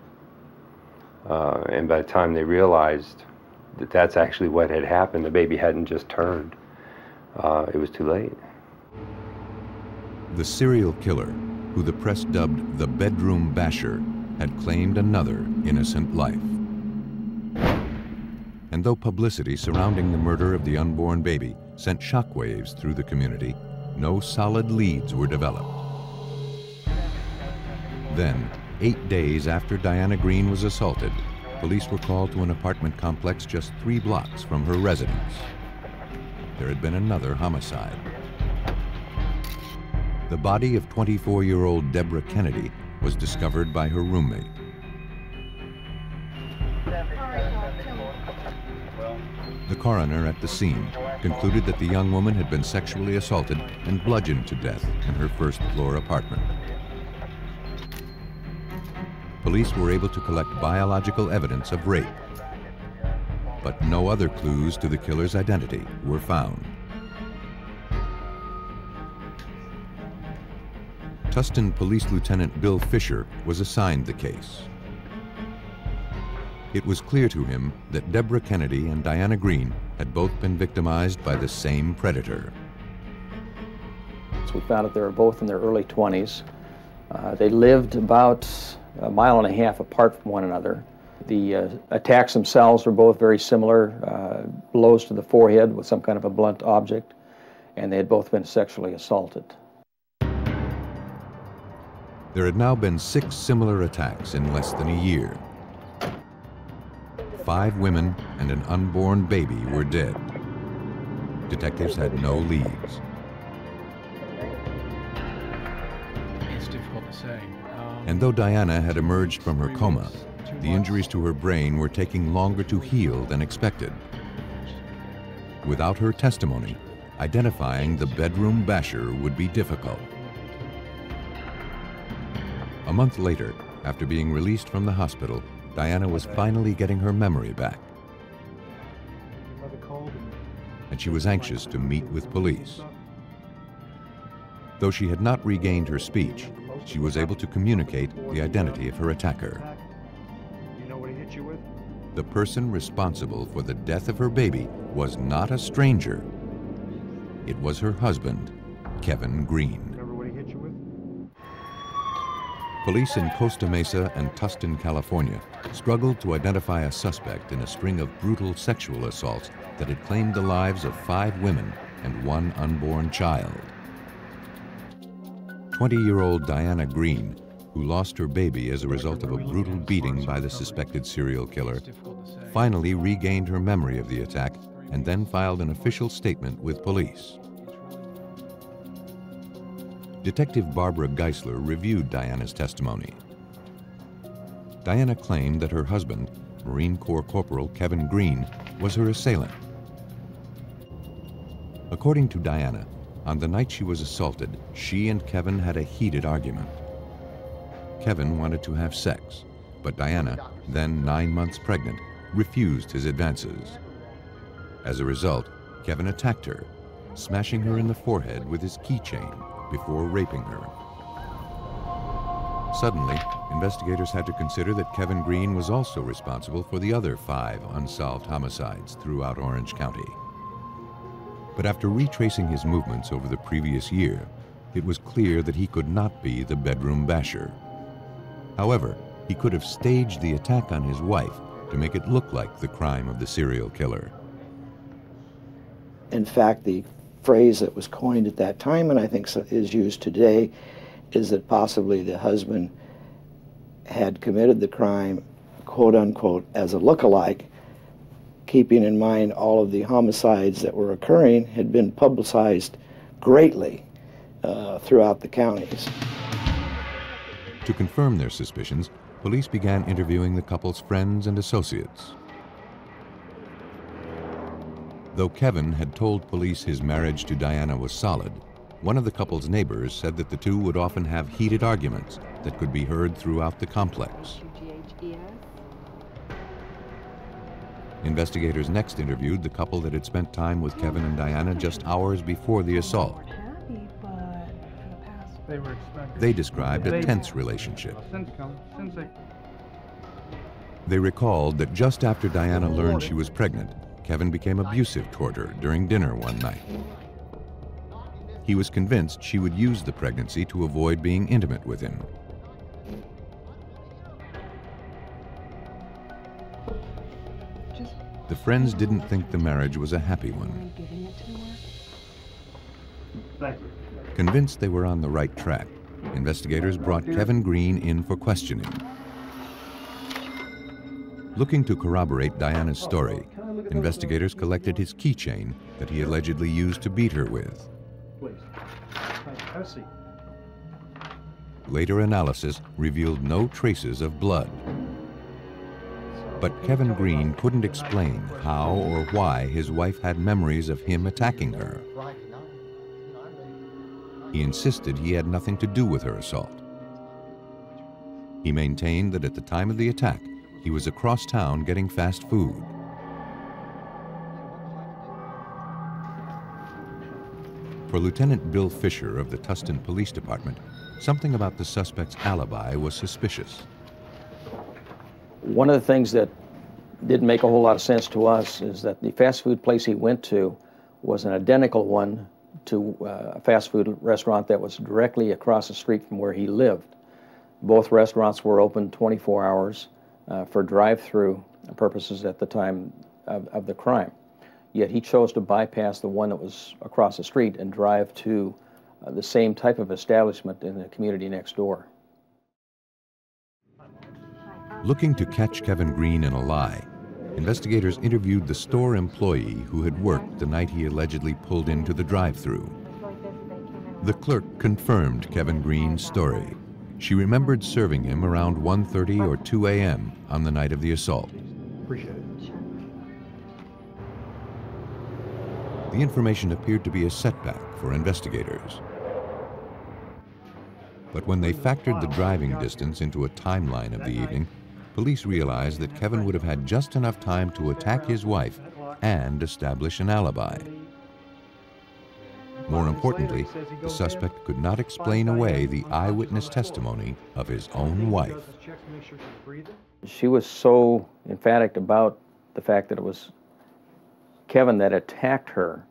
And by the time they realized that that's actually what had happened, the baby hadn't just turned. It was too late. The serial killer, who the press dubbed the bedroom basher, had claimed another innocent life. And though publicity surrounding the murder of the unborn baby sent shockwaves through the community, no solid leads were developed. Then, 8 days after Diana Green was assaulted, police were called to an apartment complex just 3 blocks from her residence. There had been another homicide. The body of 24-year-old Deborah Kennedy was discovered by her roommate. The coroner at the scene concluded that the young woman had been sexually assaulted and bludgeoned to death in her first-floor apartment. Police were able to collect biological evidence of rape, but no other clues to the killer's identity were found. Tustin Police Lieutenant Bill Fisher was assigned the case. It was clear to him that Deborah Kennedy and Diana Green had both been victimized by the same predator. So we found that they were both in their early 20s. They lived about 1.5 miles apart from one another. The attacks themselves were both very similar, blows to the forehead with some kind of a blunt object, and they had both been sexually assaulted. There had now been 6 similar attacks in less than a year. 5 women and an unborn baby were dead. Detectives had no leads. It's difficult to say. And though Diana had emerged from her coma, the injuries to her brain were taking longer to heal than expected. Without her testimony, identifying the bedroom basher would be difficult. A month later, after being released from the hospital, Diana was finally getting her memory back. And she was anxious to meet with police. Though she had not regained her speech, she was able to communicate the identity of her attacker. You know what he hit you with? The person responsible for the death of her baby was not a stranger. It was her husband, Kevin Green. Remember what he hit you with? Police in Costa Mesa and Tustin, California, struggled to identify a suspect in a string of brutal sexual assaults that had claimed the lives of 5 women and 1 unborn child. 20-year-old Diana Green, who lost her baby as a result of a brutal beating by the suspected serial killer, finally regained her memory of the attack and then filed an official statement with police. Detective Barbara Geisler reviewed Diana's testimony. Diana claimed that her husband, Marine Corps Corporal Kevin Green, was her assailant. According to Diana, on the night she was assaulted, she and Kevin had a heated argument. Kevin wanted to have sex, but Diana, then 9 months pregnant, refused his advances. As a result, Kevin attacked her, smashing her in the forehead with his keychain before raping her. Suddenly, investigators had to consider that Kevin Green was also responsible for the other 5 unsolved homicides throughout Orange County. But after retracing his movements over the previous year, it was clear that he could not be the bedroom basher. However, he could have staged the attack on his wife to make it look like the crime of the serial killer. In fact, the phrase that was coined at that time, and I think is used today, is that possibly the husband had committed the crime, quote unquote, as a look-alike, keeping in mind all of the homicides that were occurring had been publicized greatly throughout the counties. To confirm their suspicions, police began interviewing the couple's friends and associates. Though Kevin had told police his marriage to Diana was solid, one of the couple's neighbors said that the two would often have heated arguments that could be heard throughout the complex. Investigators next interviewed the couple that had spent time with Kevin and Diana just hours before the assault. They described a tense relationship. They recalled that just after Diana learned she was pregnant, Kevin became abusive toward her during dinner one night. He was convinced she would use the pregnancy to avoid being intimate with him. The friends didn't think the marriage was a happy one. Convinced they were on the right track, investigators brought Kevin Green in for questioning. Looking to corroborate Diana's story, investigators collected his keychain that he allegedly used to beat her with. Later analysis revealed no traces of blood. But Kevin Green couldn't explain how or why his wife had memories of him attacking her. He insisted he had nothing to do with her assault. He maintained that at the time of the attack, he was across town getting fast food. For Lieutenant Bill Fisher of the Tustin Police Department, something about the suspect's alibi was suspicious. One of the things that didn't make a whole lot of sense to us is that the fast food place he went to was an identical one to a fast food restaurant that was directly across the street from where he lived. Both restaurants were open 24 hours for drive-through purposes at the time of the crime. Yet he chose to bypass the one that was across the street and drive to the same type of establishment in the community next door. Looking to catch Kevin Green in a lie, investigators interviewed the store employee who had worked the night he allegedly pulled into the drive-thru. The clerk confirmed Kevin Green's story. She remembered serving him around 1:30 or 2 a.m. on the night of the assault. Appreciate it. The information appeared to be a setback for investigators. But when they factored the driving distance into a timeline of the evening, police realized that Kevin would have had just enough time to attack his wife and establish an alibi. More importantly, the suspect could not explain away the eyewitness testimony of his own wife. She was so emphatic about the fact that it was Kevin that attacked her.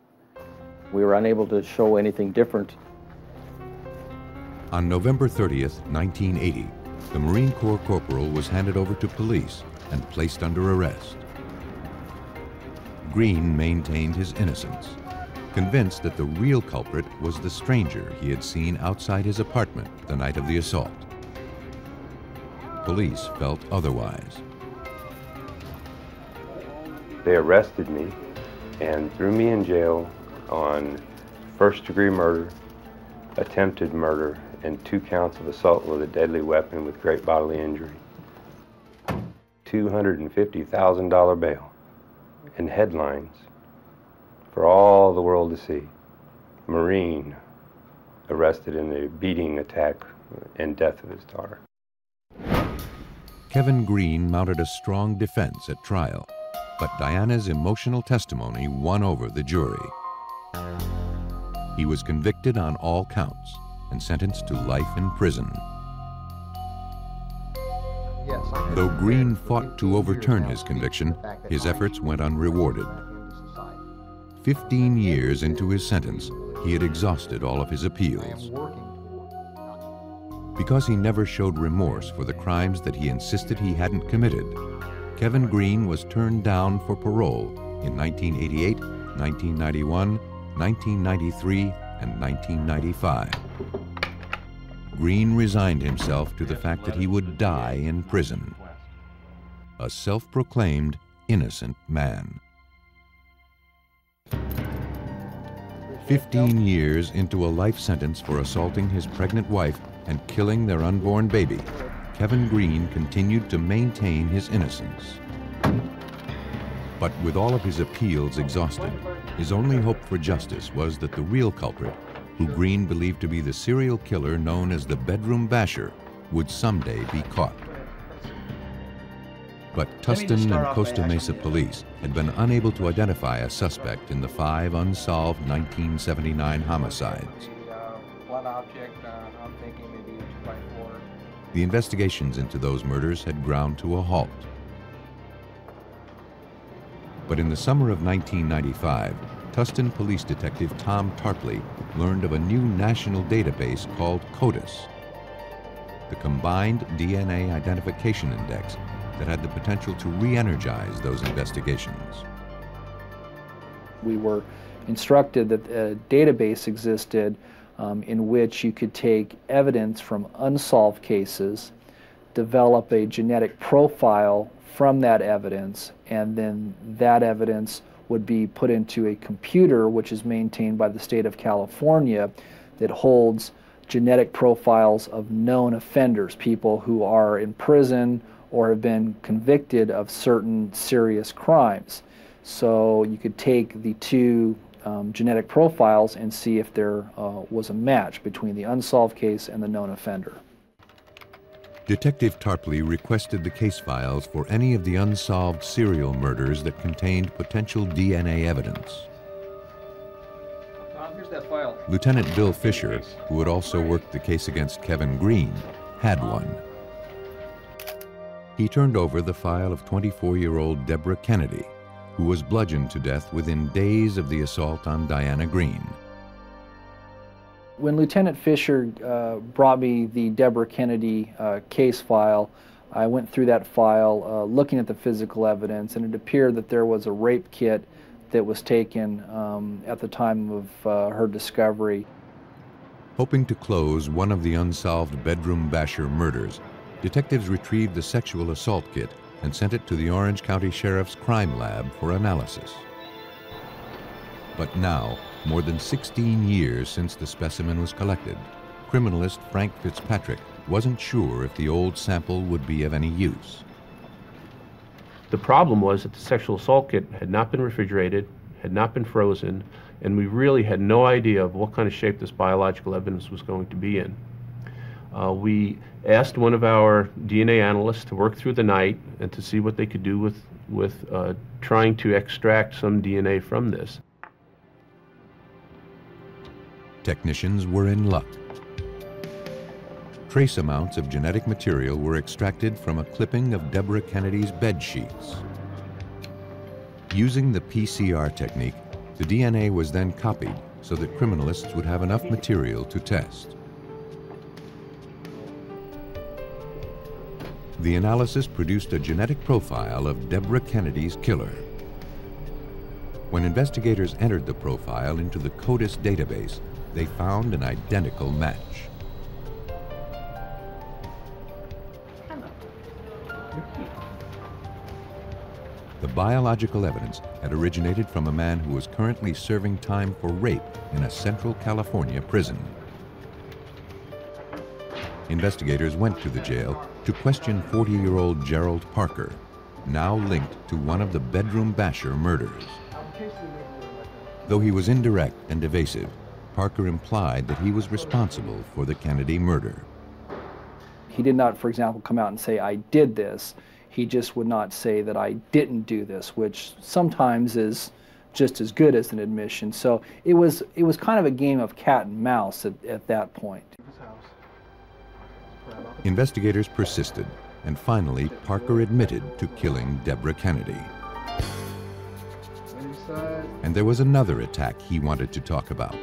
We were unable to show anything different. On November 30th, 1980, the Marine Corps corporal was handed over to police and placed under arrest. Green maintained his innocence, convinced that the real culprit was the stranger he had seen outside his apartment the night of the assault. Police felt otherwise. They arrested me and threw me in jail on first-degree murder, attempted murder, and 2 counts of assault with a deadly weapon with great bodily injury. $250,000 bail and headlines for all the world to see. Marine arrested in the beating, attack, and death of his daughter. Kevin Green mounted a strong defense at trial, but Diana's emotional testimony won over the jury. He was convicted on all counts and sentenced to life in prison. Though Green fought to overturn his conviction, his efforts went unrewarded. 15 years into his sentence, he had exhausted all of his appeals. Because he never showed remorse for the crimes that he insisted he hadn't committed, Kevin Green was turned down for parole in 1988, 1991, 1993, and 1995. Green resigned himself to the fact that he would die in prison. A self-proclaimed innocent man. 15 years into a life sentence for assaulting his pregnant wife and killing their unborn baby, Kevin Green continued to maintain his innocence. But with all of his appeals exhausted, his only hope for justice was that the real culprit, who Green believed to be the serial killer known as the Bedroom Basher, would someday be caught. But Tustin and Costa Mesa police had been unable to identify a suspect in the 5 unsolved 1979 homicides. The investigations into those murders had ground to a halt. But in the summer of 1995, Tustin police detective Tom Tarpley learned of a new national database called CODIS, the Combined DNA Identification Index, that had the potential to re-energize those investigations. We were instructed that a database existed in which you could take evidence from unsolved cases, develop a genetic profile from that evidence, and then that evidence would be put into a computer which is maintained by the state of California that holds genetic profiles of known offenders, people who are in prison or have been convicted of certain serious crimes. So you could take the two genetic profiles and see if there was a match between the unsolved case and the known offender. Detective Tarpley requested the case files for any of the unsolved serial murders that contained potential DNA evidence. Here's that file. Lieutenant Bill Fisher, who had also worked the case against Kevin Green, had one. He turned over the file of 24-year-old Deborah Kennedy, who was bludgeoned to death within days of the assault on Diana Green. When Lieutenant Fisher brought me the Deborah Kennedy case file, I went through that file looking at the physical evidence, and it appeared that there was a rape kit that was taken at the time of her discovery. Hoping to close one of the unsolved Bedroom Basher murders, detectives retrieved the sexual assault kit and sent it to the Orange County Sheriff's Crime Lab for analysis. But now, more than 16 years since the specimen was collected, criminalist Frank Fitzpatrick wasn't sure if the old sample would be of any use. The problem was that the sexual assault kit had not been refrigerated, had not been frozen, and we really had no idea of what kind of shape this biological evidence was going to be in. We asked one of our DNA analysts to work through the night and to see what they could do with trying to extract some DNA from this. Technicians were in luck. Trace amounts of genetic material were extracted from a clipping of Deborah Kennedy's bed sheets. Using the PCR technique, the DNA was then copied so that criminalists would have enough material to test. The analysis produced a genetic profile of Deborah Kennedy's killer. When investigators entered the profile into the CODIS database, they found an identical match. The biological evidence had originated from a man who was currently serving time for rape in a Central California prison. Investigators went to the jail to question 40-year-old Gerald Parker, now linked to one of the Bedroom Basher murders. Though he was indirect and evasive, Parker implied that he was responsible for the Kennedy murder. He did not, for example, come out and say, "I did this." He just would not say that I didn't do this, which sometimes is just as good as an admission. So it was kind of a game of cat and mouse at that point. Investigators persisted And finally, Parker admitted to killing Deborah Kennedy. And there was another attack he wanted to talk about.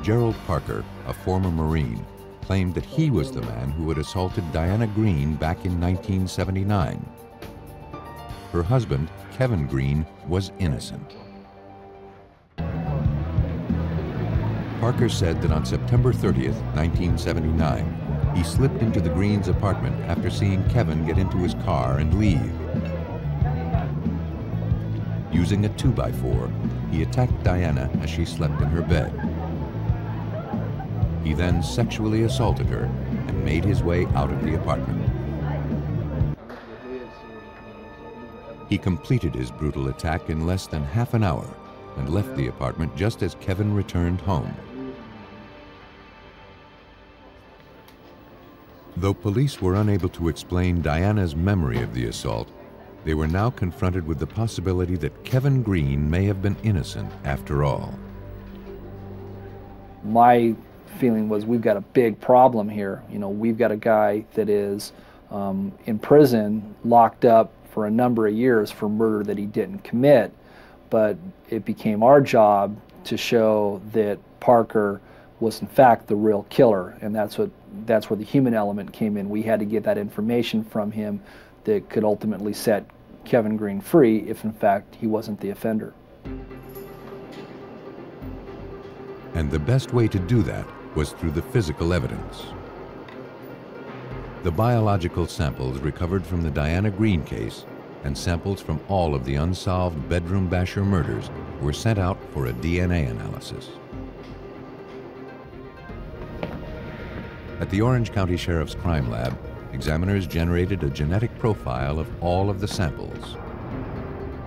Gerald Parker, a former Marine, claimed that he was the man who had assaulted Diana Green back in 1979. Her husband, Kevin Green, was innocent. Parker said that on September 30th, 1979, he slipped into the Greens' apartment after seeing Kevin get into his car and leave. Using a 2x4, he attacked Diana as she slept in her bed. He then sexually assaulted her and made his way out of the apartment. He completed his brutal attack in less than half an hour and left the apartment just as Kevin returned home. Though police were unable to explain Diana's memory of the assault, they were now confronted with the possibility that Kevin Green may have been innocent after all. My feeling was, we've got a big problem here. You know, we've got a guy that is in prison, locked up for a number of years for murder that he didn't commit, but it became our job to show that Parker was in fact the real killer, and that's where the human element came in. We had to get that information from him that could ultimately set Kevin Green free if in fact he wasn't the offender. And the best way to do that was through the physical evidence. The biological samples recovered from the Diana Green case and samples from all of the unsolved bedroom basher murders were sent out for a DNA analysis. At the Orange County Sheriff's Crime Lab, examiners generated a genetic profile of all of the samples.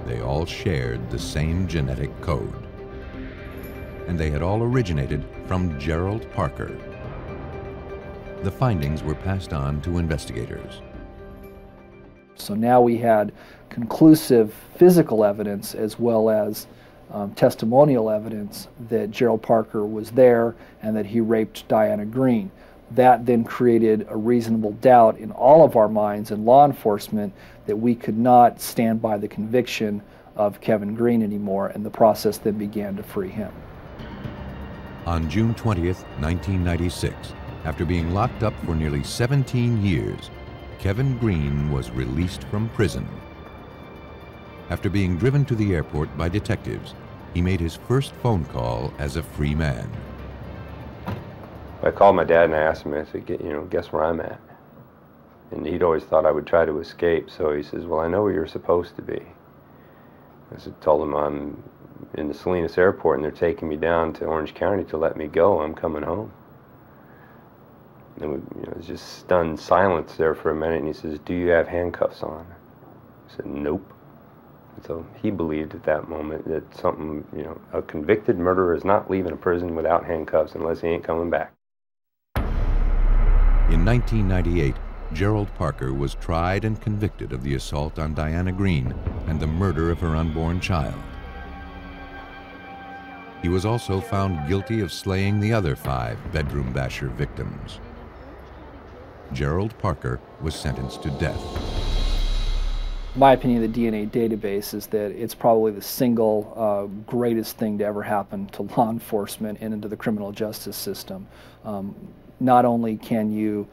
They all shared the same genetic code. And they had all originated from Gerald Parker. The findings were passed on to investigators. So now we had conclusive physical evidence as well as testimonial evidence that Gerald Parker was there and that he raped Diana Green. That then created a reasonable doubt in all of our minds in law enforcement that we could not stand by the conviction of Kevin Green anymore, and the process then began to free him. On June 20th, 1996, after being locked up for nearly 17 years, Kevin Green was released from prison. After being driven to the airport by detectives, he made his first phone call as a free man. I called my dad and I asked him, I said, guess where I'm at? And he'd always thought I would try to escape, so he says, well, I know where you're supposed to be. I told him I'm in the Salinas airport and they're taking me down to Orange County to let me go. I'm coming home. And it was just stunned silence there for a minute, and he says, do you have handcuffs on? I said, nope. And so he believed at that moment that something, a convicted murderer is not leaving a prison without handcuffs unless he ain't coming back. In 1998, Gerald Parker was tried and convicted of the assault on Diana Green and the murder of her unborn child. He was also found guilty of slaying the other 5 bedroom basher victims. Gerald Parker was sentenced to death. My opinion of the DNA database is that it's probably the single greatest thing to ever happen to law enforcement and into the criminal justice system. Not only can you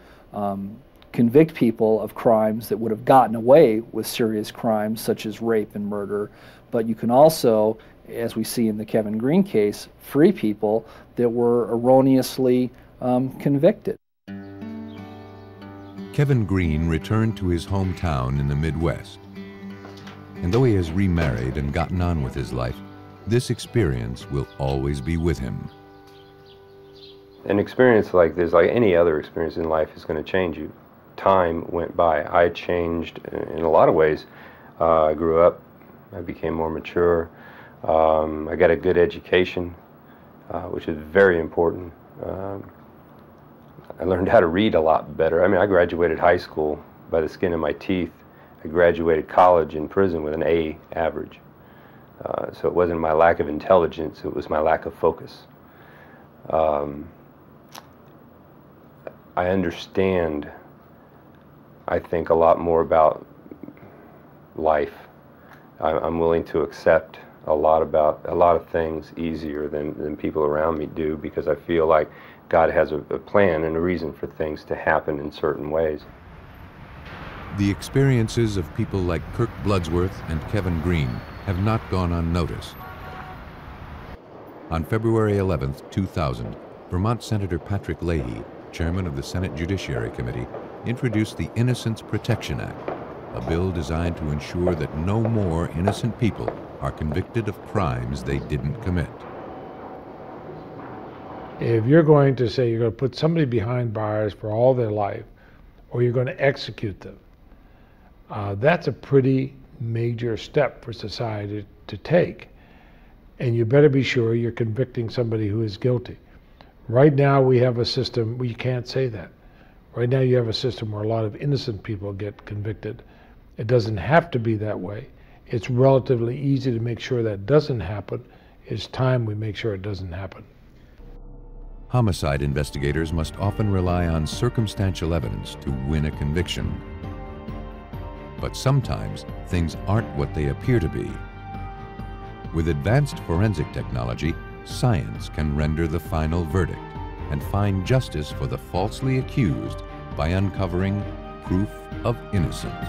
convict people of crimes that would have gotten away with serious crimes such as rape and murder, but you can also, as we see in the Kevin Green case, free people that were erroneously convicted. Kevin Green returned to his hometown in the Midwest. And though he has remarried and gotten on with his life, this experience will always be with him. An experience like this, like any other experience in life, is going to change you. Time went by. I changed in a lot of ways. I grew up. I became more mature. I got a good education, which is very important. I learned how to read a lot better. I mean, I graduated high school by the skin of my teeth. I graduated college in prison with an A average. So it wasn't my lack of intelligence, it was my lack of focus. I understand, I think, a lot more about life. I'm willing to accept a lot of things easier than people around me do, because I feel like God has a plan and a reason for things to happen in certain ways. The experiences of people like Kirk Bloodsworth and Kevin Green have not gone unnoticed. On February 11, 2000, Vermont Senator Patrick Leahy, chairman of the Senate Judiciary Committee, introduced the Innocence Protection Act, a bill designed to ensure that no more innocent people are convicted of crimes they didn't commit. If you're going to say you're going to put somebody behind bars for all their life, or you're going to execute them, that's a pretty major step for society to take. And you better be sure you're convicting somebody who is guilty. Right now we have a system where you can't say that. Right now you have a system where a lot of innocent people get convicted. It doesn't have to be that way. It's relatively easy to make sure that doesn't happen. It's time we make sure it doesn't happen. Homicide investigators must often rely on circumstantial evidence to win a conviction. But sometimes things aren't what they appear to be. With advanced forensic technology, science can render the final verdict and find justice for the falsely accused by uncovering proof of innocence.